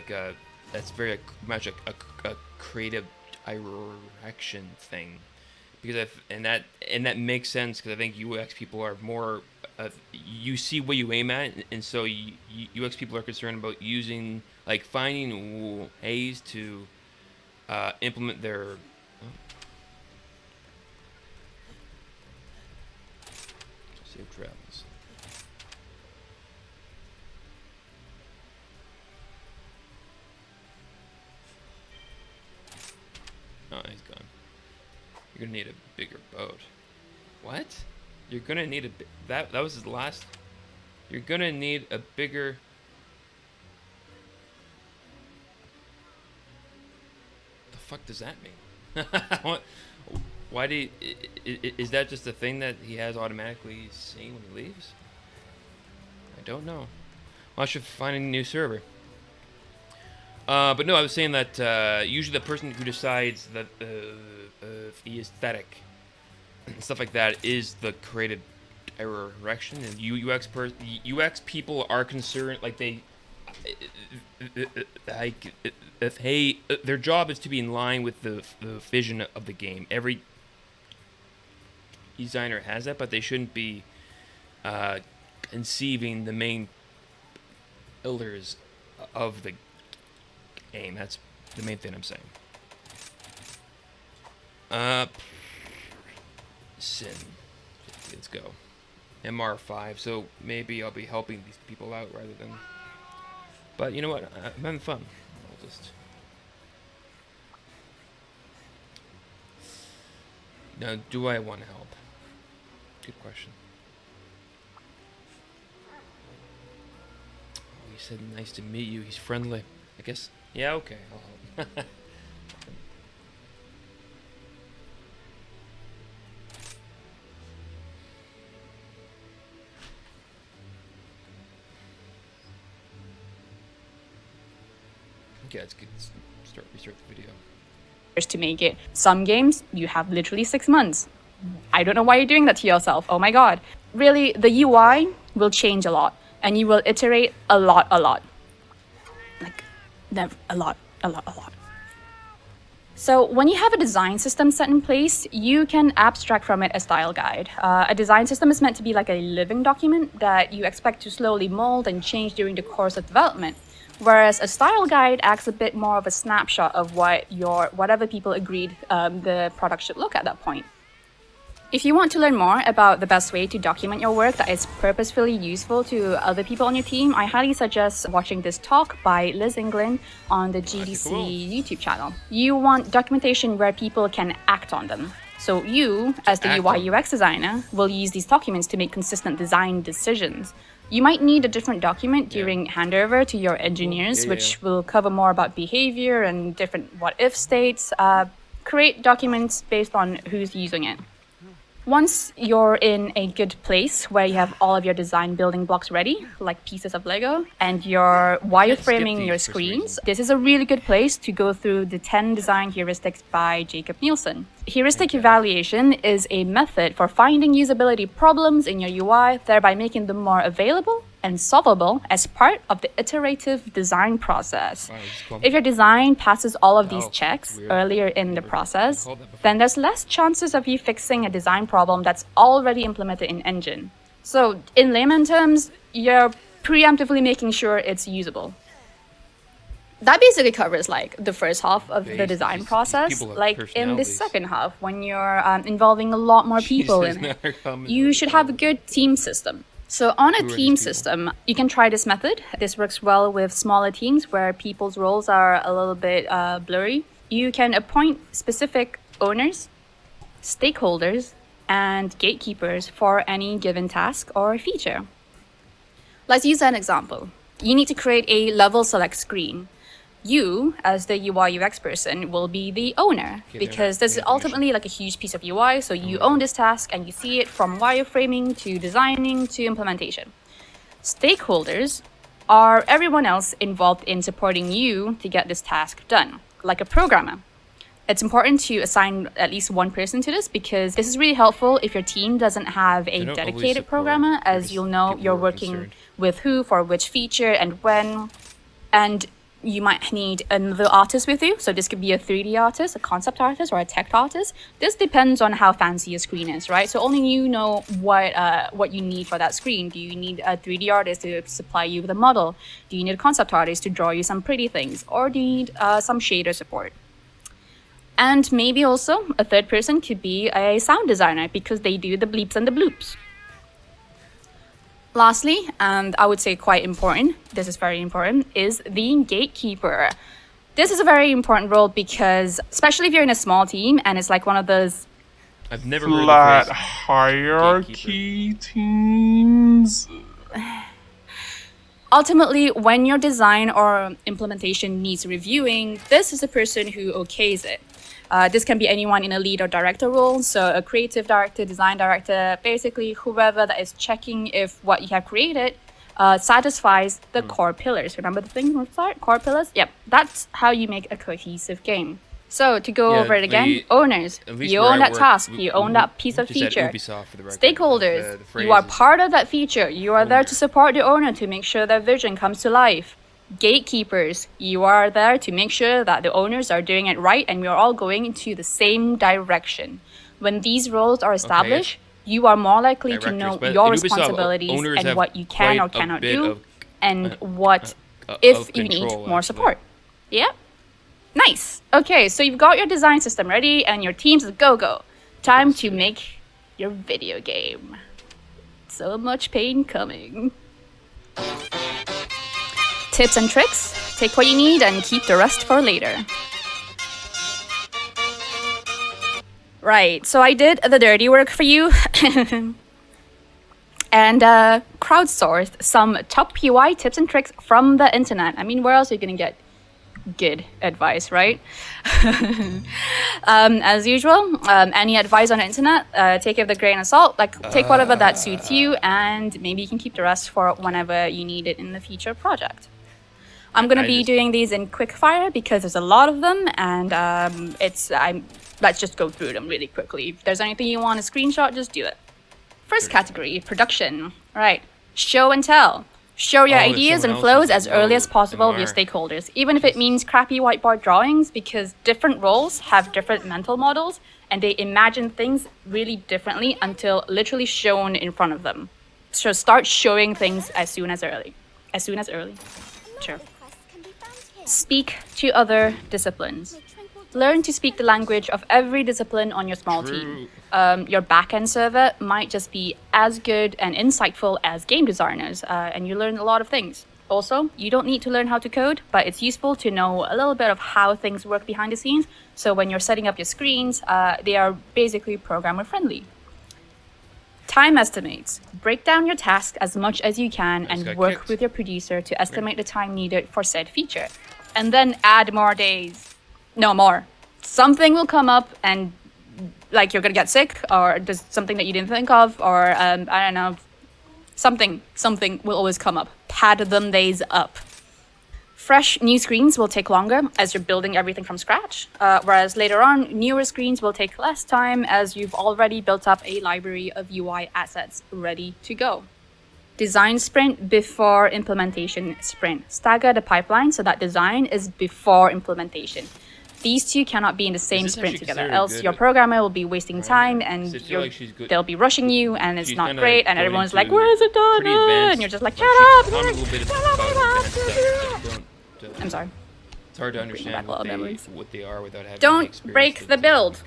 very much a creative direction thing, because and that makes sense, because I think UX people are more you see what you aim at, and so UX people are concerned about finding ways to implement their safe travels. Oh, he's gone. You're gonna need a bigger boat. What? You're gonna need that was his last. You're gonna need a bigger. The fuck does that mean? What? Why do is that just a thing that he has automatically seen when he leaves? I don't know. Well, I should find a new server. But no, I was saying that usually the person who decides that the aesthetic and stuff like that is the creative direction, and UX people are concerned, like their job is to be in line with the vision of the game. Every designer has that, but they shouldn't be conceiving the main pillars of the game. That's the main thing I'm saying. Sin. Let's go. MR5. So maybe I'll be helping these people out rather than. But you know what? I'm having fun. I'll just. Now, do I want to help? Good question. Oh, he said nice to meet you. He's friendly. I guess. Yeah, okay. I'll help. Okay, let's restart the video. To make it. Some games, you have literally 6 months. I don't know why you're doing that to yourself. Oh my god. Really, the UI will change a lot, and you will iterate a lot. Like, a lot. So when you have a design system set in place, you can abstract from it a style guide. A design system is meant to be like a living document that you expect to slowly mold and change during the course of development. Whereas a style guide acts a bit more of a snapshot of whatever people agreed the product should look at that point. If you want to learn more about the best way to document your work that is purposefully useful to other people on your team, I highly suggest watching this talk by Liz England on the GDC YouTube channel. You want documentation where people can act on them. So you, as the UI UX designer, will use these documents to make consistent design decisions. You might need a different document during handover to your engineers, which will cover more about behavior and different what-if states. Create documents based on who's using it. Once you're in a good place where you have all of your design building blocks ready, like pieces of Lego, and you're wireframing your screens, this is a really good place to go through the 10 design heuristics by Jacob Nielsen. Heuristic evaluation is a method for finding usability problems in your UI, thereby making them more available and solvable as part of the iterative design process. If your design passes all of these checks earlier in the process, then there's less chances of you fixing a design problem that's already implemented in Engine. So in layman terms, you're preemptively making sure it's usable. That basically covers like the first half of the design process. Like in the second half, when you're involving a lot more people in it, you should have a good team system. So on a team system, you can try this method. This works well with smaller teams where people's roles are a little bit blurry. You can appoint specific owners, stakeholders, and gatekeepers for any given task or feature. Let's use an example. You need to create a level select screen. You, as the UI UX person, will be the owner because this is ultimately like a huge piece of UI, so you own this task and you see it from wireframing to designing to implementation. Stakeholders are everyone else involved in supporting you to get this task done, like a programmer. It's important to assign at least one person to this because this is really helpful if your team doesn't have a dedicated programmer, as you'll know you're working with who for which feature and when, and you might need another artist with you. So this could be a 3D artist, a concept artist, or a tech artist. This depends on how fancy your screen is, right? So only you know what you need for that screen. Do you need a 3D artist to supply you with a model? Do you need a concept artist to draw you some pretty things? Or do you need some shader support? And maybe also a third person could be a sound designer because they do the bleeps and the bloops. Lastly, and I would say quite important, this is very important, is the gatekeeper. This is a very important role because, especially if you're in a small team and it's like one of those I've never heard of the hierarchy teams. Ultimately, when your design or implementation needs reviewing, this is the person who okays it. This can be anyone in a lead or director role, so a creative director, design director, basically whoever that is checking if what you have created satisfies the core pillars. Remember the thing from the start? Core pillars? Yep, that's how you make a cohesive game. So to go over it again, owners, you own that task, you own that piece of feature. Stakeholders, you are part of that feature. You are there to support the owner to make sure their vision comes to life. Gatekeepers, you are there to make sure that the owners are doing it right and we are all going into the same direction. When these roles are established, you are more likely to know your responsibilities and what you can or cannot do, and what if you need more support. Yeah? Nice. Okay, so you've got your design system ready and your team's go-go. Time to make your video game. So much pain coming. Tips and tricks. Take what you need and keep the rest for later. Right, so I did the dirty work for you. And crowdsourced some top UI tips and tricks from the internet. I mean, where else are you gonna get good advice, right? As usual, any advice on the internet, take it with a grain of salt. Like, take whatever that suits you, and maybe you can keep the rest for whenever you need it in the future project. I'm gonna be doing these in quick fire because there's a lot of them, and let's just go through them really quickly. If there's anything you want to screenshot, just do it. First category, production. Right, show and tell. Show your ideas and flows as early as possible with your stakeholders, even if it means crappy whiteboard drawings, because different roles have different mental models and they imagine things really differently until literally shown in front of them. So start showing things as soon as early. Sure. Speak to other disciplines. Learn to speak the language of every discipline on your small team. Your backend server might just be as good and insightful as game designers, and you learn a lot of things. Also, you don't need to learn how to code, but it's useful to know a little bit of how things work behind the scenes, so when you're setting up your screens, they are basically programmer friendly. Time estimates. Break down your task as much as you can and work with your producer to estimate the time needed for said feature. And then add more days. No more. Something will come up and like you're gonna get sick, or there's something that you didn't think of, or I don't know, something will always come up. Pad them days up. Fresh new screens will take longer as you're building everything from scratch, whereas later on, newer screens will take less time as you've already built up a library of UI assets ready to go. Design sprint before implementation sprint. Stagger the pipeline so that design is before implementation. These two cannot be in the same sprint together, else your programmer will be wasting time and they'll be rushing you and it's not great and everyone's like, where is it done? And you're just like, shut up! I'm sorry. It's hard to understand what they are without having Don't break the build.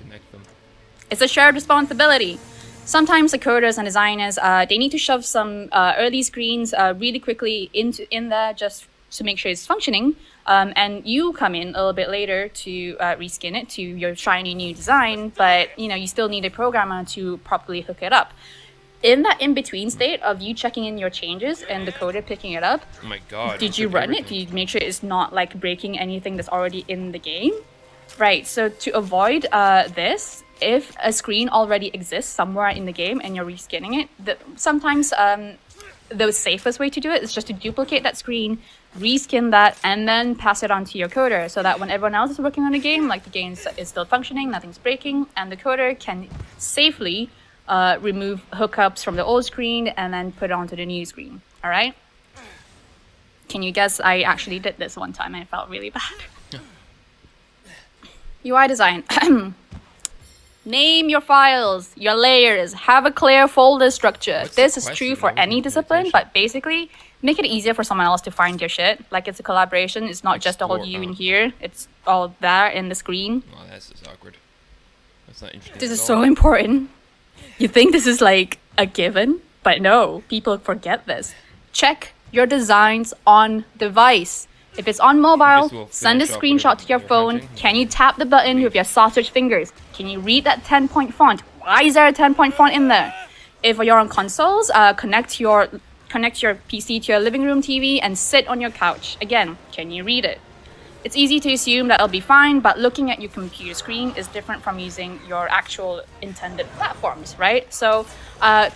It's a shared responsibility. Sometimes the coders and designers, they need to shove some early screens really quickly in there just to make sure it's functioning. And you come in a little bit later to reskin it to your shiny new design, but you still need a programmer to properly hook it up. In that in-between state of you checking in your changes and the coder picking it up, oh my God, did you run it? Did you make sure it's not like breaking anything that's already in the game? Right, so to avoid this, if a screen already exists somewhere in the game and you're reskinning it, sometimes the safest way to do it is just to duplicate that screen, reskin that, and then pass it on to your coder so that when everyone else is working on the game, like the game is still functioning, nothing's breaking, and the coder can safely remove hookups from the old screen and then put it onto the new screen. All right? Can you guess I actually did this one time and it felt really bad? UI design. Name your files, your layers, have a clear folder structure. This is true for any discipline, but basically make it easier for someone else to find your shit. Like it's a collaboration, it's not just all you in here, it's all there in the screen. Oh, that's just awkward. That's not interesting. This is so important. You think this is like a given, but no, people forget this. Check your designs on device. If it's on mobile, send a screenshot to your phone. Can you tap the button with your sausage fingers? Can you read that 10-point font? Why is there a 10-point font in there? If you're on consoles, connect your PC to your living room TV and sit on your couch. Again, can you read it? It's easy to assume that it'll be fine, but looking at your computer screen is different from using your actual intended platforms, right? So,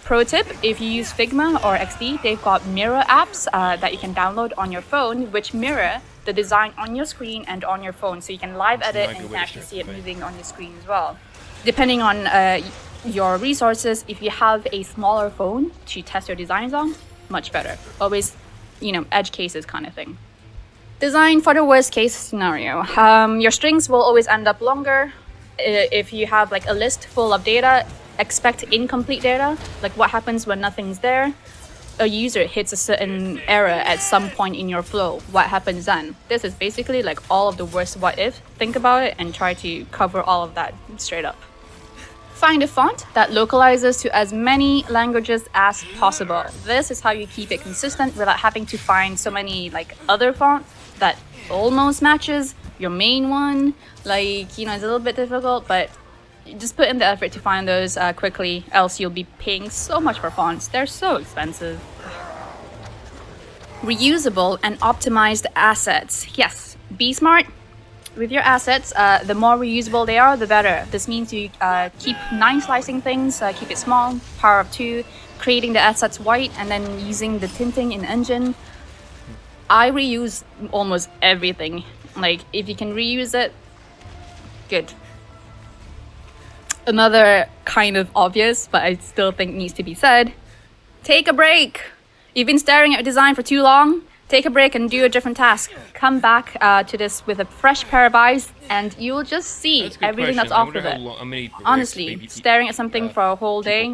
pro tip, if you use Figma or XD, they've got mirror apps that you can download on your phone, which mirror the design on your screen and on your phone. So you can live edit and you can actually see it moving on your screen as well. Depending on your resources, if you have a smaller phone to test your designs on, much better. Always, edge cases kind of thing. Design for the worst case scenario. Your strings will always end up longer. If you have like a list full of data, expect incomplete data. Like what happens when nothing's there. a user hits a certain error at some point in your flow, what happens then? This is basically like all of the worst what if. Think about it and try to cover all of that straight up. Find a font that localizes to as many languages as possible. This is how you keep it consistent without having to find so many like other fonts that almost matches your main one. Like, you know, it's a little bit difficult, but just put in the effort to find those quickly, else you'll be paying so much for fonts. They're so expensive. Reusable and optimized assets. Yes, be smart with your assets. The more reusable they are, the better. This means you keep 9 slicing things, keep it small, power of 2, creating the assets white, and then using the tinting in engine. I reuse almost everything. Like, if you can reuse it, good. Another kind of obvious, but I still think needs to be said, take a break. You've been staring at design for too long. Take a break and do a different task. Come back to this with a fresh pair of eyes, and you will just see everything that's off of it. Honestly, staring at something for a whole day,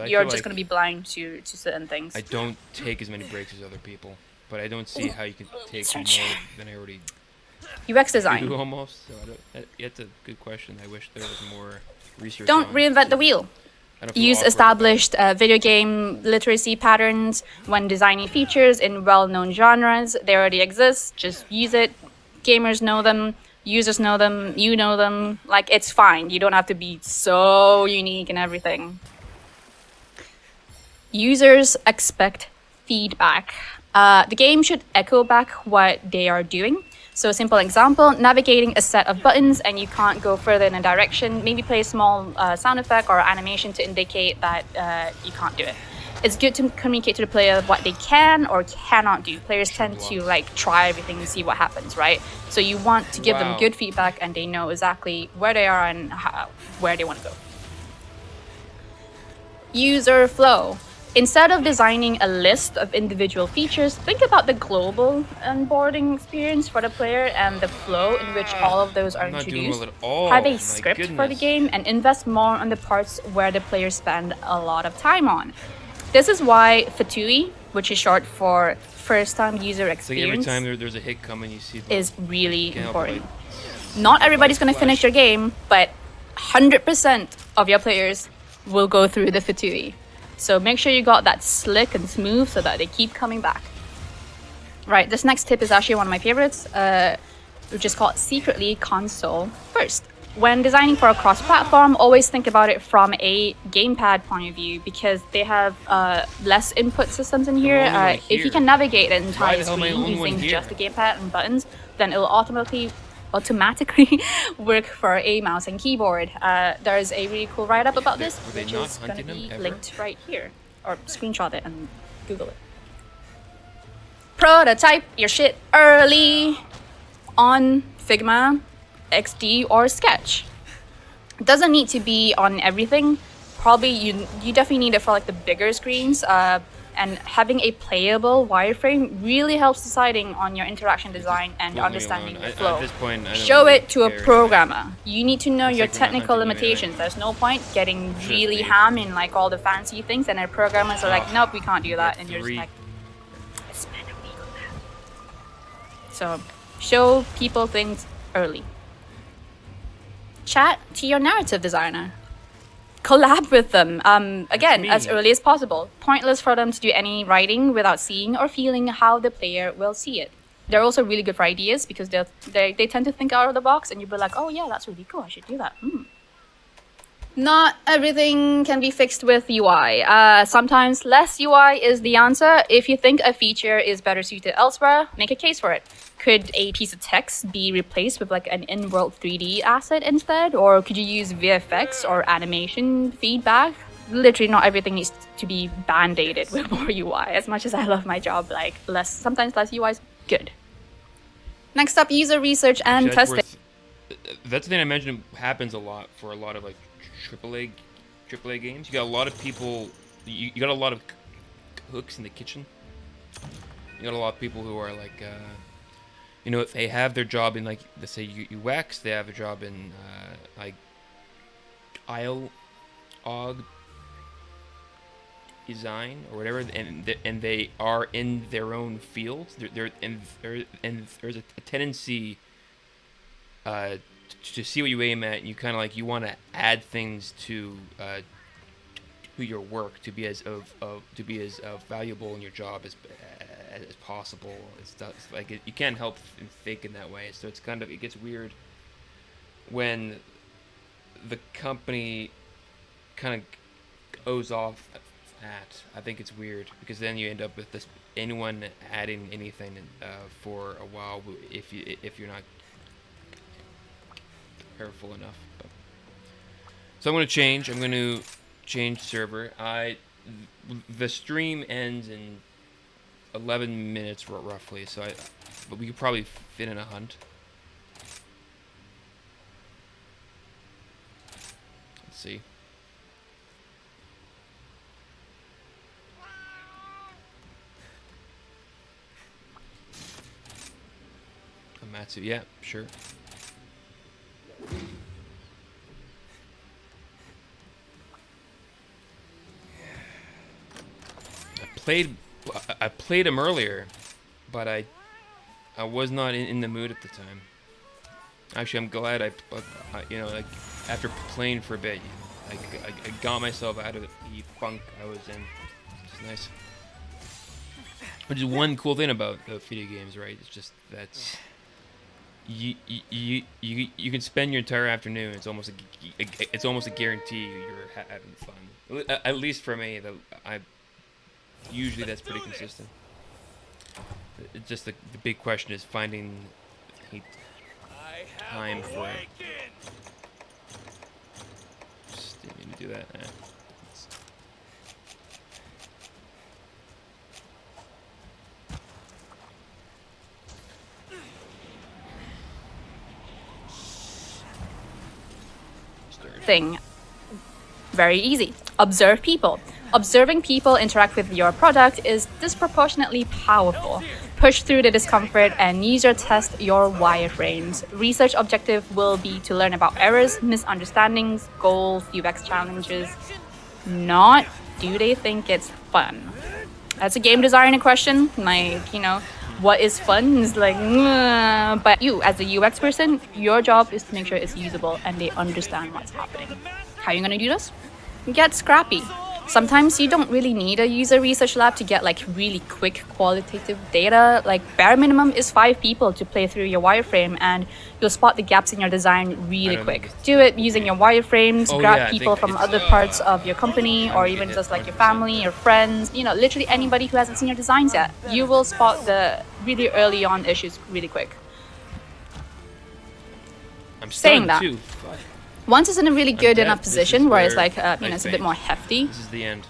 you're just going to be blind to certain things. I don't take as many breaks as other people, but I don't see how you can take more than I already UX design. do almost. So it's a good question. I wish there was more research. Don't reinvent the wheel. Use established video game literacy patterns when designing features in well-known genres. They already exist. Just use it. Gamers know them. Users know them. You know them. Like, it's fine. You don't have to be so unique and everything. Users expect feedback. The game should echo back what they are doing. So a simple example, navigating a set of buttons and you can't go further in a direction, maybe play a small sound effect or animation to indicate that you can't do it. It's good to communicate to the player what they can or cannot do. Players tend to like try everything and see what happens, right? So you want to give them good feedback and they know exactly where they are and where they want to go. User flow. Instead of designing a list of individual features, think about the global onboarding experience for the player and the flow in which all of those are introduced. Have a script for the game and invest more on the parts where the players spend a lot of time on. This is why FTUI, which is short for first time user experience, like every time there's a hit coming, you see is really important. Not everybody's going to finish your game, but 100% of your players will go through the FTUI. So make sure you got that slick and smooth so that they keep coming back. Right, this next tip is actually one of my favorites, which is called secretly console first. When designing for a cross-platform, always think about it from a gamepad point of view because they have less input systems in here. If you can navigate an entire screen using just the gamepad and buttons, then it'll automatically work for a mouse and keyboard. There's a really cool write-up about this, which is going to be linked right here. Or screenshot it and Google it. Prototype your shit early on Figma, XD, or Sketch. It doesn't need to be on everything. Probably you definitely need it for like the bigger screens. And having a playable wireframe really helps deciding on your interaction design and understanding the flow. At this point, show it to a programmer. You need to know your technical limitations. There's no point getting really ham in like all the fancy things and then programmers are like, nope, we can't do that. And you're just like, spend a week on that. So show people things early. Chat to your narrative designer. Collab with them, again, as early as possible. Pointless for them to do any writing without seeing or feeling how the player will see it. They're also really good for ideas because they tend to think out of the box and you'll be like, oh yeah, that's really cool, I should do that. Not everything can be fixed with UI. Sometimes less UI is the answer. If you think a feature is better suited elsewhere, make a case for it. Could a piece of text be replaced with like an in-world 3D asset instead? Or could you use VFX or animation feedback? Literally not everything needs to be band-aided with more UI. As much as I love my job, like sometimes less UI is good. Next up, user research and testing. That's the thing I mentioned happens a lot for a lot of like AAA games. You got a lot of people, you got a lot of cooks in the kitchen. You got a lot of people who are like, you know, if they have their job in like, let's say UX, they have a job in like design or whatever, and they are in their own fields. And there's a tendency to see what you aim at, and you kind of like you want to add things to your work to be as valuable in your job as possible. It's like you can't help think in that way. So it's kind of, it gets weird when the company kind of goes off at. I think it's weird because then you end up with this anyone adding anything for a while if you're not careful enough. So I'm going to change server. The stream ends in 11 minutes roughly, so but we could probably fit in a hunt. Let's see. Matsu, yeah, sure. I played him earlier, but I was not in the mood at the time. Actually, I'm glad I you know, like after playing for a bit, I got myself out of the funk I was in. It's nice. Which is one cool thing about video games, right? It's just that's you can spend your entire afternoon. It's almost a guarantee you're having fun. At least for me, usually that's pretty consistent. It's just the big question is finding time for it. Just didn't mean to do that. Thing. Very easy. Observe people. Observing people interact with your product is disproportionately powerful. Push through the discomfort and user test your wireframes. Research objective will be to learn about errors, misunderstandings, goals, UX challenges. Not do they think it's fun. That's a game designer question. Like, you know, what is fun is like, but you as a UX person, your job is to make sure it's usable and they understand what's happening. How are you gonna do this? Get scrappy. Sometimes you don't really need a user research lab to get like really quick qualitative data. Like bare minimum is 5 people to play through your wireframe and you'll spot the gaps in your design really quick. Do it using your wireframes, grab people from other parts of your company or even just like your family, your friends, you know, literally anybody who hasn't seen your designs yet. You will spot the really early on issues really quick. I'm saying that. Too. Once it's in a really good enough position where it's like, you know, it's a bit more hefty. This is the end.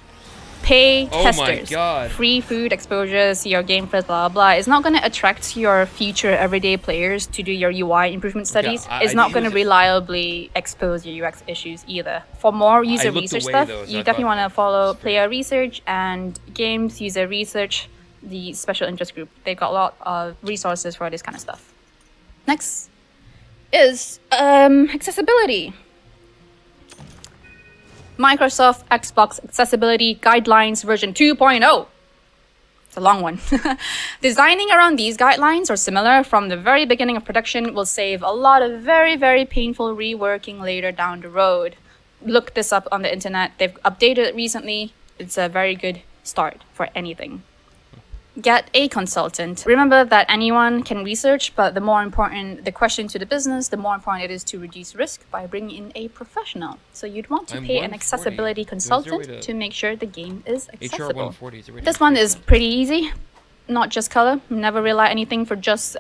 Pay testers. My God. Free food exposures, your game first, blah, blah. It's not going to attract your future everyday players to do your UI improvement studies. It's not going to reliably expose your UX issues either. For more user research stuff, you definitely want to follow player research and games user research, the special interest group. They've got a lot of resources for this kind of stuff. Next is accessibility. Microsoft Xbox Accessibility Guidelines version 2.0. It's a long one. Designing around these guidelines or similar from the very beginning of production will save a lot of very, very painful reworking later down the road. Look this up on the internet. They've updated it recently. It's a very good start for anything. Get a consultant. Remember that anyone can research, but the more important the question to the business, the more important it is to reduce risk by bringing in a professional. So you'd want to pay an accessibility consultant to make sure the game is accessible. This one is pretty easy. Not just color. Never rely on anything for just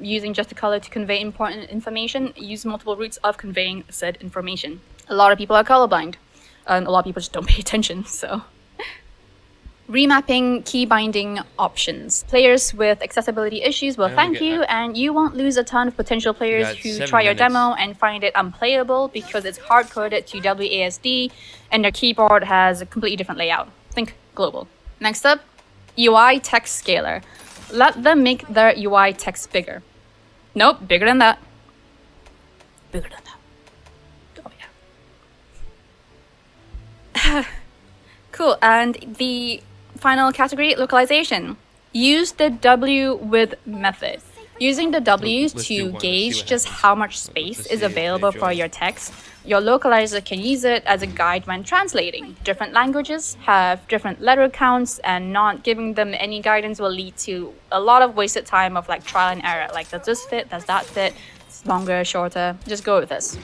using just the color to convey important information. Use multiple routes of conveying said information. A lot of people are colorblind, and a lot of people just don't pay attention. So. Remapping key binding options. Players with accessibility issues will thank you, and you won't lose a ton of potential players who try your demo and find it unplayable because it's hard-coded to WASD and their keyboard has a completely different layout. Think global. Next up, UI text scaler. Let them make their UI text bigger. Nope, bigger than that. Bigger than that. Oh yeah. Cool. And the final category, localization. Use the W with method. Using the W's to gauge just how much space is available for your text, your localizer can use it as a guide when translating. Different languages have different letter counts, and not giving them any guidance will lead to a lot of wasted time of like trial and error. Like, does this fit? Does that fit? It's longer, shorter? Just go with this.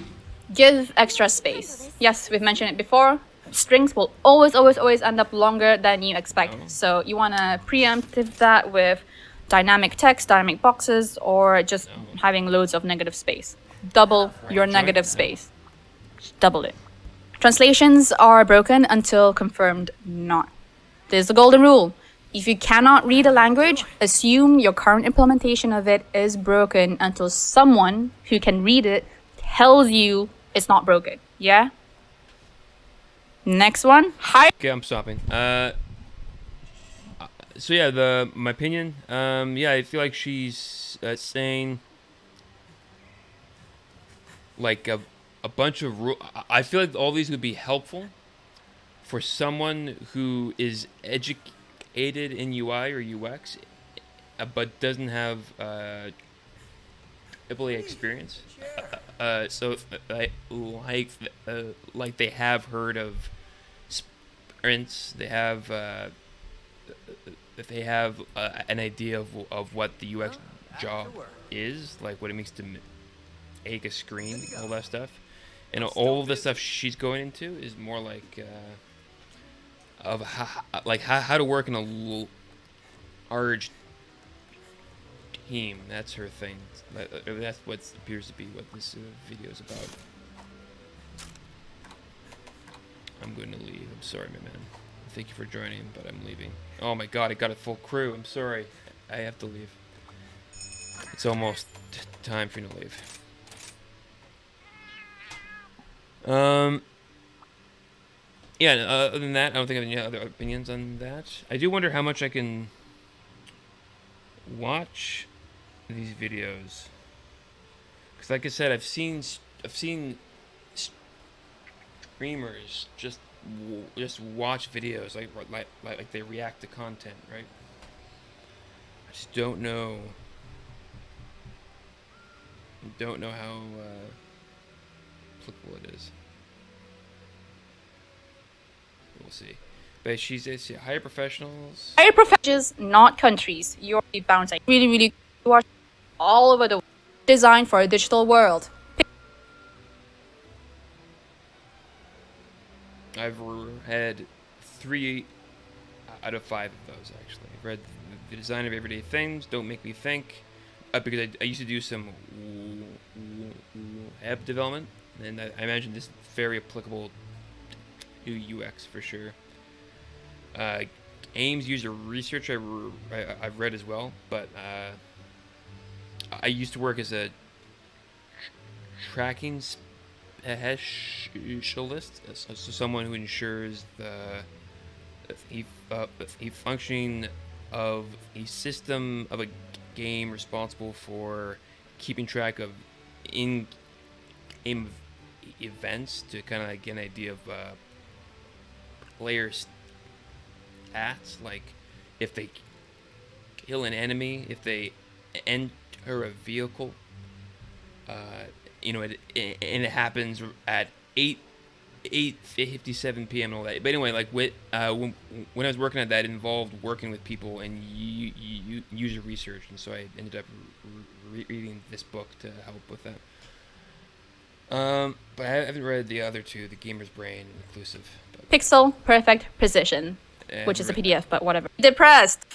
Give extra space. Yes, we've mentioned it before. Strings will always end up longer than you expect. So you want to preemptive that with dynamic text, dynamic boxes, or just having loads of negative space. Double your negative space. Just double it. Translations are broken until confirmed not. There's the golden rule. If you cannot read a language, assume your current implementation of it is broken until someone who can read it tells you it's not broken. Yeah? Next one. Hi. Okay, I'm stopping. So yeah, my opinion. Yeah, I feel like she's saying like a bunch of I feel like all these would be helpful for someone who is educated in UI or UX, but doesn't have AAA experience. So like they have heard of sprints, they have an idea of what the UX job is, like what it means to make a screen, all that stuff, and all the stuff she's going into is more like of how to work in a large team. That's her thing. That's what appears to be what this video is about. I'm going to leave. I'm sorry, my man. Thank you for joining, but I'm leaving. Oh my god, I got a full crew. I'm sorry. I have to leave. It's almost time for you to leave. Yeah, other than that, I don't think I have any other opinions on that. I do wonder how much I can watch these videos. Because like I said, I've seen streamers just watch videos like they react to content, right? I just don't know how applicable it is. We'll see. But she's hire professionals. Hire professionals, not countries. You're bouncing really. You are all over the world. Designed for a digital world. I've had 3 out of 5 of those, actually. I've read The Design of Everyday Things, Don't Make Me Think, because I used to do some web development, and I imagine this is very applicable to UX for sure. Ames user research I've read as well, but I used to work as a tracking specialist, so someone who ensures the functioning of a system of a game responsible for keeping track of in-game events to kind of get an idea of player stats, like if they kill an enemy, if they enter a vehicle, and it happens at 8:57 p.m. and all that. But anyway, like when I was working at that, it involved working with people and user research, and so I ended up reading this book to help with that. But I haven't read the other two, The Gamer's Brain and Inclusive. Pixel Perfect Precision, which is a PDF, but whatever. Depressed.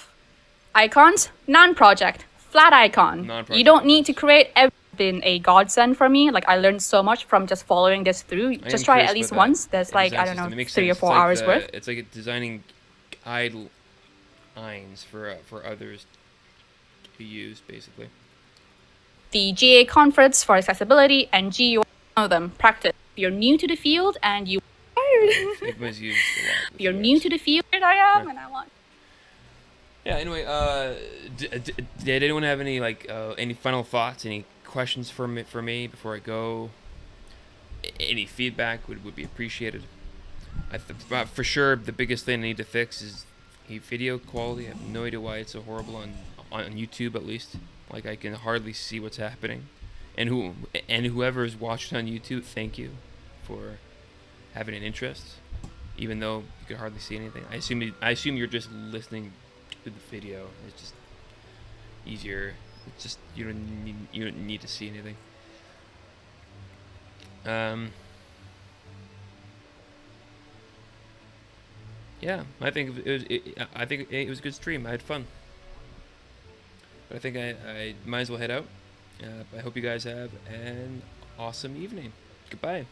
Icons, non-project, flat icon. Non-project. You don't need to create been a godsend for me. Like, I learned so much from just following this through. Just try it at least once. There's like, I don't know, 3 or 4 hours worth. It's like designing guidelines for others to use, basically. The GA conference for accessibility and GUI, one of them, practice. If you're new to the field and you It was used a lot. If you're new to the field, I am, and I want. Yeah. Anyway, did anyone have any any final thoughts? Any questions for me before I go? Any feedback would be appreciated. For sure, the biggest thing I need to fix is video quality. I have no idea why it's so horrible on YouTube, at least. Like, I can hardly see what's happening. And whoever is watching on YouTube, thank you for having an interest, even though you could hardly see anything. I assume you're just listening to the video. It's just easier. It's just you don't need to see anything. Yeah, I think it was a good stream. I had fun. But I think I might as well head out. I hope you guys have an awesome evening. Goodbye.